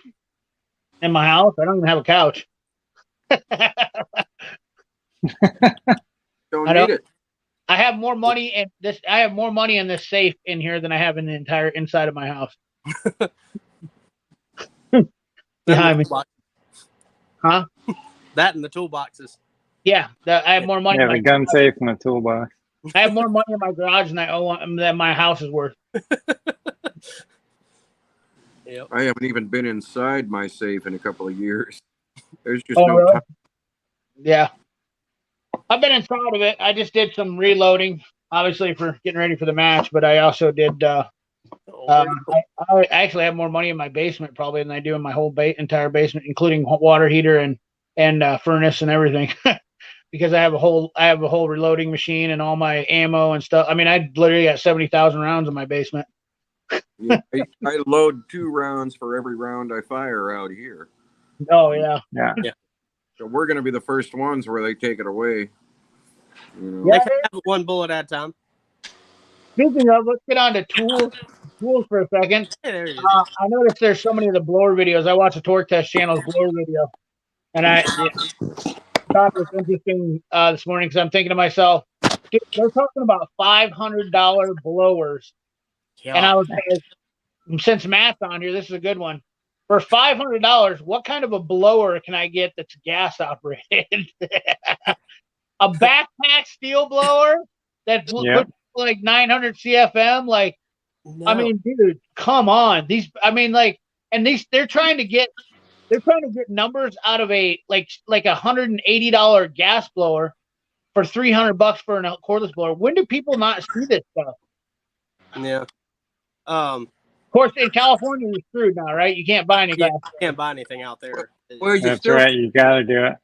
in my house. I don't even have a couch. Don't need it. I have more money in this. I have more money in this safe in here than I have in the entire inside of my house. Behind me, huh? That and the toolboxes. Yeah, I have more money. Yeah, the gun safe and the toolbox. I have more money in my garage than my house is worth. Yep. I haven't even been inside my safe in a couple of years. There's just really? time. Yeah. I've been inside of it. I just did some reloading, obviously, for getting ready for the match, but I also did I actually have more money in my basement probably than I do in my whole entire basement, including water heater and furnace and everything. Because I have a whole reloading machine and all my ammo and stuff. I mean, I literally got 70,000 rounds in my basement. Yeah, I load 2 rounds for every round I fire out here. Oh yeah. So we're going to be the first ones where they take it away. You know? They can have 1 bullet at a time. Speaking of, let's get on to tools for a second. Hey, there you go. I noticed there's so many of the blower videos. I watched a Torque Test channel's blower video, and I thought it was interesting this morning because I'm thinking to myself, dude, they're talking about $500 blowers, and I was like, since Matt's on here, this is a good one. For $500, what kind of a blower can I get that's gas operated? A backpack steel blower that's like 900 CFM. Like, no. I mean, dude, come on. They're trying to get numbers out of a like $180 gas blower for $300 for a cordless blower. When do people not see this stuff? Yeah. Of course, in California, you're screwed now, right? You can't buy any gas. You can't buy anything out there. Well, That's right. You got to do it.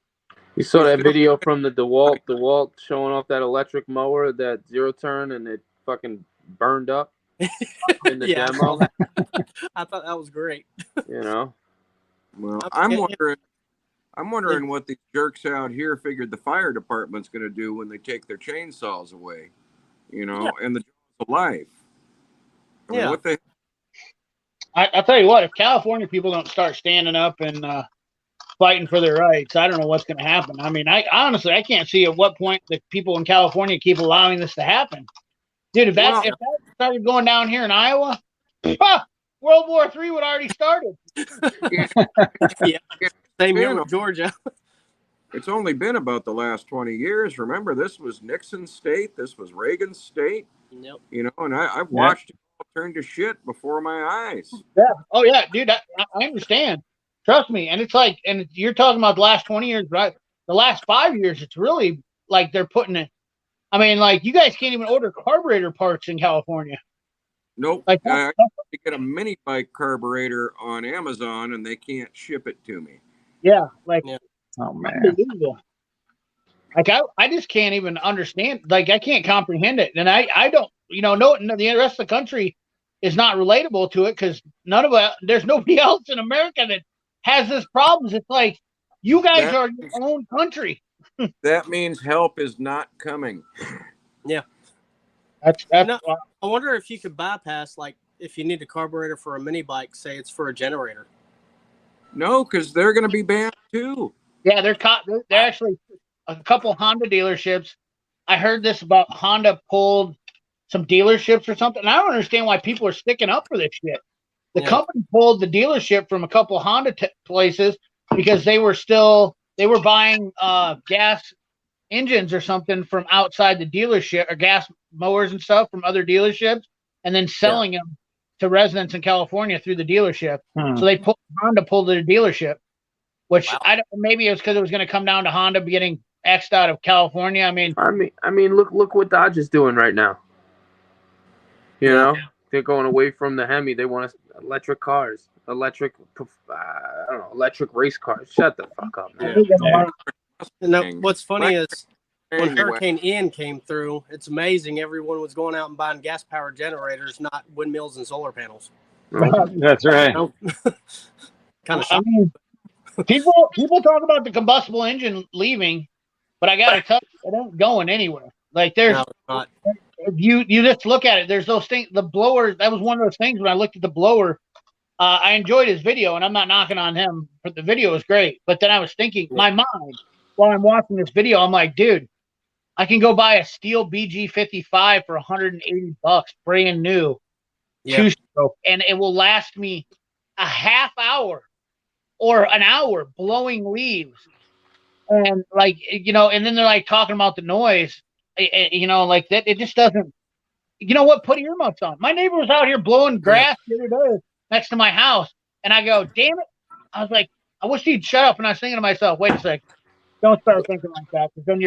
You saw that video from the DeWalt showing off that electric mower, that zero turn, and it fucking burned up in the demo. I thought that was great. You know. Well, I'm wondering what these jerks out here figured the fire department's going to do when they take their chainsaws away, you know, and the jaws of life. I mean, what they. I'll tell you what, if California people don't start standing up and fighting for their rights, I don't know what's going to happen. I mean, I honestly can't see at what point the people in California keep allowing this to happen. Dude, if that started going down here in Iowa, World War III would already started. Yeah, same here with Georgia. It's only been about the last 20 years. Remember, this was Nixon's state. This was Reagan's state. Yep. You know, and I've watched it all turn to shit before my eyes. Yeah. Oh, yeah, dude, I understand. Trust me. And it's like, and you're talking about the last 20 years, right? The last 5 years, it's really like they're putting it. I mean, like, you guys can't even order carburetor parts in California. Nope. Like, I get a mini bike carburetor on Amazon and they can't ship it to me. Yeah. Like, oh, man. Unbelievable. Like, I just can't even understand. Like, I can't comprehend it. And I don't, the rest of the country is not relatable to it because there's nobody else in America that has this problems. It's like, you guys are your own country. That means help is not coming. Yeah. That's I wonder if you could bypass, like, if you need a carburetor for a mini bike, say it's for a generator. No, because they're going to be banned too. Yeah, they're actually a couple Honda dealerships. I heard this about Honda pulled some dealerships or something. And I don't understand why people are sticking up for this shit. The company pulled the dealership from a couple Honda places because they were buying gas engines or something from outside the dealership, or gas mowers and stuff from other dealerships, and then selling them to residents in California through the dealership. So Honda pulled their dealership, which maybe it was because it was going to come down to Honda getting X'd out of California. I mean, look what Dodge is doing right now. You know, they're going away from the Hemi. They want electric cars, electric race cars. Shut the fuck up, man. And what's funny is when Anyway. Hurricane Ian came through, it's amazing. Everyone was going out and buying gas-powered generators, not windmills and solar panels. That's right. Kind of I mean, people talk about the combustible engine leaving, but I got to tell you, it ain't going anywhere. Like there's, you just look at it. There's those things. The blower. That was one of those things when I looked at the blower. I enjoyed his video, and I'm not knocking on him, but the video was great. But then I was thinking, my mind, while I'm watching this video, I'm like, dude, I can go buy a steel BG55 for $180, brand new, two-stroke, and it will last me a half hour or an hour blowing leaves. And like, and then they're like talking about the noise, like that. It just doesn't, you know what? Put earmuffs on. My neighbor was out here blowing grass the other day next to my house. And I go, damn it. I was like, I wish he'd shut up. And I was thinking to myself, wait a sec. Don't start thinking like that. Because then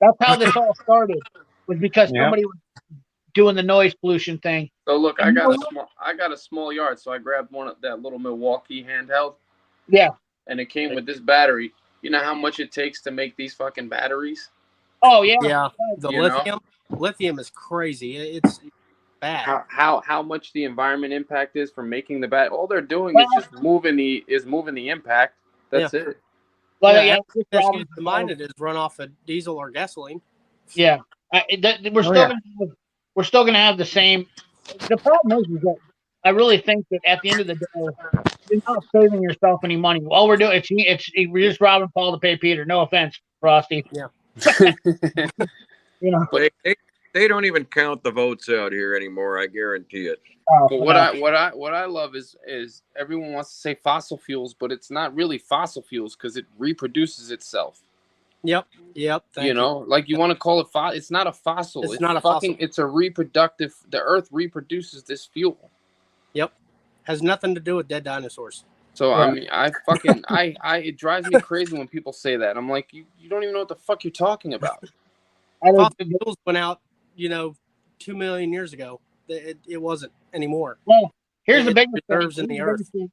that's how this all started, was because somebody was doing the noise pollution thing. So look, I got a small yard. So I grabbed one of that little Milwaukee handheld. Yeah. And it came with this battery. You know how much it takes to make these fucking batteries? Oh yeah. Yeah. The lithium is crazy. It's bad. How much the environment impact is from making the bat? All they're doing is just moving the impact. That's it. Well, the mine it is run off of diesel or gasoline. Yeah. We're still gonna have the same. The problem is that I really think that at the end of the day, you're not saving yourself any money. All we're doing, we're just robbing Paul to pay Peter. No offense, Frosty. Yeah. But they don't even count the votes out here anymore. I guarantee it. But what I love is everyone wants to say fossil fuels, but it's not really fossil fuels because it reproduces itself. Yep. You want to call it it's not a fossil. It's not a fossil. It's a reproductive. The Earth reproduces this fuel. Yep. Has nothing to do with dead dinosaurs. So I mean, it drives me crazy when people say that. I'm like, you don't even know what the fuck you're talking about. Fossil fuels went out, 2 million years ago. It wasn't anymore. Well, here's the biggest thing.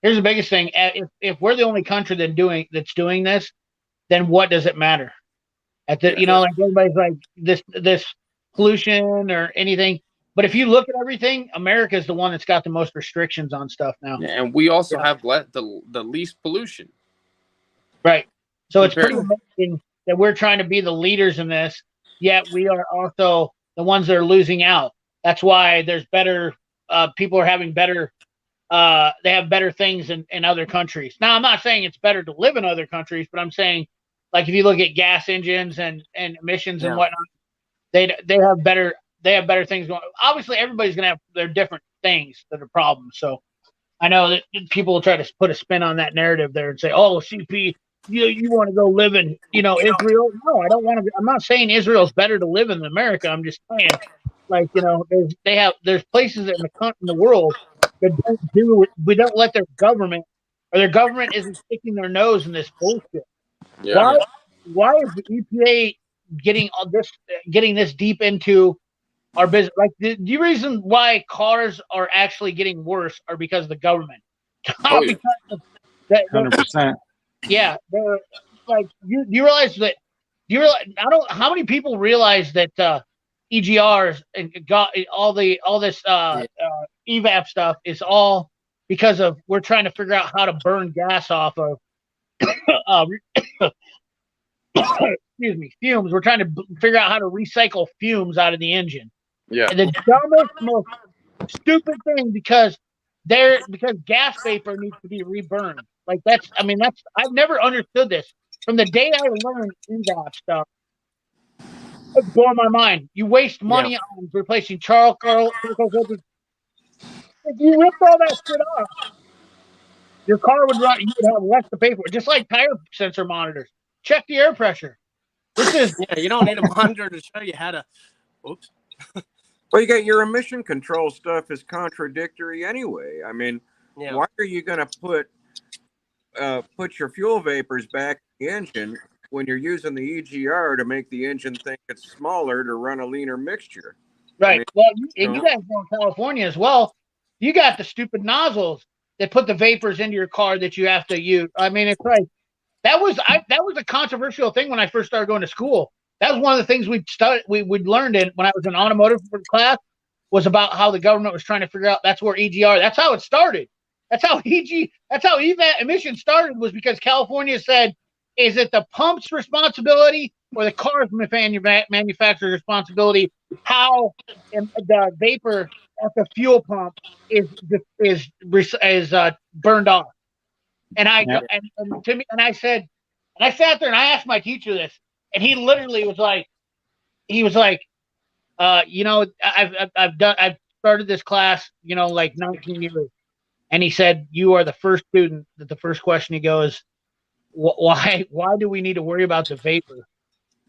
Here's the biggest thing. If we're the only country that's doing this, then what does it matter? Like everybody's like this pollution or anything. But if you look at everything, America is the one that's got the most restrictions on stuff now. Yeah, and we also have the least pollution. Right. So it's pretty amazing that we're trying to be the leaders in this, yet we are also the ones that are losing out. That's why there's better people are having better they have better things in other countries. Now, I'm not saying it's better to live in other countries, but I'm saying, like, if you look at gas engines and emissions and whatnot, they have better things going. Obviously, everybody's going to have their different things that are problems. So I know that people will try to put a spin on that narrative there and say, "Oh, CP, you want to go live in, Israel?" No, I don't want to. I'm not saying Israel's better to live in America. I'm just saying, like, there's places in the world that we don't let their government isn't sticking their nose in this bullshit. Yeah. Why is the EPA getting this deep into our business? Like, the reason why cars are actually getting worse are because of the government. Because of that, 100%. Yeah, they're like, you realize that? How many people realize that EGRs and all this evap stuff is all because of we're trying to figure out how to burn gas off of excuse me, fumes. We're trying to figure out how to recycle fumes out of the engine. Yeah. And the dumbest, most stupid thing because gas vapor needs to be reburned. Like I've never understood this. From the day I learned evap stuff, it's blowing my mind. You waste money on replacing charcoal. If you ripped all that shit off, your car would run. You would have less to pay for it. Just like tire sensor monitors. Check the air pressure. You don't need a monitor to show you how to. Oops. Well, you got your emission control stuff is contradictory anyway. I mean, why are you going to put your fuel vapors back in the engine when you're using the EGR to make the engine think it's smaller to run a leaner mixture? Right. mean, Well, and you guys go in California as well. You got the stupid nozzles that put the vapors into your car that you have to use. I mean, it's like that was a controversial thing when I first started going to school. That was one of the things we'd learned in when I was in automotive class was about how the government was trying to figure out that's where EGR. That's how it started. That's how EVAT emissions started was because California said, is it the pump's responsibility or the car's manufacturer's responsibility? How the vapor at the fuel pump is burned off? And Yep. and to me, and I said, and I sat there and I asked my teacher this, and he literally was like, I've started this class, like 19 years, and he said, you are the first student that the first question he goes, why do we need to worry about the vapor?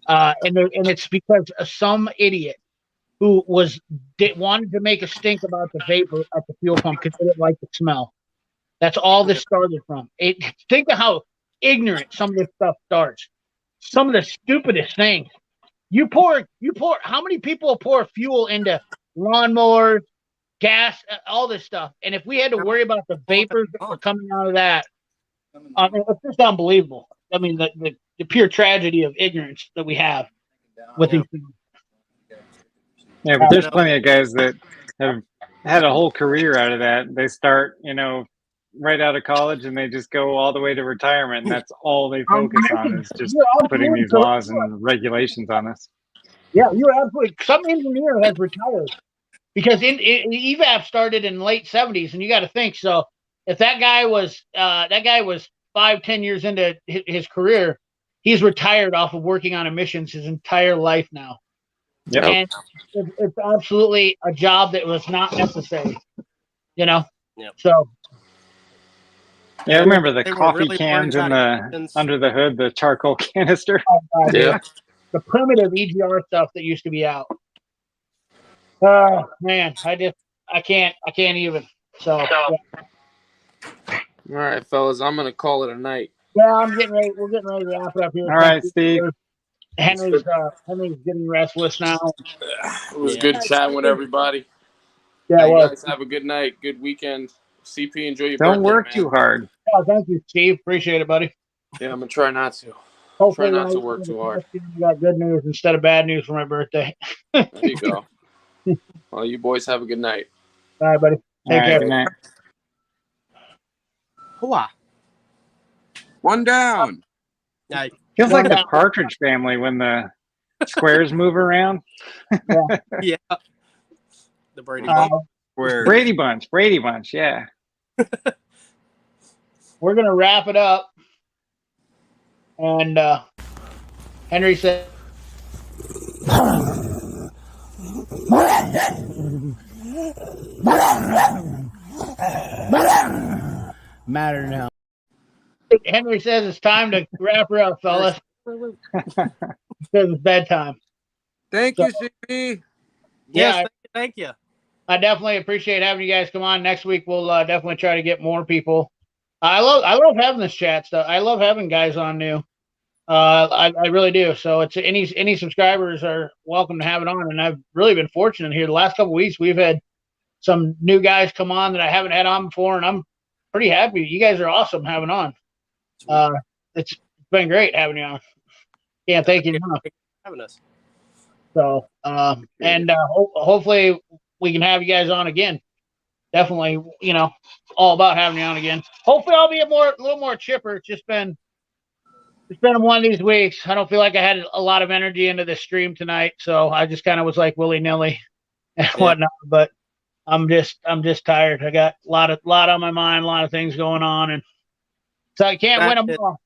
And it's because of some idiot who wanted to make a stink about the vapor at the fuel pump because they didn't like the smell. That's all this started from. Think of how ignorant some of this stuff starts. Some of the stupidest things. You pour. How many people pour fuel into lawnmowers, gas, all this stuff? And if we had to worry about the vapors that were coming out of that, I mean, it's just unbelievable. I mean, the pure tragedy of ignorance that we have with these things. Yeah, but there's plenty of guys that have had a whole career out of that. They start, right out of college and they just go all the way to retirement, and that's all they focus on is just putting these laws and regulations on us. Yeah, you're absolutely. Some engineer has retired because EVAP started in the late 70s, and you got to think. So if that guy was 5-10 years into his career, he's retired off of working on emissions his entire life now. Yep. And it's absolutely a job that was not necessary. Yep. So. Yeah, I remember the coffee cans in under the hood, the charcoal canister. Oh, yeah. The primitive EGR stuff that used to be out. Oh man, I can't even. So yeah. All right, fellas, I'm gonna call it a night. Yeah, we're getting ready to wrap it up here. All right, Steve. Henry's getting restless now. It was good chatting with everybody. Yeah, you guys have a good night, good weekend. CP, enjoy your birthday. Don't work too hard. Oh, thank you, Steve. Appreciate it, buddy. Yeah, I'm gonna try not to. Hopefully, try not to work too hard. You got good news instead of bad news for my birthday. There you go. Well, you boys have a good night. All right, buddy. Take care. Good night. Hooah. One down. Feels like the Partridge Family when the squares move around. Yeah. The Brady Bunch. Brady Bunch, yeah. We're going to wrap it up. And Henry said, Matter now. Henry says it's time to wrap her up, fellas. He says it's bedtime. Thank you, CP. Yes, thank you. I definitely appreciate having you guys come on. Next week we'll definitely try to get more people. I love having this chat stuff. I love having guys on new. I really do. So it's any subscribers are welcome to have it on. And I've really been fortunate here. The last couple of weeks we've had some new guys come on that I haven't had on before, and I'm pretty happy. You guys are awesome having on. It's been great having you on. Yeah, thank you enough. Having us. So hopefully we can have you guys on again. Definitely, all about having you on again. Hopefully I'll be a little more chipper. It's been one of these weeks. I don't feel like I had a lot of energy into this stream tonight, so I just kind of was like willy-nilly and whatnot. But I'm just tired. I got a lot on my mind, a lot of things going on, and so I can't win them all.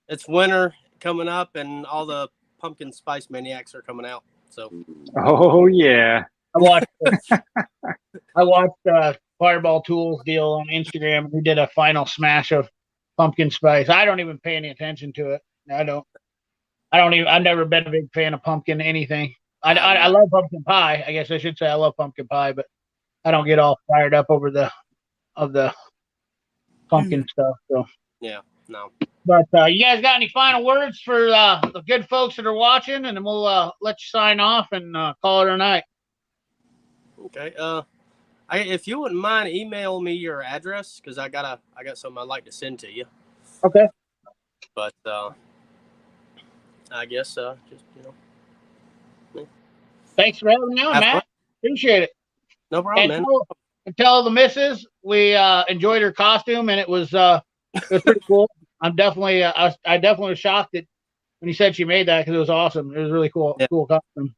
It's winter coming up, and all the pumpkin spice maniacs are coming out. So, oh yeah, I watched Fireball Tools deal on Instagram. We did a final smash of pumpkin spice. I don't even pay any attention to it. I've never been a big fan of pumpkin anything. I love pumpkin pie. I guess I should say I love pumpkin pie, but I don't get all fired up over the pumpkin stuff. So yeah, no. But you guys got any final words for the good folks that are watching, and then we'll let you sign off and call it a night. Okay. If you wouldn't mind, email me your address because I got something I'd like to send to you. Okay. But I guess just Thanks for having me on, Matt. fun. Appreciate it. No problem, And man. tell the missus we enjoyed her costume, and it was pretty cool. I'm definitely I definitely was shocked that when you said she made that because it was awesome. It was really cool, Yeah. cool costume.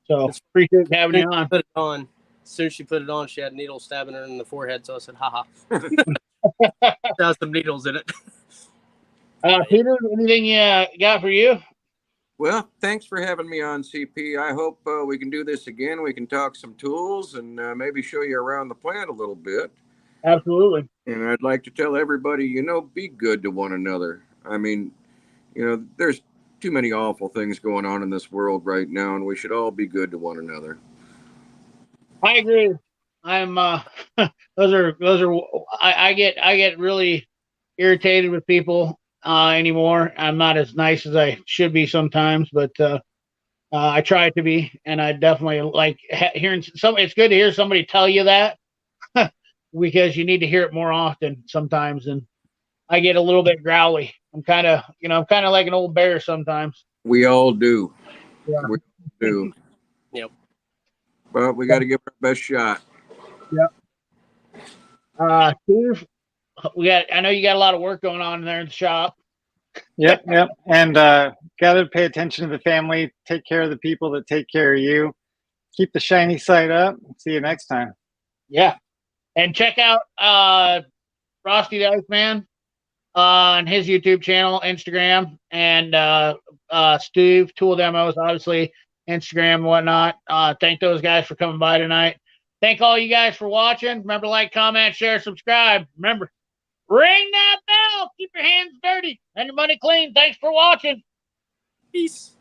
So appreciate having you on. Put it on. As soon as she put it on, she had needles stabbing her in the forehead. So I said, "Ha ha." There's some needles in it. Peter, anything you got for you? Well, thanks for having me on, CP. I hope we can do this again. We can talk some tools and maybe show you around the plant a little bit. Absolutely. And I'd like to tell everybody, be good to one another. I mean, there's too many awful things going on in this world right now, and we should all be good to one another. I agree. I'm those are I get really irritated with people anymore. I'm not as nice as I should be sometimes, but I try to be, and I definitely like hearing some. It's good to hear somebody tell you that because you need to hear it more often sometimes. And I get a little bit growly. I'm kind of like an old bear sometimes. We all do. Yeah. We all do. Yep. But we got to give it our best shot. Yep. Steve, I know you got a lot of work going on there in the shop. Yep. And got to pay attention to the family, take care of the people that take care of you. Keep the shiny side up. See you next time. Yeah. And check out Frosty the Iceman on his YouTube channel, Instagram, and Steve Tool Demos, obviously, Instagram and whatnot. Thank those guys for coming by tonight. Thank all you guys for watching. Remember to like, comment, share, subscribe. Remember, ring that bell. Keep your hands dirty and your money clean. Thanks for watching. Peace.